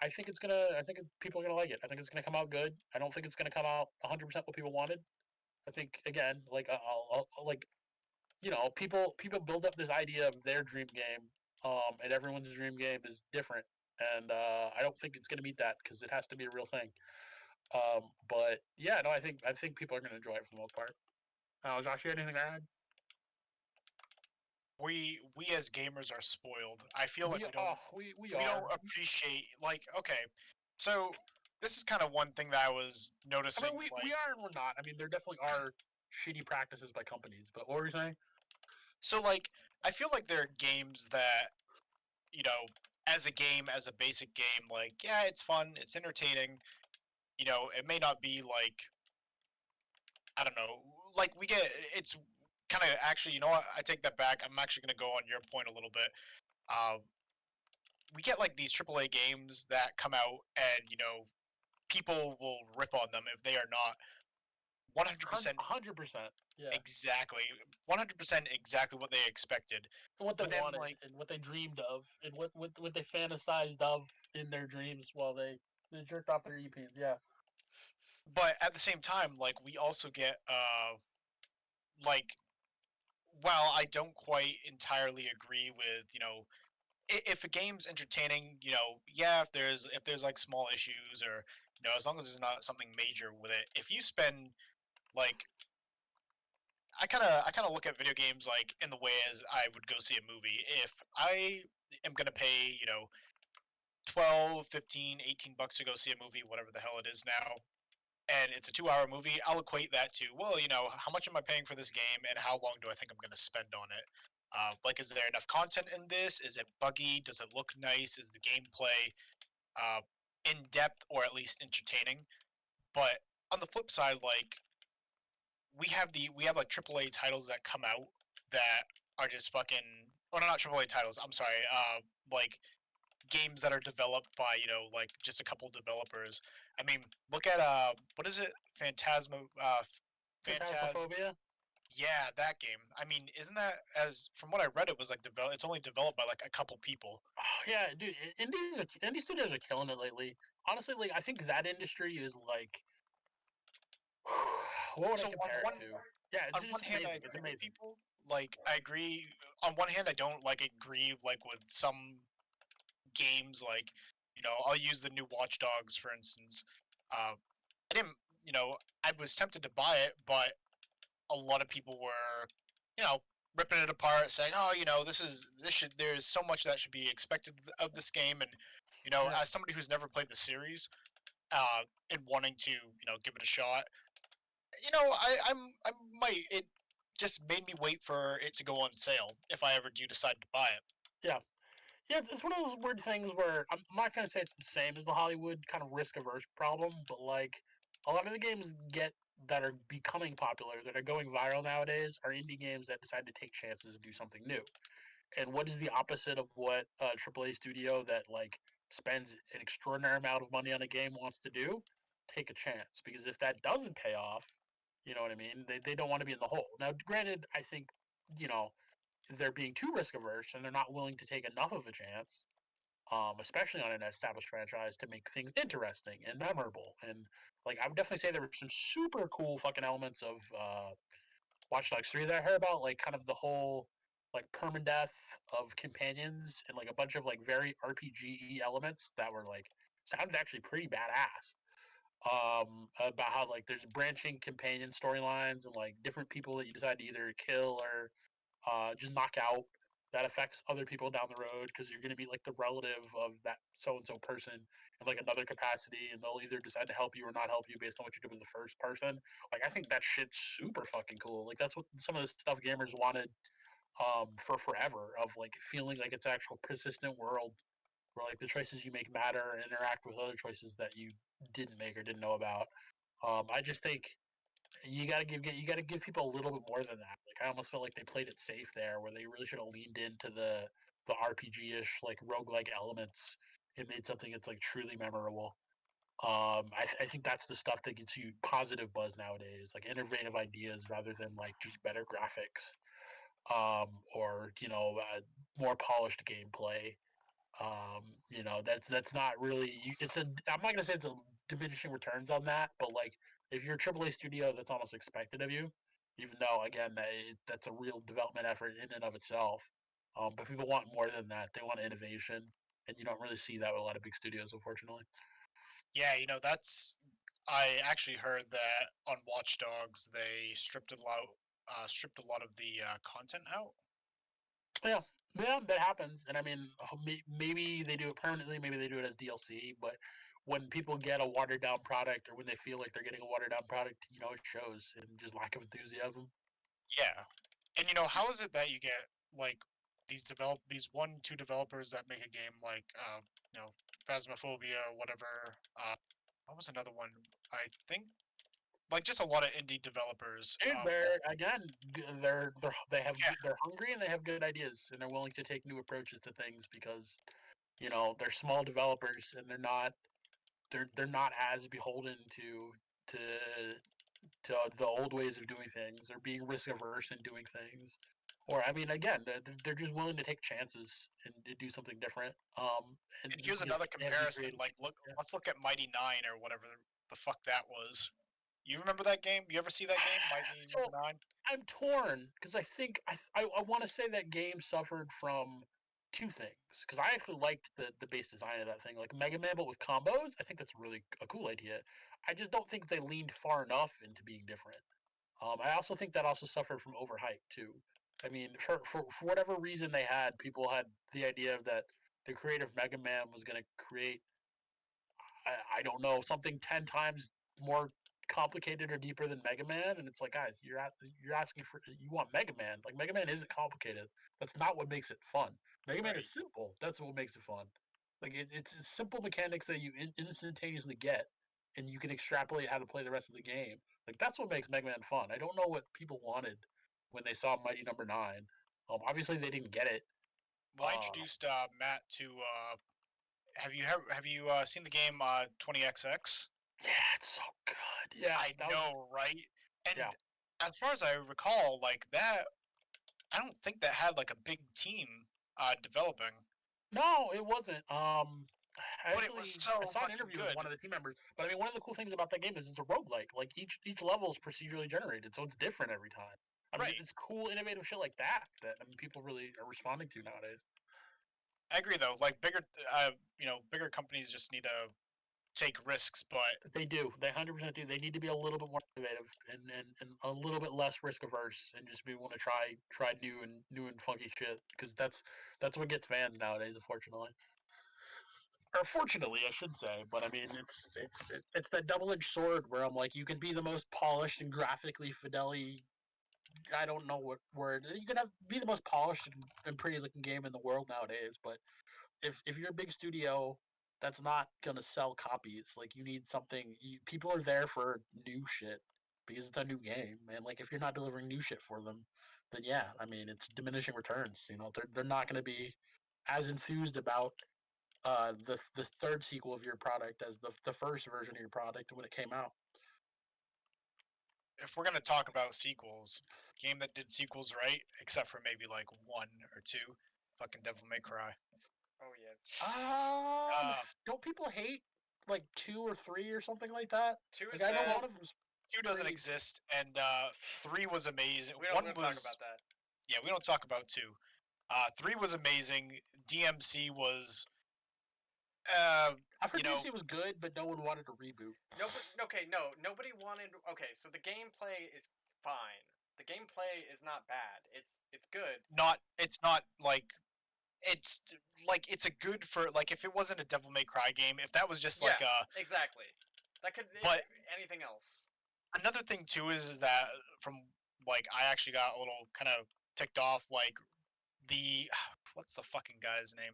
people are gonna like it. I think it's gonna come out good. I don't think it's gonna come out 100% what people wanted. I think again, like like people build up this idea of their dream game, and everyone's dream game is different, and I don't think it's gonna meet that because it has to be a real thing. But yeah, no, I think people are gonna enjoy it for the most part. Josh, you had anything to add? We as gamers are spoiled. I feel like we are. don't appreciate okay. So this is kind of one thing that I was noticing. I mean, we are and we're not. I mean, there definitely are shitty practices by companies. But what were you saying? So I feel like there are games that as a game, as a basic game, yeah, it's fun, it's entertaining. It may not be I don't know, we get it's kind of actually, you know what? I take that back. I'm actually going to go on your point a little bit. We get these AAA games that come out, and people will rip on them if they are not 100%. 100%. Yeah. Exactly. 100% exactly what they expected. And what they wanted, and what they dreamed of, and what they fantasized of in their dreams while they jerked off their EPs. Yeah. But at the same time, we also get while I don't quite entirely agree with, if a game's entertaining, yeah, if there's small issues, or as long as there's not something major with it, if you spend I kind of look at video games in the way as I would go see a movie. If I am going to pay, 12, 15, 18 bucks to go see a movie, whatever the hell it is now, and it's a 2-hour movie, I'll equate that to, well, how much am I paying for this game, and how long do I think I'm going to spend on it? Is there enough content in this? Is it buggy? Does it look nice? Is the gameplay in depth, or at least entertaining? But on the flip side, we have AAA titles that come out that are just fucking, or not AAA titles. I'm sorry, games that are developed by, like just a couple developers. I mean, look at what is it? Phantasmophobia? Yeah, that game. I mean, isn't that, as from what I read, it was like it's only developed by like a couple people. Oh, yeah, dude, indie studios are killing it lately. Honestly, like I think that industry is like what would I compare it to? Yeah, it's on just one hand, amazing. I It's agree with amazing. people. Like, I agree. On one hand, I don't like agree like with some games. Like, I'll use the new Watch Dogs for instance. I didn't, I was tempted to buy it, but a lot of people were, ripping it apart, saying, "Oh, there's so much that should be expected of this game," and as somebody who's never played the series, and wanting to, give it a shot, I might. It just made me wait for it to go on sale if I ever do decide to buy it. Yeah. Yeah, it's one of those weird things where I'm not going to say it's the same as the Hollywood kind of risk averse problem, but like a lot of the games that are becoming popular, that are going viral nowadays, are indie games that decide to take chances and do something new. And what is the opposite of what a AAA studio that like spends an extraordinary amount of money on a game wants to do? Take a chance, because if that doesn't pay off, you know what I mean? They don't want to be in the hole. Now, granted, I think you know they're being too risk averse and they're not willing to take enough of a chance, especially on an established franchise, to make things interesting and memorable. And like, I would definitely say there were some super cool fucking elements of Watch Dogs 3 that I heard about, like kind of the whole like permadeath of companions and like a bunch of like very RPG elements that were like sounded actually pretty badass. About how like there's branching companion storylines and like different people that you decide to either kill or just knock out that affects other people down the road, because you're going to be like the relative of that so and so person in like another capacity, and they'll either decide to help you or not help you based on what you did with the first person. Like I think that shit's super fucking cool. Like that's what some of the stuff gamers wanted for forever, of like feeling like it's actual persistent world where like the choices you make matter and interact with other choices that you didn't make or didn't know about. I just think you gotta give people a little bit more than that. Like I almost felt like they played it safe there, where they really should have leaned into the RPG-ish like roguelike elements and made something that's like truly memorable. I think that's the stuff that gets you positive buzz nowadays, like innovative ideas rather than like just better graphics, or more polished gameplay. That's not really. It's a. I'm not gonna say it's a diminishing returns on that, but like if you're a AAA studio, that's almost expected of you. Even though again, that's a real development effort in and of itself. But people want more than that. They want innovation, and you don't really see that with a lot of big studios, unfortunately. Yeah, I actually heard that on Watch Dogs they stripped a lot of the content out. Yeah, yeah, that happens. And I mean, maybe they do it permanently, maybe they do it as DLC. But when people get a watered down product, or when they feel like they're getting a watered down product, it shows in just lack of enthusiasm. Yeah, and how is it that you get like these 1-2 developers that make a game like Phasmophobia or whatever. What was another one? I think like just a lot of indie developers. Dude, they're hungry and they have good ideas, and they're willing to take new approaches to things because they're small developers, and they're not as beholden to the old ways of doing things, or being risk averse in doing things. Or I mean, again, they're just willing to take chances and to do something different. And here's another comparison. Like, let's look at Mighty Nine or whatever the fuck that was. You remember that game? You ever see that game, Mighty So, 9? I'm torn because I think I want to say that game suffered from two things. Because I actually liked the base design of that thing, like Mega Man, but with combos. I think that's really a cool idea. I just don't think they leaned far enough into being different. I also think that also suffered from overhype too. I mean, for whatever reason people had the idea that the creator of Mega Man was going to create, I don't know, something 10 times more complicated or deeper than Mega Man, and it's like, guys, you're asking for, you want Mega Man. Like Mega Man isn't complicated. That's not what makes it fun. Mega Man is simple. That's what makes it fun. Like it's simple mechanics that you instantaneously get, and you can extrapolate how to play the rest of the game. Like that's what makes Mega Man fun. I don't know what people wanted when they saw Mighty Number Nine. Obviously they didn't get it. Well, I introduced Matt to have you seen the game 20XX? Yeah, it's so good. Yeah, I know, right? And yeah. as far as I recall, like that, I don't think that had like a big team developing. No, it wasn't. But it was so I saw an fucking interview with good. one of the team members. But I mean, one of the cool things about that game is it's a roguelike. Like each level is procedurally generated, so it's different every time. I mean, Right. it's cool, innovative shit like that I mean, people really are responding to nowadays. I agree, though. Like bigger companies just need to take risks, but They do. They 100% do. They need to be a little bit more innovative and a little bit less risk averse and just be willing to try new and funky shit because that's what gets fans nowadays, unfortunately. Or fortunately, I should say. But I mean, it's that double-edged sword where I'm like, you can be the most polished and graphically fidelity. I don't know what word you can be the most polished and pretty looking game in the world nowadays, but if you're a big studio, that's not gonna sell copies. Like you need something. People are there for new shit because it's a new game, and like if you're not delivering new shit for them, then yeah, I mean it's diminishing returns. You know, they're not gonna be as enthused about the third sequel of your product as the first version of your product when it came out. if we're gonna talk about sequels, game that did sequels right, except for maybe like 1 or 2, fucking Devil May Cry. Oh yeah. Don't people hate like 2 or 3 or something like that? 2 is Like I know bad. one of them's 2 doesn't exist, and 3 was amazing. We don't 1 talk was about that. yeah, we don't talk about 2. 3 was amazing. DMC was I heard DMC was good, but no one wanted to reboot. Nobody wanted. Okay, so the gameplay is fine. The gameplay is not bad. It's good. It's not like it's it's a good for like if it wasn't a Devil May Cry game, if that was just like a exactly. That could but anything else. Another thing too is that from like I actually got a little kind of ticked off like the what's the fucking guy's name?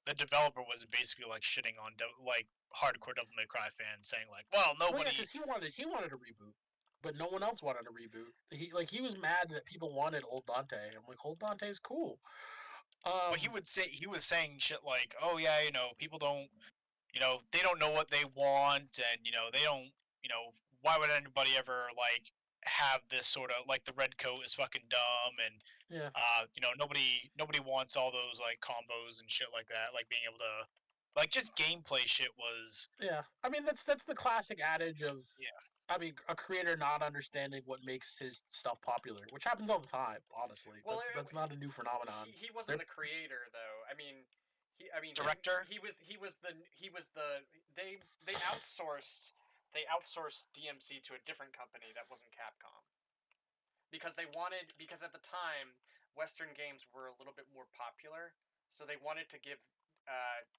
The developer was basically like shitting on like hardcore Devil May Cry fans, saying like, "Well, nobody." Because he wanted a reboot, but no one else wanted a reboot. He was mad that people wanted Old Dante. I'm like, Old Dante's cool. But he was saying shit like, "Oh yeah, people don't, they don't know what they want, and they don't, why would anybody ever like have this sort of like the red coat is fucking dumb and yeah, nobody wants all those like combos and shit like that, like being able to like just gameplay shit was yeah. I mean that's the classic adage of I mean, a creator not understanding what makes his stuff popular, which happens all the time. Honestly, Well, that's not a new phenomenon. He wasn't the creator, though. I mean, director. He was the they outsourced DMC to a different company that wasn't Capcom because at the time Western games were a little bit more popular, so they wanted to give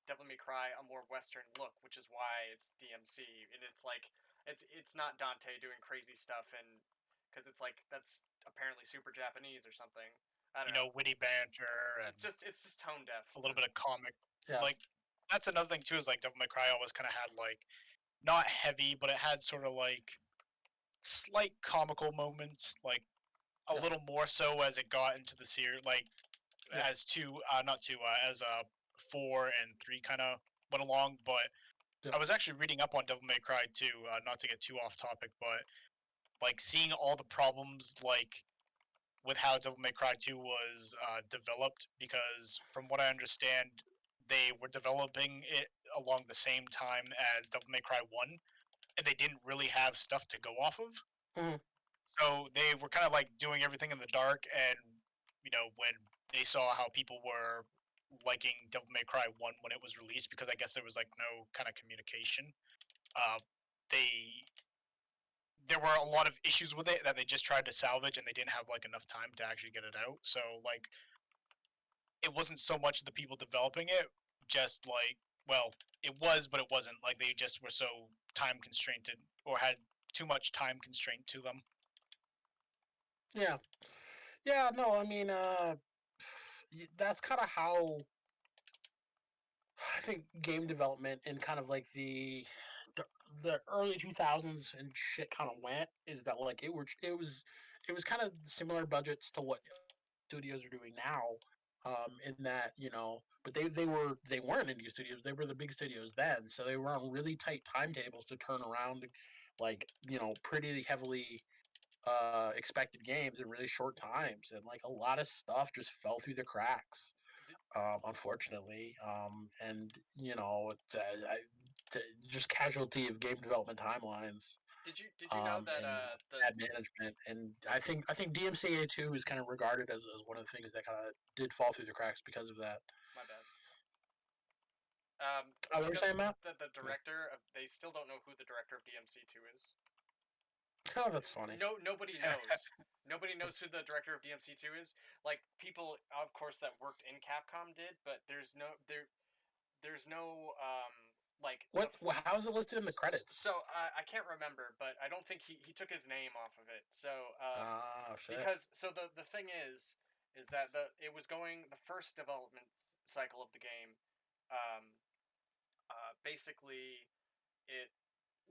Devil May Cry a more Western look, which is why it's DMC, and it's like it's not Dante doing crazy stuff, and because it's like that's apparently super Japanese or something. I don't know. Witty banter and it's just tone deaf. a little bit of comic. Yeah. Like that's another thing too is like Devil May Cry always kind of had like not heavy, but it had sort of like slight comical moments, like a little more so as it got into the series, like as as 4 and 3 kind of went along. But I was actually reading up on Devil May Cry 2, not to get too off topic, but like seeing all the problems like with how Devil May Cry 2 was developed, because from what I understand, they were developing it along the same time as Devil May Cry 1, and they didn't really have stuff to go off of. Mm-hmm. So they were kind of like doing everything in the dark, and when they saw how people were liking Devil May Cry 1 when it was released, because I guess there was like no kind of communication, there were a lot of issues with it that they just tried to salvage, and they didn't have like enough time to actually get it out. So like it wasn't so much the people developing it, just like, well, it was, but it wasn't. Like they just were so time constrained or had too much time constraint to them. Yeah. Yeah, no, I mean, that's kind of how I think game development and kind of like the early 2000s and shit kind of went, is that like it was kind of similar budgets to what studios are doing now. In that, but they weren't indie studios. They were the big studios then, so they were on really tight timetables to turn around, like, pretty heavily expected games in really short times, and like a lot of stuff just fell through the cracks, unfortunately. And it's, just casualty of game development timelines. Did you know that And bad management, and I think DMCA 2 is kind of regarded as one of the things that kind of did fall through the cracks because of that. My bad. What were you saying, Matt? The director they still don't know who the director of DMC2 is. Oh, that's funny. Nobody knows. Nobody knows who the director of DMC2 is. Like, people, of course, that worked in Capcom did, but there's no like how is it listed in the credits? So I can't remember, but I don't think he took his name off of it. So shit. because the thing is that it was going the first development cycle of the game. Basically, it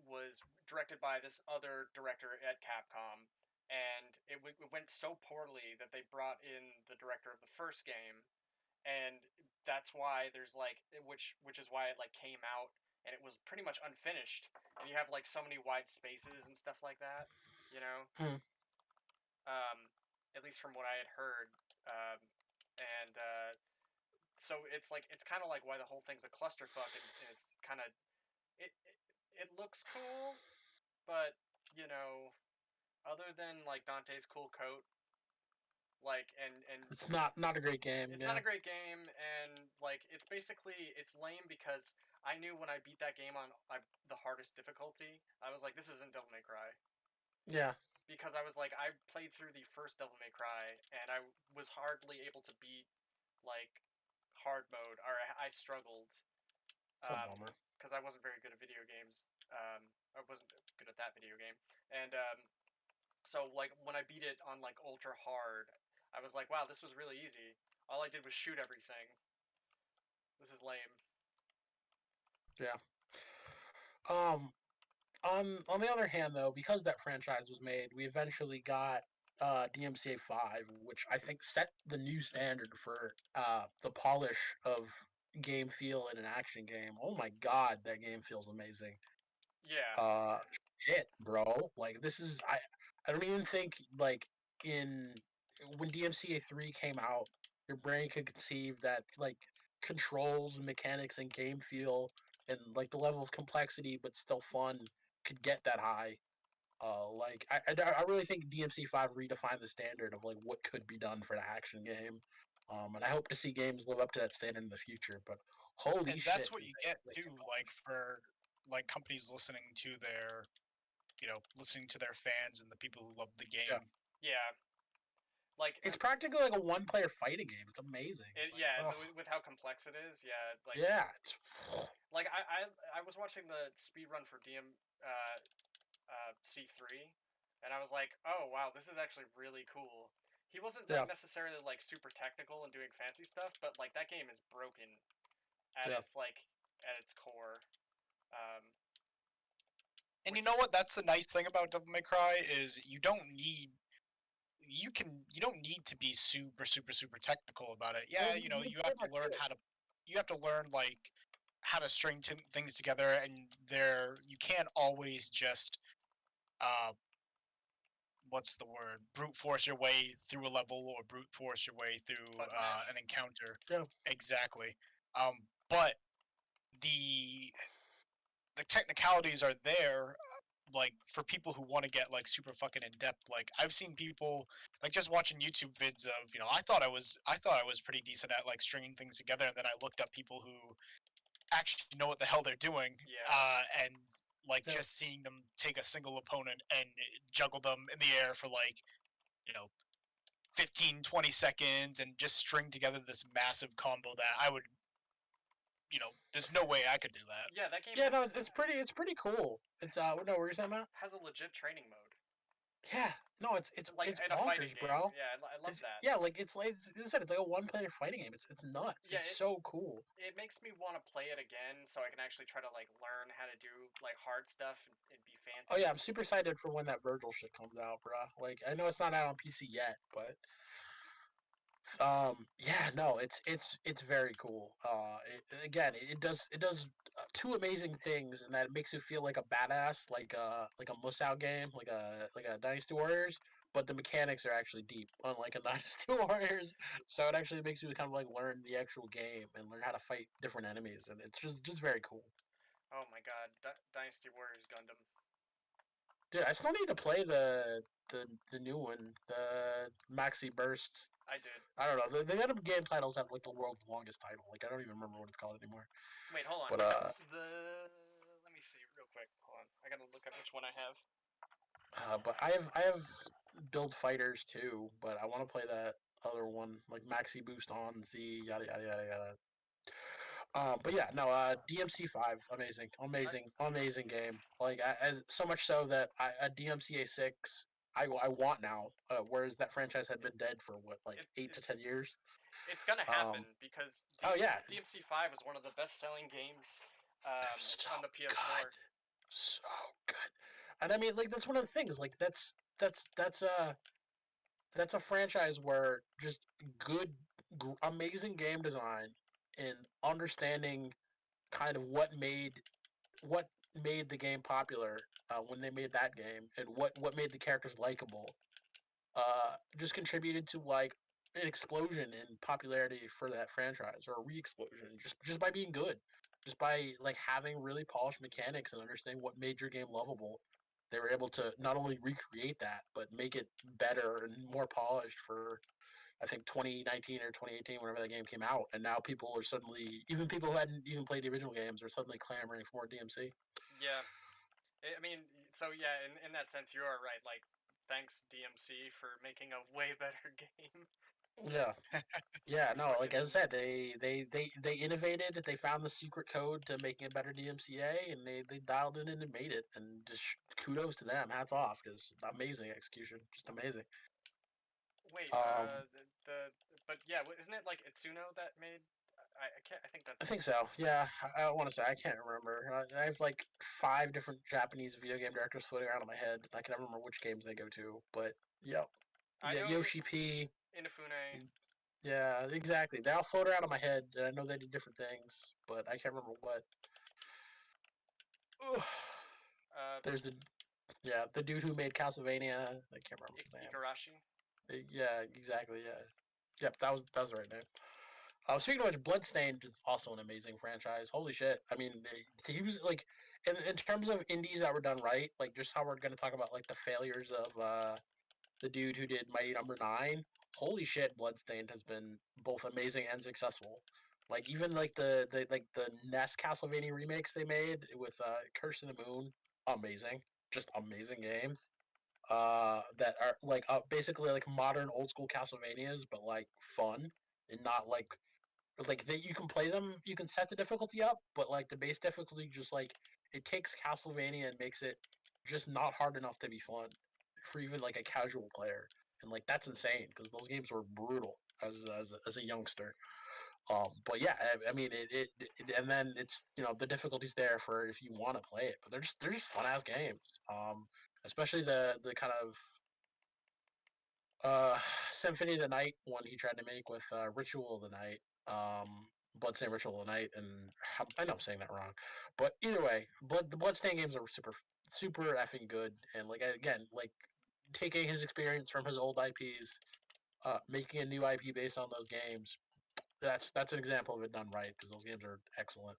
was directed by this other director at Capcom, and it went so poorly that they brought in the director of the first game, and that's why there's like which is why it like came out and it was pretty much unfinished, and you have like so many wide spaces and stuff like that, at least from what I had heard, and so it's kind of like why the whole thing's a clusterfuck, and it's kind of it looks cool, but other than like Dante's cool coat, like and it's not a great game. It's not a great game, and like it's lame because I knew when I beat that game on the hardest difficulty, I was like, this isn't Devil May Cry. Yeah. Because I was like, I played through the first Devil May Cry, and I was hardly able to beat like hard mode, or I struggled. Because I wasn't very good at video games. I wasn't good at that video game, and so like when I beat it on like ultra hard, I was like, wow, this was really easy. All I did was shoot everything. This is lame. Yeah. On the other hand, though, because that franchise was made, we eventually got DMCA 5, which I think set the new standard for the polish of game feel in an action game. Oh my god, that game feels amazing. Yeah. Shit, bro. Like, this is I don't even think like when DMCA 3 came out, your brain could conceive that like controls, mechanics, and game feel, and like the level of complexity but still fun could get that high. Like I really think DMC5 redefined the standard of like what could be done for an action game. And I hope to see games live up to that standard in the future. But holy shit! That's what you get too, like for like companies listening to their, listening to their fans and the people who love the game. Yeah. Like it's practically like a one-player fighting game. It's amazing. With how complex it is. Yeah. Like it's like I was watching the speedrun for C3, and I was like, oh wow, this is actually really cool. He wasn't like necessarily like super technical and doing fancy stuff, but like that game is broken at its core. And you know what? That's the nice thing about Devil May Cry is you don't need to be super technical about it. Yeah, you have to learn like how to string things together, and you can't always just what's the word? Brute force your way through a level, or brute force your way through an encounter. Yeah. Exactly. But the technicalities are there, like for people who want to get like super fucking in depth. Like I've seen people like just watching YouTube vids of, I thought I was pretty decent at like stringing things together, and then I looked up people who actually know what the hell they're doing. Yeah. And like just seeing them take a single opponent and juggle them in the air for like 15-20 seconds and just string together this massive combo that I would there's no way I could do that. Yeah, that game. Yeah, no, it's pretty cool. It's no, what were you saying about? Has a legit training mode. Yeah, no, it's like it's in a fighting game. bro. Yeah, I love that. Yeah, like it's like I said, it's like a one-player fighting game. It's nuts. Yeah, it's so cool. It makes me want to play it again, so I can actually try to like learn how to do like hard stuff and be fancy. Oh yeah, I'm super excited for when that Virgil shit comes out, bro. Like I know it's not out on PC yet, but Yeah, no, it's very cool. It does two amazing things, in that it makes you feel like a badass, like a Musou game, like a Dynasty Warriors. But the mechanics are actually deep, unlike a Dynasty Warriors. So it actually makes you kind of like learn the actual game and learn how to fight different enemies, and it's just very cool. Oh my god, Dynasty Warriors Gundam. Dude, I still need to play the new one, the Maxi Bursts. I did. I don't know. The Gundam game titles have like the world's longest title. Like I don't even remember what it's called anymore. Wait, hold on. But let me see real quick. Hold on. I gotta look up which one I have. but I have build fighters too, but I want to play that other one, like Maxi Boost on Z, yada yada yada yada. But yeah, no, DMC5, amazing game. Like, as so much so that a DMCA6, I want now. Whereas that franchise had been dead for what, like 8 to 10 years. It's gonna happen because DMC5 was one of the best-selling games on the PS4. Good. So good. And I mean, like, that's one of the things. Like, that's a franchise where just good, amazing game design and understanding kind of what made the game popular when they made that game, and what made the characters likable, just contributed to like an explosion in popularity for that franchise, or a re-explosion, just by being good, just by like having really polished mechanics and understanding what made your game lovable. They were able to not only recreate that, but make it better and more polished for, I think, 2019 or 2018, whenever that game came out, and now people are suddenly, even people who hadn't even played the original games, are suddenly clamoring for more DMC. Yeah, I mean, so yeah, in that sense, you are right. Like, thanks DMC for making a way better game. Yeah, yeah, no, like as I said, they innovated. They found the secret code to making a better DMCA, and they dialed it in and made it. And just kudos to them, hats off, because amazing execution, just amazing. Wait, but yeah, isn't it like Itsuno that made? I can't. I think that's. I think so. Yeah, I want to say I can't remember. I have like 5 different Japanese video game directors floating around in my head. I can't remember which games they go to, but yep. Yeah, Yoshi P. Inafune. Yeah, exactly. They all float around in my head, and I know they did different things, but I can't remember what. There's the dude who made Castlevania. I can't remember his name. Igarashi. Yeah, exactly. Yeah, yep. That was the right name. Speaking of which, Bloodstained is also an amazing franchise. Holy shit! I mean, he was like, in terms of indies that were done right, like just how we're gonna talk about like the failures of the dude who did Mighty Number 9. Holy shit, Bloodstained has been both amazing and successful. Like even like the NES Castlevania remakes they made with Curse of the Moon, amazing, just amazing games. That are like basically like modern old school Castlevanias, but like fun and not like that you can play them, you can set the difficulty up, but like the base difficulty just like it takes Castlevania and makes it just not hard enough to be fun for even like a casual player, and like that's insane because those games were brutal as a youngster. But yeah, I mean and then it's, the difficulty's there for if you want to play it, but they're just fun ass games. Especially the kind of Symphony of the Night one he tried to make with Ritual of the Night, Bloodstained Ritual of the Night, and I know I'm saying that wrong, but either way, the Bloodstained games are super effing good, and like again, like taking his experience from his old IPs, making a new IP based on those games. That's an example of it done right, because those games are excellent.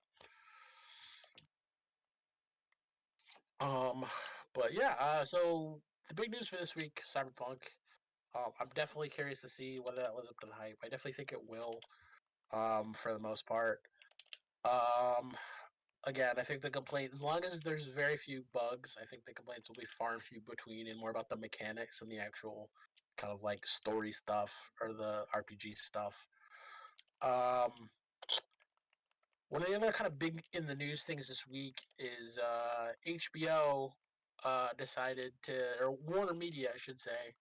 But yeah, so the big news for this week, Cyberpunk. I'm definitely curious to see whether that lives up to the hype. I definitely think it will, for the most part. Um, Again, I think the complaint, as long as there's very few bugs, I think the complaints will be far and few between, and more about the mechanics and the actual kind of like story stuff or the RPG stuff. Um, One of the other kind of big in the news things this week is HBO decided to, or Warner Media, I should say,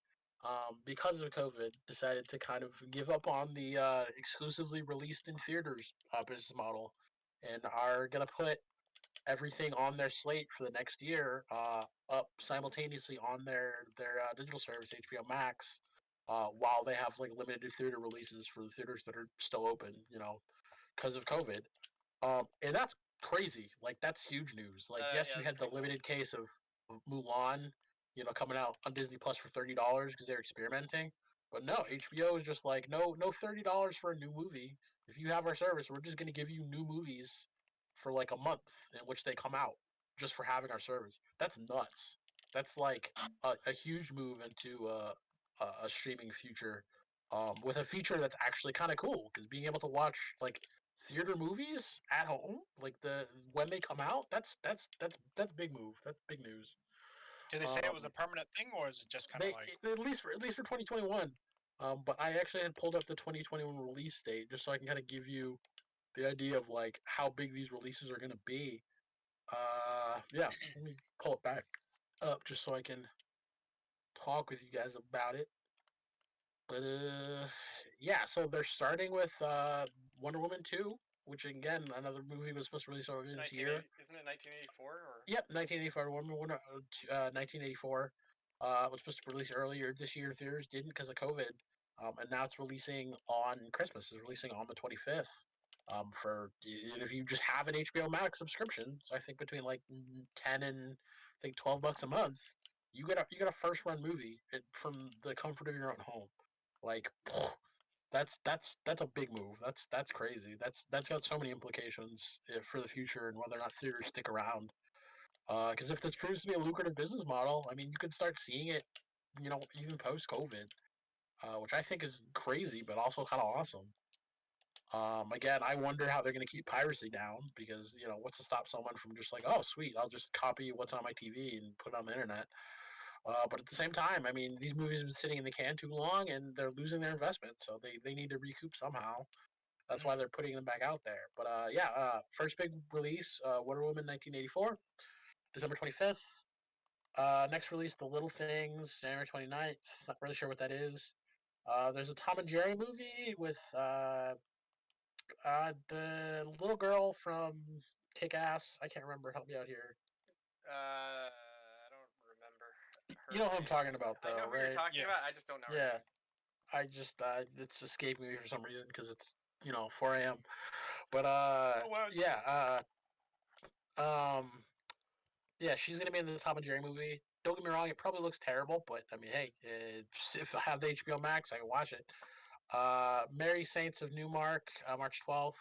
because of COVID, decided to kind of give up on the exclusively released in theaters business model, and are going to put everything on their slate for the next year up simultaneously on their digital service, HBO Max, while they have like limited theater releases for the theaters that are still open, because of COVID. And that's crazy. Like that's huge news. Like yes, yeah, we that's had the pretty cool. limited case of Mulan, coming out on Disney Plus for $30 because they're experimenting. But no, HBO is just like no $30 for a new movie. If you have our service, we're just gonna give you new movies for like a month in which they come out just for having our service. That's nuts. That's like a huge move into a streaming future, with a feature that's actually kind of cool because being able to watch like theater movies at home, like when they come out, that's big move. That's big news. Did they say it was a permanent thing, or is it just kind of They like? at least for 2021. But I actually had pulled up the 2021 release date just so I can kind of give you the idea of like how big these releases are going to be. Yeah, let me pull it back up just so I can talk with you guys about it. But yeah, so they're starting with Wonder Woman 2, which again another movie was supposed to release earlier this year. Isn't it 1984 or? Yep, 1984. Wonder Woman 1984 was supposed to release earlier this year in theaters, didn't because of COVID. And now it's releasing on Christmas. It's releasing on the 25th. And if you just have an HBO Max subscription, so I think between like 10 and I think $12 a month, you get a first run movie from the comfort of your own home. Like that's a big move. That's crazy. That's got so many implications for the future and whether or not theaters stick around. Because if this proves to be a lucrative business model, I mean, you could start seeing it, even post COVID, which I think is crazy, but also kind of awesome. Again, I wonder how they're going to keep piracy down because, what's to stop someone from just like, oh, sweet, I'll just copy what's on my TV and put it on the internet. But at the same time, I mean, these movies have been sitting in the can too long and they're losing their investment, so they need to recoup somehow. That's why they're putting them back out there. But first big release, Wonder Woman 1984, December 25th. Next release, The Little Things, January 29th. Not really sure what that is. There's a Tom and Jerry movie with the little girl from Kick-Ass. I can't remember. Help me out here. I don't remember. You know who I'm talking about, though, I know who right? you're talking about. I just don't know. Yeah. I just it's escaping me for some reason because it's 4 a.m. But yeah, she's gonna be in the Tom and Jerry movie. Don't get me wrong, it probably looks terrible, but I mean, hey, if I have the HBO Max, I can watch it. Merry Saints of Newmark, March 12th.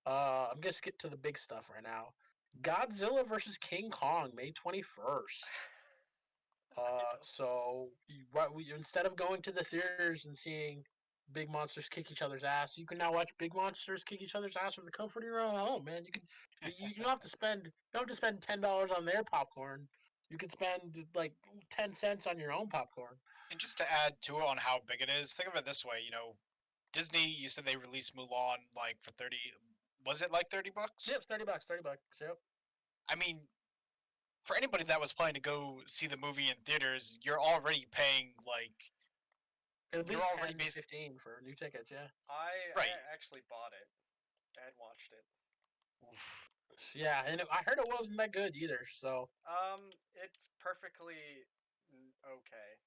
I'm gonna skip to the big stuff right now. Godzilla versus King Kong, May 21st. So instead of going to the theaters and seeing big monsters kick each other's ass, you can now watch big monsters kick each other's ass from the comfort of your own home, man. You don't have to spend $10 on their popcorn. You can spend like 10 cents on your own popcorn. And just to add to it on how big it is, think of it this way, Disney, you said they released Mulan like for 30, was it like $30? Yep, $30, yep. I mean, for anybody that was planning to go see the movie in theaters, you're already paying like at least 10 to 15 for new tickets, yeah. I actually bought it and watched it. Oof. Yeah, and I heard it wasn't that good either. So it's perfectly okay.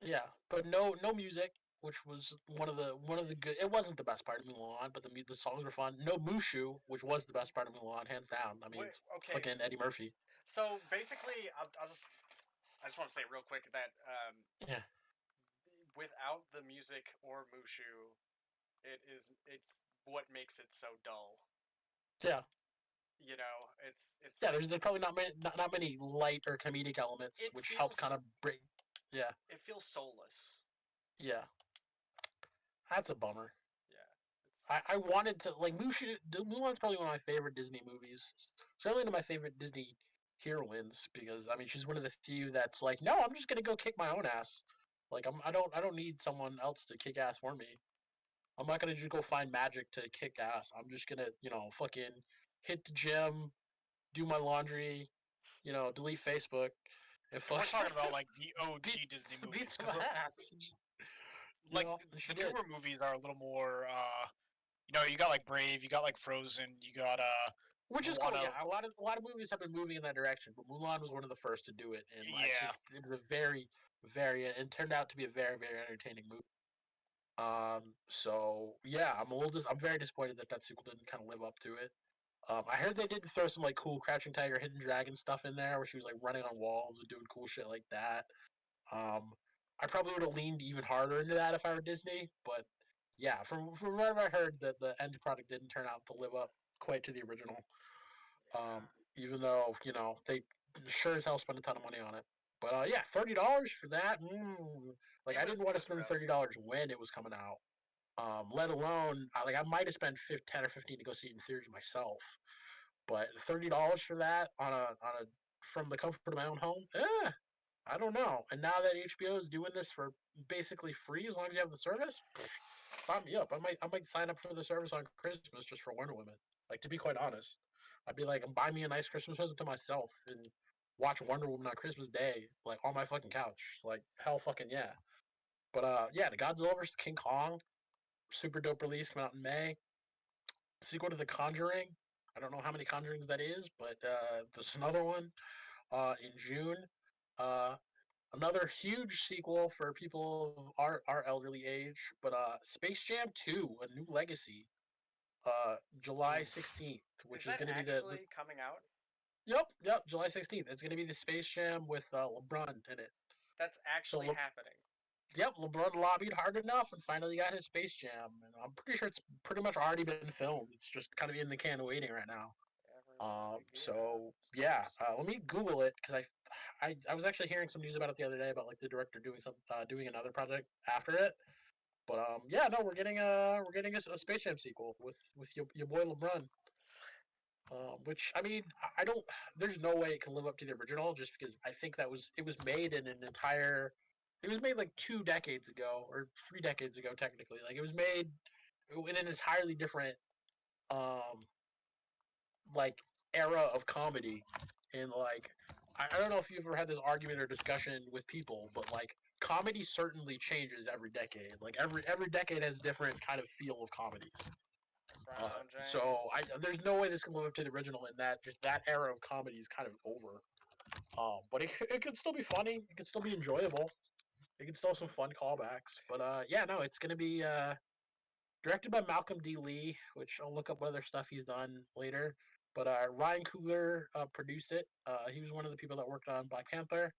Yeah, but no music, which was one of the good. It wasn't the best part of Mulan, but the songs were fun. No Mushu, which was the best part of Mulan, hands down. I mean, it's fucking Eddie Murphy. So basically, I just want to say real quick that yeah, without the music or Mushu, it's what makes it so dull. Yeah. It's yeah. There's probably not many light or comedic elements, which helps kind of bring. Yeah. It feels soulless. Yeah. That's a bummer. Yeah. I wanted to like Mushu. Mulan's probably one of my favorite Disney movies. Certainly one of my favorite Disney heroines because I mean she's one of the few that's like, no, I'm just gonna go kick my own ass. Like I don't need someone else to kick ass for me. I'm not gonna just go find magic to kick ass. I'm just gonna fucking hit the gym, do my laundry, delete Facebook. And we're talking about like the OG Disney movies. Like the newer movies are a little more. You got like Brave, you got like Frozen, you got Which is cool. Yeah, a lot of movies have been moving in that direction, but Mulan was one of the first to do it, and I think it was very, very, and turned out to be a very, very entertaining movie. So yeah, I'm very disappointed that sequel didn't kind of live up to it. I heard they did throw some like cool Crouching Tiger, Hidden Dragon stuff in there, where she was like running on walls and doing cool shit like that. I probably would have leaned even harder into that if I were Disney, but yeah, from whatever I heard, the end product didn't turn out to live up quite to the original. Even though they sure as hell spent a ton of money on it. But yeah, $30 for that. Like I didn't want to spend the $30 when it was coming out. Let alone I might have spent 10 or 15 to go see it in theaters myself. But $30 for that on a from the comfort of my own home, I don't know. And now that HBO is doing this for basically free, as long as you have the service, sign me up. I might sign up for the service on Christmas just for Wonder Woman. Like, to be quite honest, I'd be like, buy me a nice Christmas present to myself and watch Wonder Woman on Christmas Day, like on my fucking couch. Like, hell fucking yeah. But yeah, the Godzilla vs King Kong, super dope release, coming out in May. Sequel to The Conjuring. I don't know how many Conjurings that is, but there's another one in June. Another huge sequel for people of our elderly age, but Space Jam 2, A New Legacy, July 16th, which is going to be the coming out. Yep, July 16th. It's going to be the Space Jam with LeBron in it. That's actually happening. Yep, LeBron lobbied hard enough and finally got his Space Jam, and I'm pretty sure it's pretty much already been filmed. It's just kind of in the can waiting right now. So yeah, let me Google it because I was actually hearing some news about it the other day about like the director doing another project after it. But yeah, no, we're getting a Space Jam sequel with your boy LeBron. Which I mean, I don't. There's no way it can live up to the original, just because I think it was made in an entire. It was made like 2 decades ago or 3 decades ago, technically. Like it was made in an entirely different like era of comedy, and like I don't know if you've ever had this argument or discussion with people, but like comedy certainly changes every decade. Like every decade has different kind of feel of comedies. So there's no way this can live up to the original in that just that era of comedy is kind of over. But it could still be funny. It could still be enjoyable. It could still have some fun callbacks. But yeah, no, it's gonna be directed by Malcolm D. Lee, which I'll look up what other stuff he's done later. But Ryan Coogler produced it. He was one of the people that worked on Black Panther.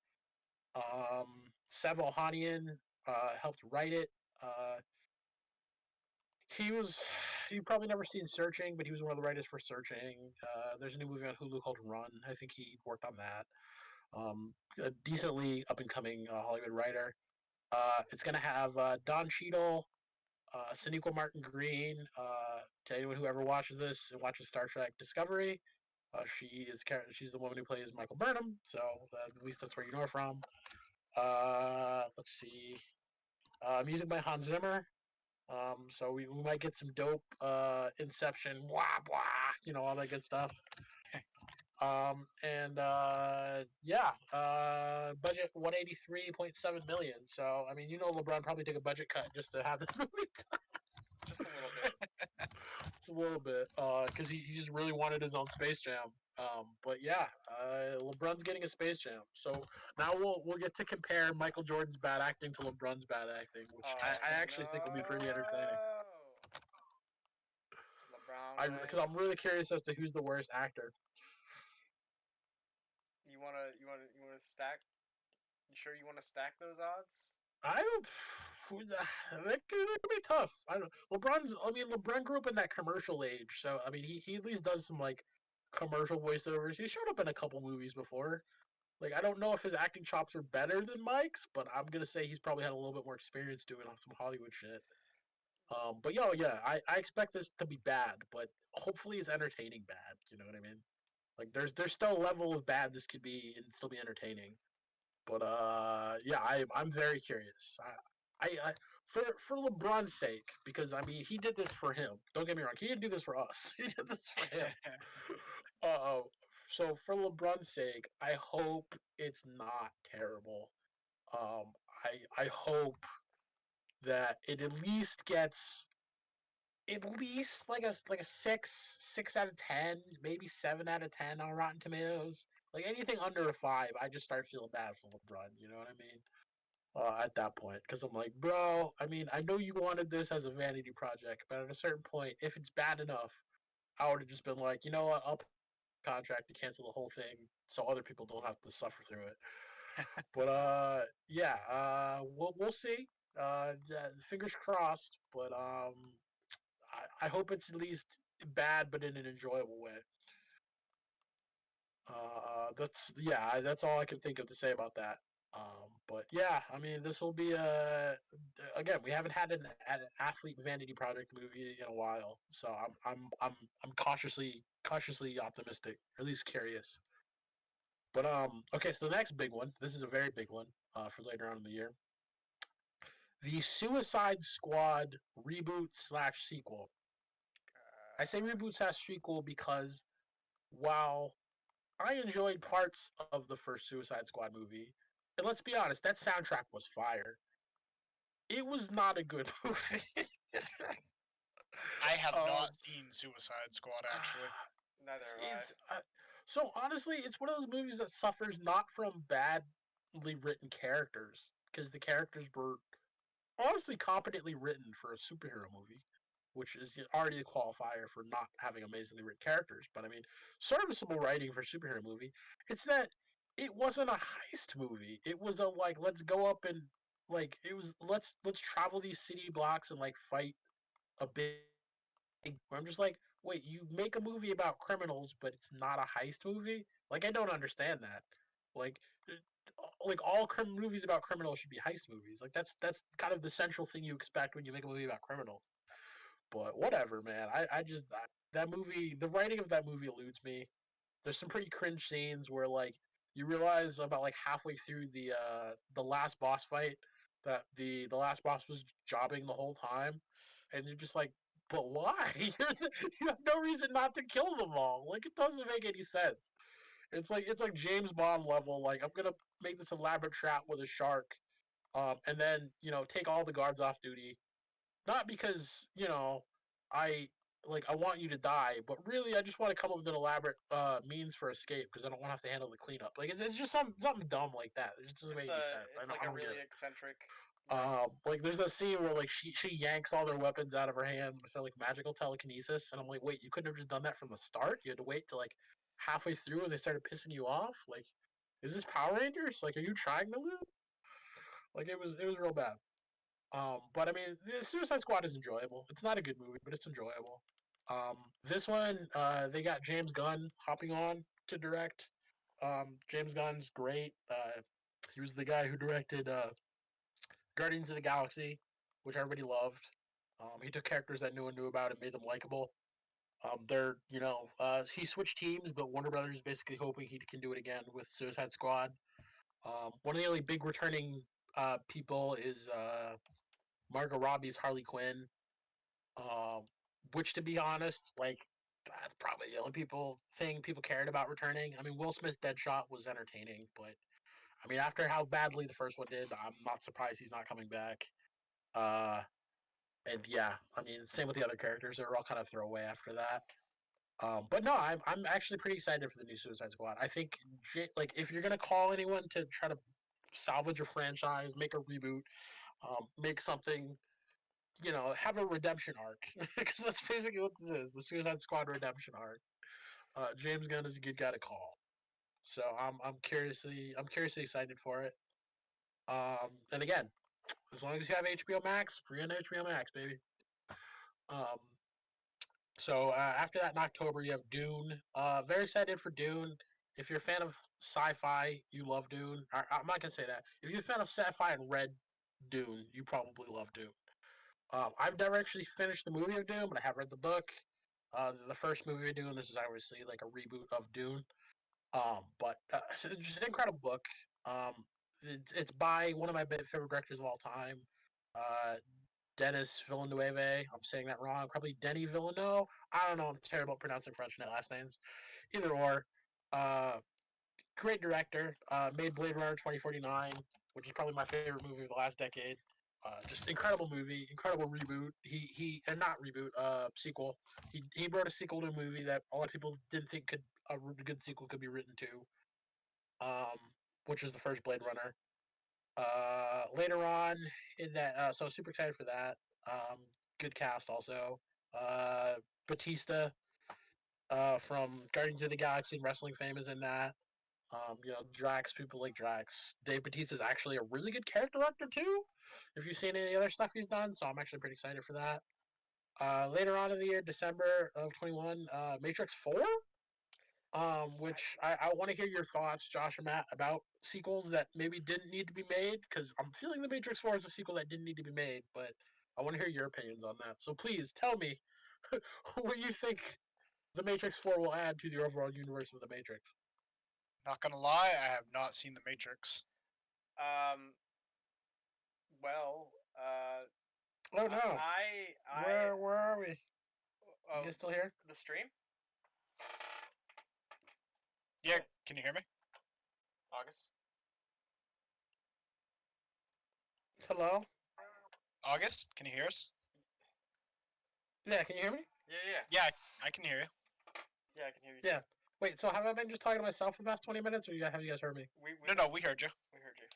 Sav Ohanian helped write it. You've probably never seen Searching, but he was one of the writers for Searching. There's a new movie on Hulu called Run. I think he worked on that. A decently up-and-coming Hollywood writer. It's going to have Don Cheadle, Sonequa Martin Green. To anyone who ever watches this and watches Star Trek Discovery, she's the woman who plays Michael Burnham, so at least that's where you know her from. Let's see. Music by Hans Zimmer. So we might get some dope Inception, blah blah, all that good stuff. And yeah, budget 183.7 million. So I mean, LeBron probably took a budget cut just to have this movie done. Just a little bit. Just a little bit, because he just really wanted his own Space Jam. But yeah, LeBron's getting a Space Jam. So now we'll get to compare Michael Jordan's bad acting to LeBron's bad acting, which I actually think will be pretty entertaining. LeBron, because I'm really curious as to who's the worst actor. You wanna stack? You sure you want to stack those odds? That could be tough. LeBron grew up in that commercial age, so I mean, he at least does some like commercial voiceovers. He showed up in a couple movies before. Like, I don't know if his acting chops are better than Mike's, but I'm gonna say he's probably had a little bit more experience doing some Hollywood shit. But yeah, I expect this to be bad, but hopefully it's entertaining bad. You know what I mean? Like, there's still a level of bad this could be and still be entertaining. But yeah, I'm very curious. For LeBron's sake, because I mean he did this for him. Don't get me wrong, he didn't do this for us. He did this for him. So for LeBron's sake, I hope it's not terrible. I hope that it at least gets at least like a 6 out of 10, maybe 7 out of 10 on Rotten Tomatoes. Like anything under a 5, I just start feeling bad for LeBron. You know what I mean? At that point, because I'm like, bro, I mean, I know you wanted this as a vanity project, but at a certain point, if it's bad enough, I would have just been like, you know what, I'll contract to cancel the whole thing so other people don't have to suffer through it. But yeah, we'll see. Yeah, fingers crossed. But I hope it's at least bad, but in an enjoyable way. That's all I can think of to say about that. But yeah, I mean, this will be again, we haven't had an athlete vanity project movie in a while, so I'm cautiously optimistic, or at least curious. But okay, so the next big one, this is a very big one for later on in the year. The Suicide Squad reboot slash sequel. I say reboot slash sequel because while I enjoyed parts of the first Suicide Squad movie, and let's be honest, that soundtrack was fire. It was not a good movie. I have not seen Suicide Squad, actually. Neither have I. So honestly, it's one of those movies that suffers not from badly written characters, because the characters were honestly competently written for a superhero movie, which is already a qualifier for not having amazingly written characters. But I mean, serviceable writing for a superhero movie. It's that it wasn't a heist movie. It was a like let's go up and like it was let's travel these city blocks and like fight a big. Where I'm just like, wait, you make a movie about criminals, but it's not a heist movie? Like I don't understand that. Like like all movies about criminals should be heist movies. Like that's kind of the central thing you expect when you make a movie about criminals. But whatever, man. That movie, the writing of that movie eludes me. There's some pretty cringe scenes where like you realize about like halfway through the last boss fight that the last boss was jobbing the whole time, and you're just like, but why? You have no reason not to kill them all. Like it doesn't make any sense. It's like James Bond level. Like I'm gonna make this elaborate trap with a shark, and then take all the guards off duty. Not because I I want you to die, but really I just want to come up with an elaborate means for escape because I don't want to have to handle the cleanup. Like it's just something dumb like that. It just doesn't make any sense. It's like a really eccentric. Like there's a scene where like she yanks all their weapons out of her hands with her like magical telekinesis, and I'm like, wait, you couldn't have just done that from the start? You had to wait till like halfway through and they started pissing you off? Like, is this Power Rangers? Like, are you trying to lose? Like it was real bad. But I mean, the Suicide Squad is enjoyable. It's not a good movie, but it's enjoyable. This one, they got James Gunn hopping on to direct. James Gunn's great. He was the guy who directed Guardians of the Galaxy, which everybody loved. He took characters that no one knew about and made them likable. He switched teams, but Warner Brothers is basically hoping he can do it again with Suicide Squad. One of the only big returning people is Margot Robbie's Harley Quinn, uh, which, to be honest, like that's probably the only thing people cared about returning. I mean, Will Smith's Deadshot was entertaining, but I mean, after how badly the first one did, I'm not surprised he's not coming back. Uh, and yeah, I mean, same with the other characters; they were all kind of throwaway after that. But no, I'm actually pretty excited for the new Suicide Squad. I think like if you're gonna call anyone to try to salvage a franchise, make a reboot, make something have a redemption arc because that's basically what this is, the Suicide Squad redemption arc. James Gunn is a good guy to call, so I'm curiously excited for it. And again, as long as you have HBO Max, free on HBO Max, baby. Um, so after that in October you have Dune. Very excited for Dune. If you're a fan of sci-fi, you love Dune. I'm not gonna say that. If you're a fan of sci-fi and read Dune, you probably love Dune. I've never actually finished the movie of Dune, but I have read the book. The first movie of Dune, this is obviously like a reboot of Dune. But it's just an incredible book. It's by one of my favorite directors of all time, uh, Denis Villeneuve. I'm saying that wrong. Probably Denis Villeneuve. I don't know. I'm terrible at pronouncing French last names. Either or. Uh, Great director. Made Blade Runner 2049, which is probably my favorite movie of the last decade. Just incredible movie, incredible reboot. He and not reboot, sequel. He wrote a sequel to a movie that a lot of people didn't think a good sequel could be written to. Which is the first Blade Runner. Later on in that, so super excited for that. Good cast also. Batista, from Guardians of the Galaxy and wrestling fame is in that. Drax, people like Drax. Dave Bautista is actually a really good character actor too. If you've seen any other stuff he's done, so I'm actually pretty excited for that. Later on in the year, December of 21, Matrix 4. Which I want to hear your thoughts, Josh and Matt, about sequels that maybe didn't need to be made, because I'm feeling The Matrix 4 is a sequel that didn't need to be made, but I want to hear your opinions on that. So please tell me what you think The Matrix 4 will add to the overall universe of The Matrix. Not gonna lie, I have not seen The Matrix. Well, Oh no. Where are we? Oh, You guys still here? the stream? Yeah, can you hear me? August? Hello? August, can you hear us? Yeah, can you hear me? Yeah. Yeah, I can hear you. Yeah, I can hear you. Yeah. Wait, so have I been just talking to myself for the past 20 minutes, or have you guys heard me? No, we heard you. We heard you.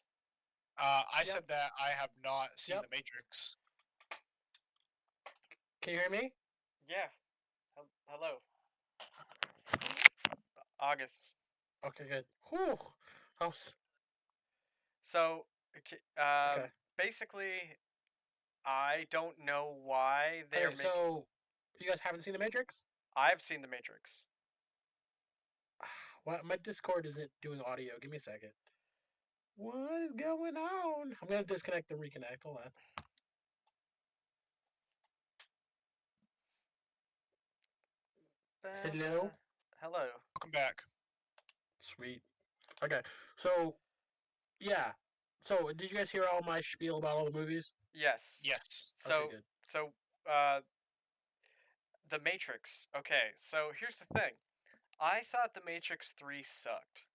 I said that I have not seen Yep. The Matrix. Can you hear me? Yeah. Hello. August. Okay, good. Whew. So, Okay. basically, I don't know why they're Okay, so you guys haven't seen The Matrix? I've seen The Matrix. Well, my Discord isn't doing audio. Give me a second. What is going on? I'm gonna disconnect and reconnect. Hold on. Hello? Hello. Welcome back. Sweet. Okay, so yeah. So did you guys hear all my spiel about all the movies? Yes. Yes. So, Okay, good. so, The Matrix. Okay, so here's the thing. I thought The Matrix 3 sucked.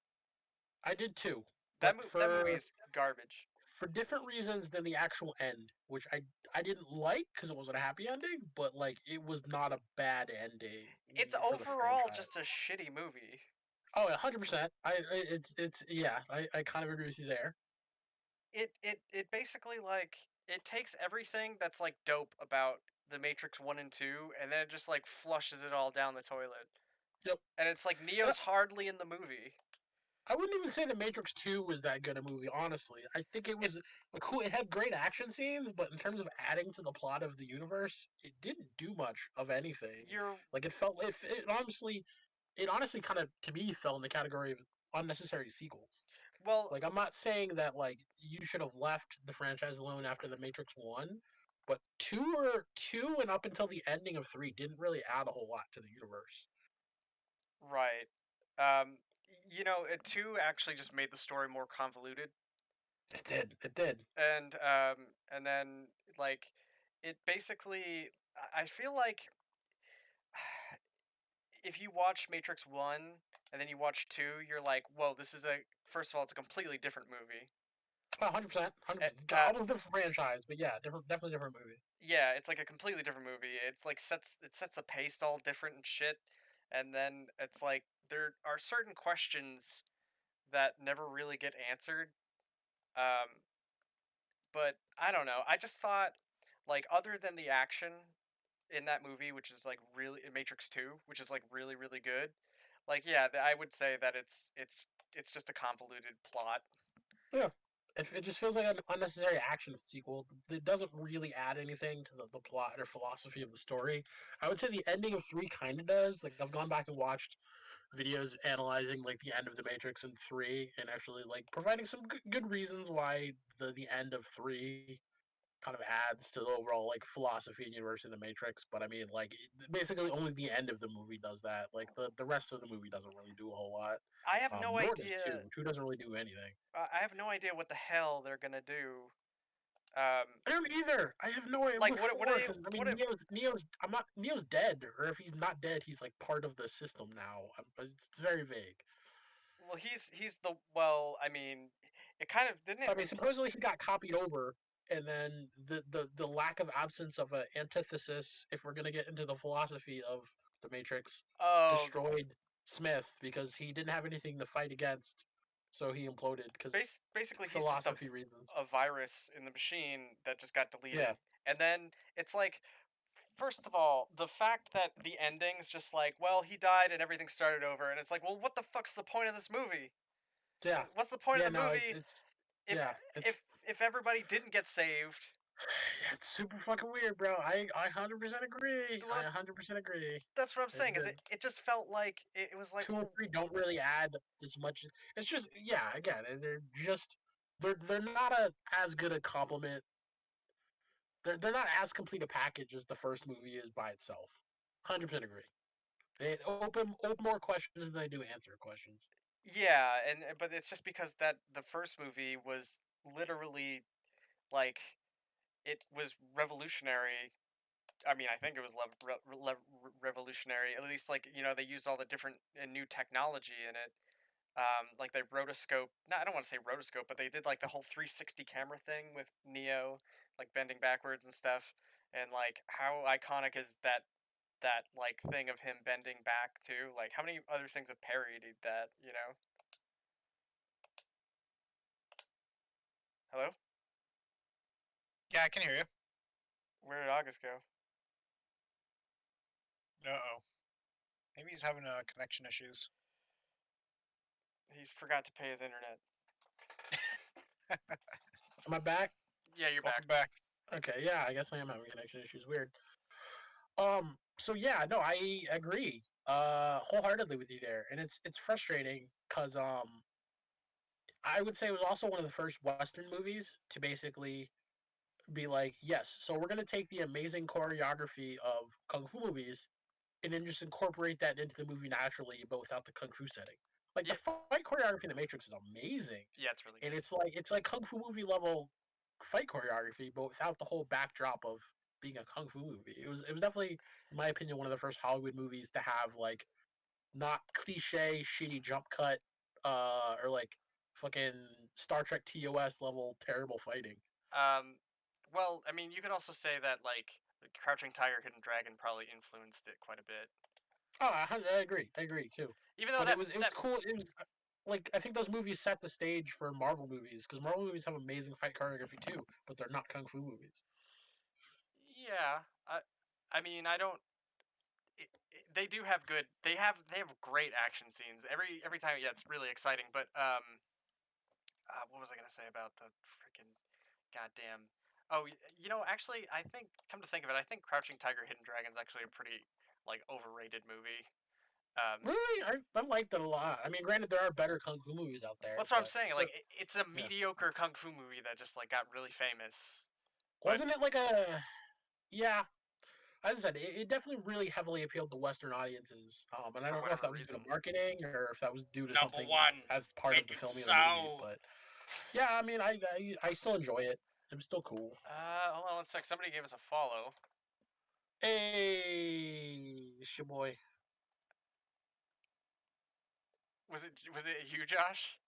I did too. That but movie is garbage. For different reasons than the actual end, which I didn't like because it wasn't a happy ending, but like it was not a bad ending. It's for the overall franchise. just a shitty movie. Oh, 100%. It's yeah. I kind of agree with you there. It basically like it takes everything that's like dope about The Matrix 1 and 2 and then it just like flushes it all down the toilet. Yep. And it's like Neo's hardly in the movie. I wouldn't even say The Matrix 2 was that good a movie, honestly. I think it was cool. It had great action scenes, but in terms of adding to the plot of the universe, it didn't do much of anything. Like it felt it honestly kind of to me fell in the category of unnecessary sequels. Well, like I'm not saying that like you should have left the franchise alone after The Matrix 1, but 2 and up until the ending of 3 didn't really add a whole lot to the universe. right. 2 actually just made the story more convoluted. It did. And then like it basically I feel like if you watch Matrix 1 and then you watch 2, you're like, whoa, first of all, it's a completely different movie. 100%. Almost different franchise, but yeah, definitely different movie. Yeah, it's like a completely different movie. It's like sets the pace all different and shit. And then it's like there are certain questions that never really get answered. But I don't know. I just thought like other than the action in that movie, which is like really Matrix 2, which is like really really good. Like yeah, I would say that it's just a convoluted plot. Yeah. It just feels like an unnecessary action sequel. It doesn't really add anything to the plot or philosophy of the story. I would say the ending of 3 kind of does. Like I've gone back and watched videos analyzing like the end of the Matrix in 3 and actually like providing some good reasons why the end of 3 kind of adds to the overall like philosophy and universe in the Matrix. But I mean like basically only the end of the movie does that. Like the rest of the movie doesn't really do a whole lot. I have no idea. 2 doesn't really do anything. I have no idea what the hell they're gonna do. I don't either. I have no idea. Like what are they? I mean, Neo's dead, or if he's not dead, he's like part of the system now. It's very vague. Well, he's the well. I mean, it kind of didn't. So, I mean, supposedly he got copied over and then the lack of absence of an antithesis, if we're gonna get into the philosophy of the Matrix, destroyed Smith because he didn't have anything to fight against, so he imploded because basically he's just philosophy reasons. a virus in the machine that just got deleted. Yeah. And then it's like, first of all, the fact that the ending's just like, well, he died and everything started over, and it's like, well, what the fuck's the point of this movie? Yeah. What's the point Yeah, of the no, movie if everybody didn't get saved? It's super fucking weird, bro. I 100% agree. Well, I 100% agree. That's what I'm saying. Is it just felt like it was like 2 and 3 don't really add as much. It's just again, they're not as good a compliment. They're not as complete a package as the first movie is by itself. 100% agree. They open more questions than they do answer questions. Yeah, but it's just because that the first movie was literally like, it was revolutionary. I mean, I think it was revolutionary. At least, like, they used all the different and new technology in it. Like they rotoscope. No, I don't want to say rotoscope, but they did like the whole 360 camera thing with Neo, like bending backwards and stuff. And like, how iconic is that like thing of him bending back too? Like, how many other things have parodied that? Hello? Yeah, I can hear you. Where did August go? Uh-oh. Maybe he's having connection issues. He's forgot to pay his internet. Am I back? Yeah, you're Welcome back. Okay, yeah, I guess I am having connection issues. Weird. So yeah, no, I agree wholeheartedly with you there, and it's frustrating because I would say it was also one of the first Western movies to basically be like, yes, so we're gonna take the amazing choreography of kung fu movies and then just incorporate that into the movie naturally, but without the kung fu setting. Like the fight choreography in The Matrix is amazing. Yeah, it's really good. And it's like kung fu movie level fight choreography, but without the whole backdrop of being a kung fu movie. It was definitely, in my opinion, one of the first Hollywood movies to have like not cliche shitty jump cut or like fucking Star Trek TOS level terrible fighting. Well, I mean, you could also say that like Crouching Tiger, Hidden Dragon probably influenced it quite a bit. Oh, I agree too. Even though it was cool. It was like I think those movies set the stage for Marvel movies because Marvel movies have amazing fight choreography too, but they're not kung fu movies. Yeah, I mean, I don't. They do have good. They have great action scenes every time. Yeah, it's really exciting. But what was I gonna say about the freaking goddamn? Oh, actually, I think, come to think of it, I think Crouching Tiger, Hidden Dragon is actually a pretty like overrated movie. Really, I liked it a lot. I mean, granted, there are better kung fu movies out there. That's what I'm saying. Like, it's a mediocre kung fu movie that just like got really famous. Wasn't it like a? Yeah, as I said, it definitely really heavily appealed to Western audiences. And I don't know if that was due to marketing or if that was due to something as part of the filming of the movie. But yeah, I mean, I still enjoy it. It's still cool. Hold on one sec. Somebody gave us a follow. Hey, it's your boy. Was it you, Josh?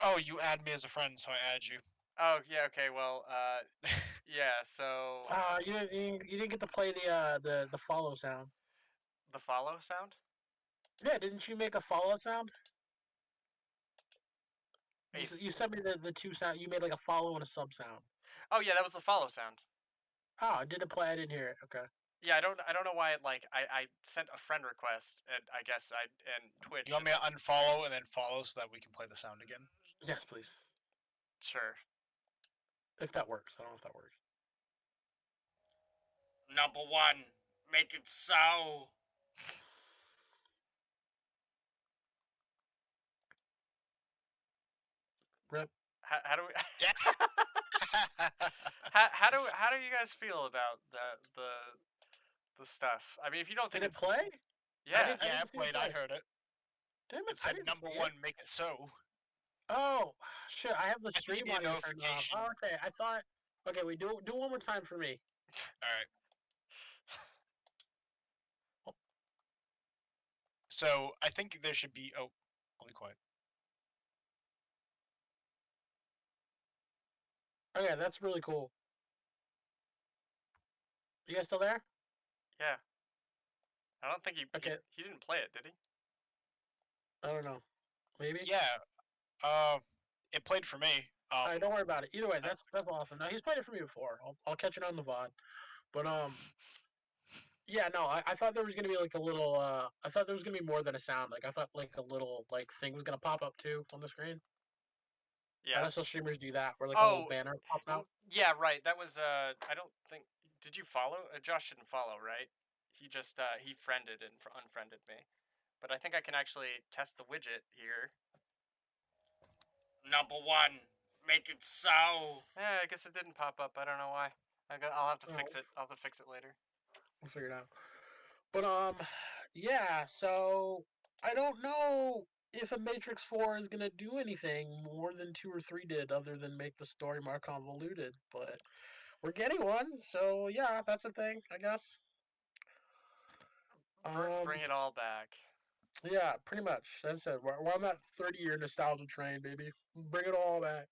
Oh, you add me as a friend, so I add you. Oh yeah, okay. Well, yeah. So. You didn't get to play the follow sound. The follow sound? Yeah, didn't you make a follow sound? You sent me the two sound. You made like a follow and a sub sound. Oh yeah, that was the follow sound. Oh, it didn't play. I didn't hear it. Okay. Yeah, I don't know why it like I sent a friend request and I guess and Twitch. You want me to unfollow and then follow so that we can play the sound again? Yes, please. Sure. If that works, I don't know if that works. Number one, make it so. Rip. How do we? Yeah. how do you guys feel about the stuff? I mean, if you don't think Did it play? Yeah. I played. I heard it. Damn it! It said number one, make it so. Oh shit! I have the stream on notification. Oh, okay, I thought. Okay, we do one more time for me. All right. So I think there should be. Oh, I'll be quiet. Okay, that's really cool. You guys still there? Yeah. I don't think Okay. he didn't play it, did he? I don't know. Maybe. Yeah. It played for me. All right, don't worry about it. Either way, that's awesome. Now he's played it for me before. I'll catch it on the VOD. But yeah, no, I thought there was gonna be like a little. I thought there was gonna be more than a sound. Like I thought like a little like thing was gonna pop up too on the screen. I Yeah. know some streamers do that, where like a little banner pops out. Yeah, right. That was I don't think. Did you follow? Josh didn't follow, right? He just he friended and unfriended me. But I think I can actually test the widget here. Number one, make it so. Yeah, I guess it didn't pop up. I don't know why. I'll have to fix it. I'll have to fix it later. We'll figure it out. But yeah. So I don't know if a Matrix 4 is gonna do anything more than 2 or 3 did, other than make the story more convoluted. But we're getting one, so yeah, that's a thing, I guess. Bring it all back. Yeah, pretty much. That's it. We're on that 30-year nostalgia train, baby. Bring it all back.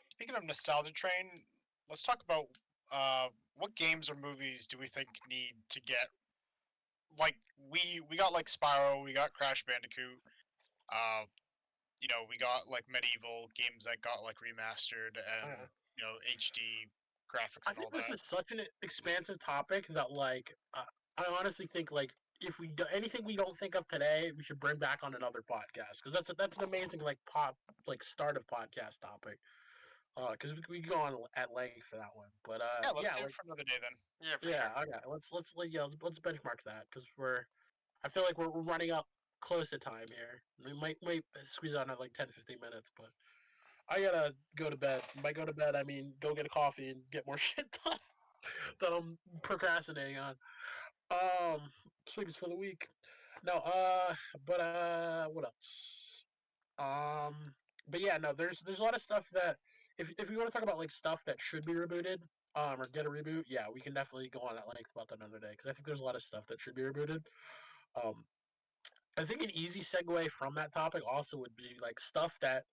Speaking of nostalgia train, let's talk about what games or movies do we think need to get, like, we got like Spyro, we got Crash Bandicoot, we got like medieval games that got like remastered and HD graphics and all that. I think this is such an expansive topic that like I honestly think like if we do anything we don't think of today, we should bring back on another podcast, because that's an amazing like start of podcast topic. Because we go on at length for that one, but let's do it for another day then. Yeah, for sure. Okay, let's benchmark that, because I feel like we're running up close to time here. We might squeeze out another like 10-15 minutes, but I gotta go to bed. By go to bed, I mean go get a coffee and get more shit done that I'm procrastinating on. Sleep is for the weak. No, but what else? But yeah, no, there's a lot of stuff that if we want to talk about like stuff that should be rebooted, or get a reboot, yeah, we can definitely go on at length about that another day, because I think there's a lot of stuff that should be rebooted. I think an easy segue from that topic also would be like stuff that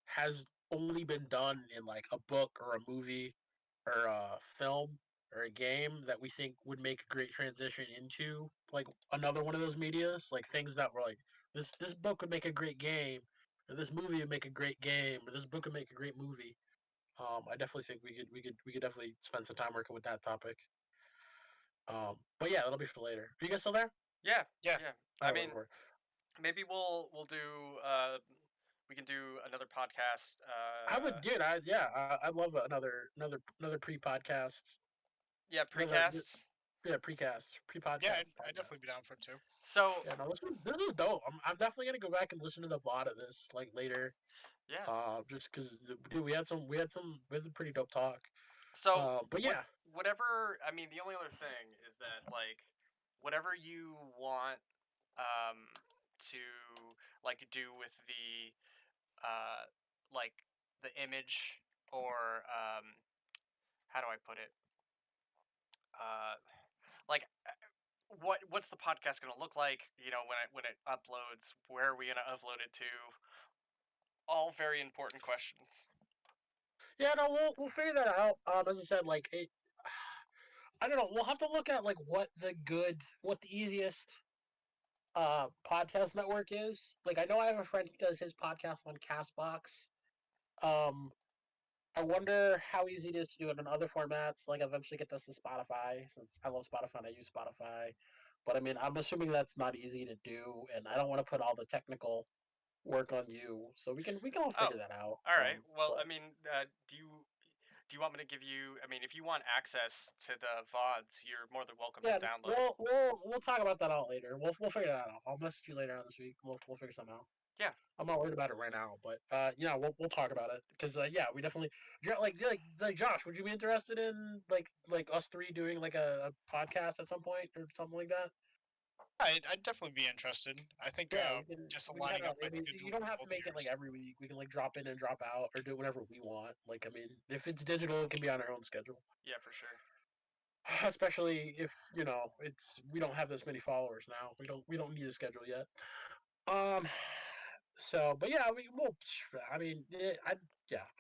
has only been done in like a book or a movie or a film or a game that we think would make a great transition into like another one of those medias, like things that were like this book would make a great game, or this movie would make a great game, or this book would make a great movie. I definitely think we could definitely spend some time working with that topic. But yeah, that'll be for later. Are you guys still there? Yeah. Yeah. I mean, maybe we'll do we can do another podcast. I would, dude. I'd love another pre-podcast. Yeah, precast. Yeah, precast, pre-podcast. Yeah, I'd definitely be down for it too. So yeah, no, this is dope. I'm definitely gonna go back and listen to the VOD of this like later. Yeah. Just because, dude, we had some pretty dope talk. So, but yeah, whatever. I mean, the only other thing is that like, whatever you want, to like do with the, like the image, or how do I put it? Like, what's the podcast gonna look like? When it uploads, where are we gonna upload it to? All very important questions. Yeah, no, we'll figure that out. As I said, like I don't know. We'll have to look at like what the easiest podcast network is. Like I know I have a friend who does his podcast on Castbox. I wonder how easy it is to do it in other formats. Like eventually get this to Spotify, since I love Spotify and I use Spotify. But I mean, I'm assuming that's not easy to do, and I don't want to put all the technical work on you. So we can all figure that out. All right. Well, I mean, do you want me to give you? I mean, if you want access to the VODs, you're more than welcome to download. We'll talk about that out later. We'll figure that out. I'll message you later on this week. We'll figure something out. Yeah. I'm not worried about it right now, but yeah, we'll talk about it, because yeah, we definitely like Josh. Would you be interested in like us three doing like a podcast at some point or something like that? I'd definitely be interested. I think just aligning up my schedule. You don't have to make it like every week. We can like drop in and drop out, or do it whenever we want. Like I mean, if it's digital, it can be on our own schedule. Yeah, for sure. Especially if we don't have this many followers now. We don't need a schedule yet. So, but yeah,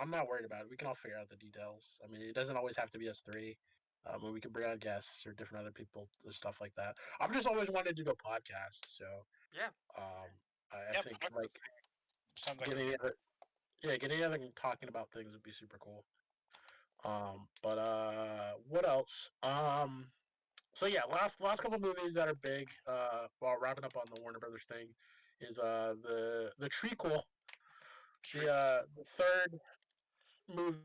I'm not worried about it. We can all figure out the details. I mean, it doesn't always have to be us three. We can bring on guests or different other people, stuff like that. I've just always wanted to do a podcast, so Yeah. I think like sounds like getting other talking about things would be super cool. But what else? So yeah, last couple movies that are big. While wrapping up on the Warner Brothers thing, is the trequel, the third movie.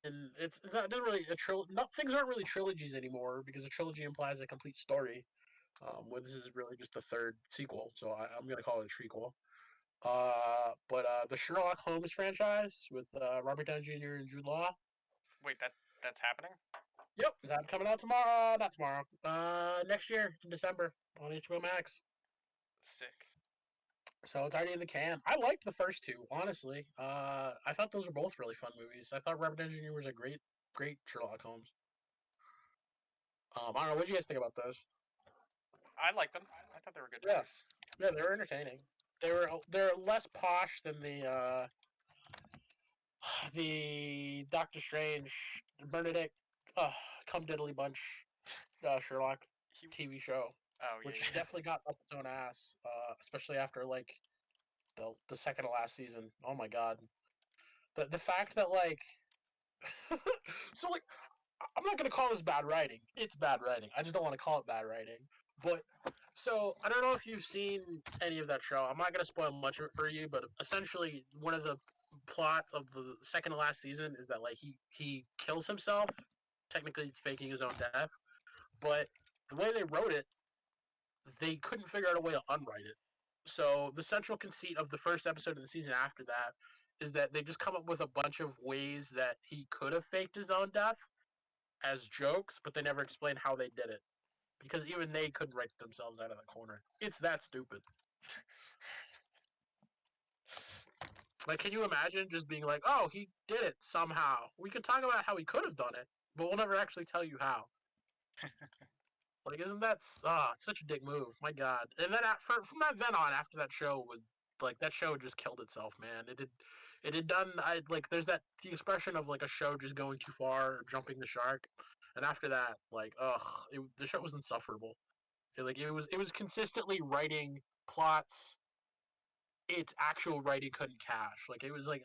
And it's not, it doesn't really a trilogy. Things aren't really trilogies anymore because a trilogy implies a complete story. Well, this is really just the third sequel, so I'm gonna call it a trequel. But the Sherlock Holmes franchise with Robert Downey Jr. and Jude Law. Wait, that's happening? Yep, that's coming out tomorrow. Not tomorrow. Next year in December on HBO Max. Sick. So it's already in the can. I liked the first two, honestly. I thought those were both really fun movies. I thought Robert Downey Jr. was a great Sherlock Holmes. I don't know. What do you guys think about those? I like them. I thought they were good Yeah. movies. Yeah, they were entertaining. They're less posh than the Doctor Strange, Benedict, Come Diddly Bunch, Sherlock TV show, which definitely got up its own ass, especially after like the second to last season. Oh my god, the fact that like, so like, I'm not gonna call this bad writing. It's bad writing. I just don't want to call it bad writing. But so I don't know if you've seen any of that show. I'm not gonna spoil much of it for you, but essentially one of the plots of the second to last season is that like he kills himself, technically faking his own death. But the way they wrote it, they couldn't figure out a way to unwrite it. So the central conceit of the first episode of the season after that is that they just come up with a bunch of ways that he could have faked his own death as jokes, but they never explain how they did it because even they couldn't write themselves out of the corner. It's that stupid. Like, can you imagine just being like, "Oh, he did it somehow"? We could talk about how he could have done it, but we'll never actually tell you how. Like, isn't that such a dick move? My God! And then from that then on, after that show was like that show just killed itself, man. It had done. There's the expression of like a show just going too far, or jumping the shark, and after that, like, the show was insufferable. It was consistently writing plots its actual writing couldn't cash. Like it was like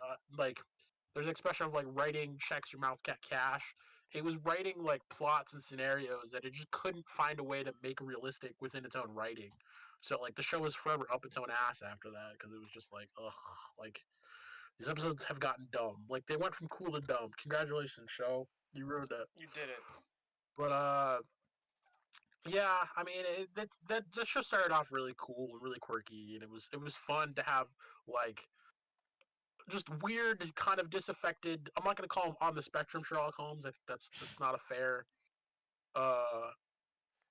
there's an expression of like writing checks your mouth can't cash. It was writing like plots and scenarios that it just couldn't find a way to make realistic within its own writing. So like the show was forever up its own ass after that because it was just like like these episodes have gotten dumb. Like they went from cool to dumb. Congratulations, show. You ruined it. You did it. But yeah, I mean that show started off really cool and really quirky, and it was fun to have like just weird, kind of disaffected. I'm not going to call him on the spectrum Sherlock Holmes. I think that's not a fair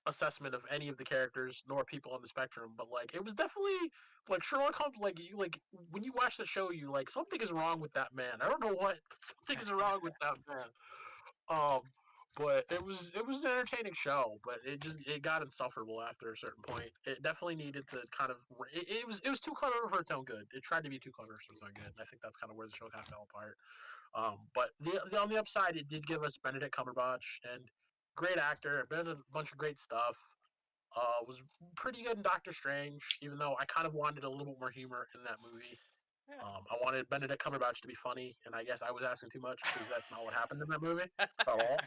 assessment of any of the characters nor people on the spectrum. But like, it was definitely like Sherlock Holmes. Like you like when you watch the show, you like something is wrong with that man. I don't know what, but something is wrong with that man. But it was an entertaining show, but it got insufferable after a certain point. It definitely needed to kind of it was too clever for its own good. It tried to be too clever for its own good. And I think that's kind of where the show kind of fell apart. But on the upside, it did give us Benedict Cumberbatch and great actor, been a bunch of great stuff. Was pretty good in Doctor Strange, even though I kind of wanted a little bit more humor in that movie. Yeah. I wanted Benedict Cumberbatch to be funny, and I guess I was asking too much because that's not what happened in that movie at all.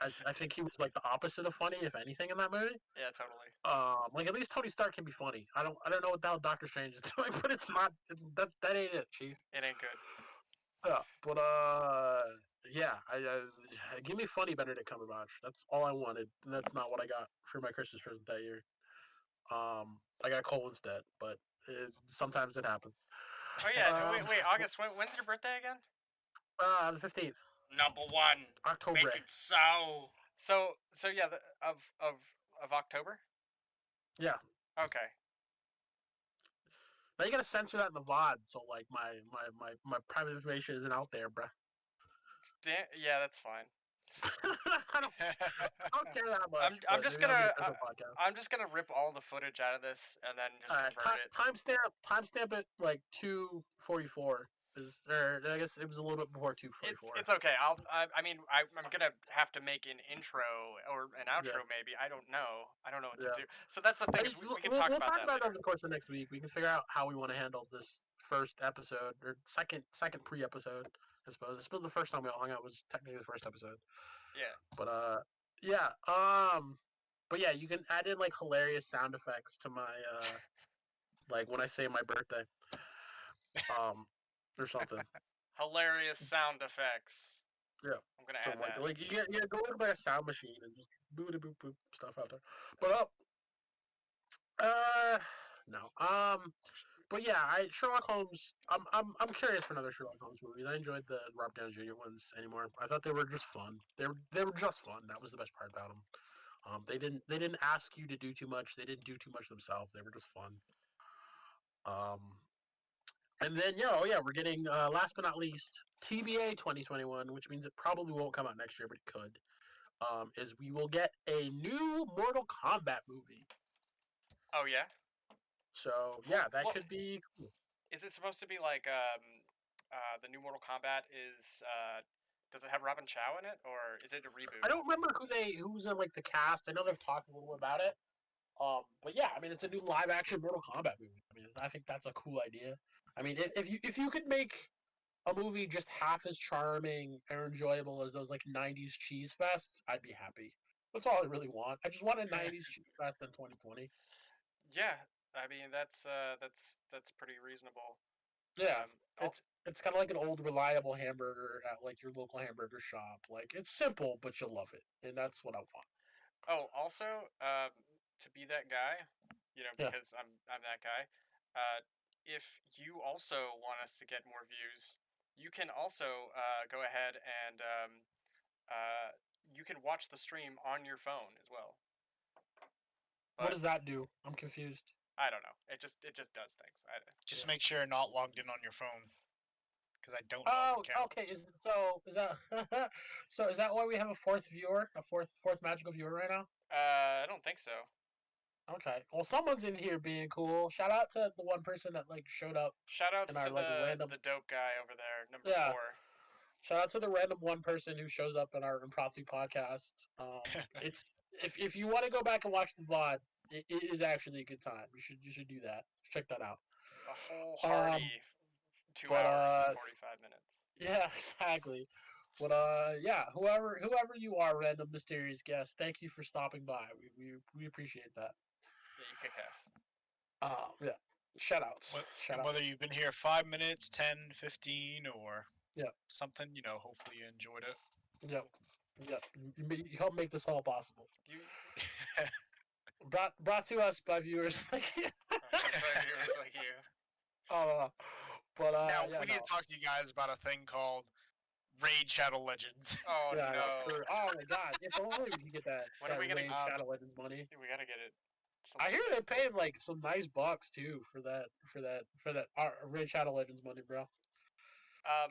I think he was like the opposite of funny, if anything, in that movie. Yeah, totally. Like at least Tony Stark can be funny. I don't know what the hell Doctor Strange is doing, but it's not. That ain't it, Chief. It ain't good. Yeah, but yeah, I give me funny Benedict Cumberbatch. That's all I wanted, and that's not what I got for my Christmas present that year. I got Cole instead, but sometimes it happens. Oh yeah, wait, August. When's your birthday again? The 15th. Number one. October. Make it so. So yeah, of October. Yeah. Okay. Now you gotta censor that in the VOD, so like my private information isn't out there, bruh. Yeah, that's fine. I don't care that much. I'm just gonna maybe I'll make a special podcast. I'm just gonna rip all the footage out of this and then just Alright, convert it. timestamp it like 2:44. Or I guess it was a little bit before 2:44. It's okay. I mean I'm gonna have to make an intro or an outro maybe. I don't know. I don't know what to do. So that's the thing. Is we can talk about that later. Over the course of next week. We can figure out how we want to handle this first episode or second pre-episode. I suppose the first time we all hung out was technically the first episode. Yeah. But yeah. But yeah, you can add in like hilarious sound effects to my like when I say my birthday. Or something. Hilarious sound effects. Yeah. I'm gonna add that. Like you go into like a sound machine and just boop boop boop stuff out there. But no. But yeah, Sherlock Holmes. I'm curious for another Sherlock Holmes movie. I enjoyed the Robert Downey Jr. ones anymore. I thought they were just fun. They were just fun. That was the best part about them. They didn't ask you to do too much. They didn't do too much themselves. They were just fun. And then we're getting last but not least TBA 2021, which means it probably won't come out next year, but it could. Is we will get a new Mortal Kombat movie. Oh yeah. So yeah, that could be cool. Is it supposed to be like the new Mortal Kombat is does it have Robin Chow in it or is it a reboot? I don't remember who's in like the cast. I know they've talked a little about it. But yeah, I mean it's a new live action Mortal Kombat movie. I mean I think that's a cool idea. I mean if you could make a movie just half as charming or enjoyable as those like 90s cheese fests, I'd be happy. That's all I really want. I just want a 90s cheese fest in 2020. Yeah. I mean that's pretty reasonable. Yeah, it's kind of like an old reliable hamburger at like your local hamburger shop. Like it's simple, but you'll love it, and that's what I want. Oh, also, to be that guy, because I'm that guy. If you also want us to get more views, you can also go ahead and you can watch the stream on your phone as well. What does that do? I'm confused. I don't know. It just does things. Just make sure you're not logged in on your phone, because I don't know. Oh, okay. Is that so? Is that why we have a fourth viewer, a fourth magical viewer right now? I don't think so. Okay. Well, someone's in here being cool. Shout out to the one person that like showed up. Shout out to the dope guy over there, number 4. Shout out to the random one person who shows up in our impromptu podcast. It's if you want to go back and watch the VOD, it is actually a good time. You should do that. Check that out. A whole hearty 2 hours and 45 minutes. Yeah, exactly. But yeah, whoever you are, random mysterious guest, thank you for stopping by. We appreciate that. Yeah, you kick ass. Yeah. Shout outs. Whether you've been here 5 minutes, 10, 15, or something, hopefully you enjoyed it. Yep. You helped make this all possible. Brought to us by viewers like you. Viewers like you. But now we need to talk to you guys about a thing called Raid Shadow Legends. Oh no! Oh my god! If only we could get that. When are we gonna Raid Shadow Legends money? We gotta get it. I hear they're paying like some nice bucks too for that Raid Shadow Legends money, bro.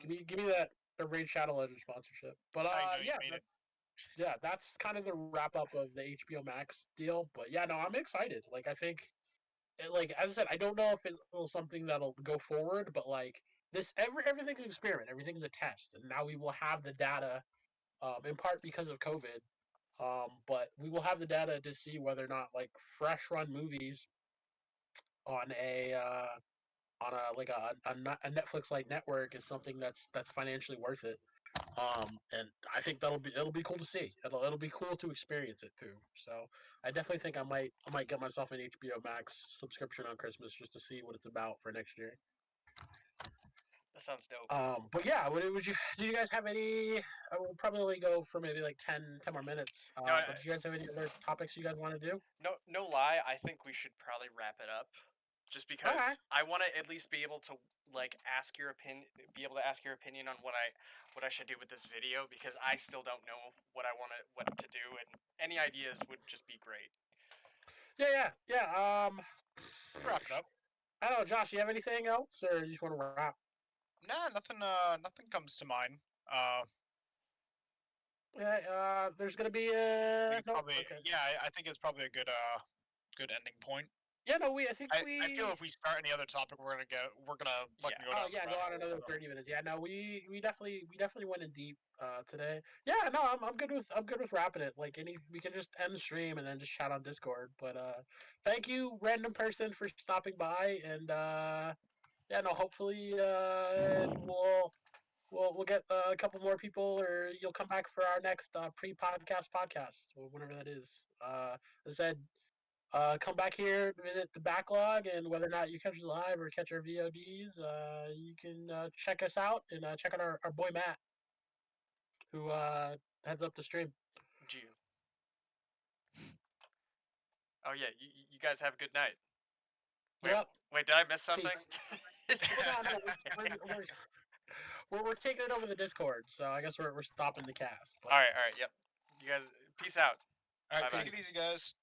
Give me that Raid Shadow Legends sponsorship. But yeah, that's kind of the wrap up of the HBO Max deal. But yeah, no, I'm excited. Like I think, like as I said, I don't know if it's something that'll go forward, but like this, everything's an experiment, everything's a test, and now we will have the data, in part because of COVID. But we will have the data to see whether or not like fresh run movies on a Netflix like network is something that's financially worth it. And I think it'll be cool to see. It'll be cool to experience it too. So I definitely think I might get myself an HBO Max subscription on Christmas just to see what it's about for next year. That sounds dope. But yeah, do you guys have any? I will probably go for maybe like 10 more minutes. But do you guys have any other topics you guys want to do? No lie. I think we should probably wrap it up. Just because I want to at least be able to like ask your opinion, on what I should do with this video, because I still don't know what to do, and any ideas would just be great. Yeah. Wrap it up. I don't know, Josh. You have anything else, or you just want to wrap? Nah, nothing. Nothing comes to mind. Yeah, there's gonna be I think it's no, probably, okay. yeah, I think it's probably a good ending point. Yeah, no, I feel if we start any other topic, we're gonna fucking Yeah. go down. Oh yeah, the go rabbit on hole, another so. 30 minutes. Yeah, no, we definitely went in deep today. Yeah, no, I'm good with wrapping it. Like we can just end the stream and then just chat on Discord. But thank you, random person, for stopping by, and yeah, no, hopefully we'll get a couple more people, or you'll come back for our next podcast, or whatever that is. As I said, come back here, visit the backlog, and whether or not you catch us live or catch our VODs, you can check us out and check out our boy Matt, who heads up the stream. June. Oh yeah, you guys have a good night. Yep. Wait, did I miss something? Well, no, we're taking it over the Discord, so I guess we're stopping the cast. But... All right, yep. You guys, peace out. All right, Bye-bye. take it easy, guys.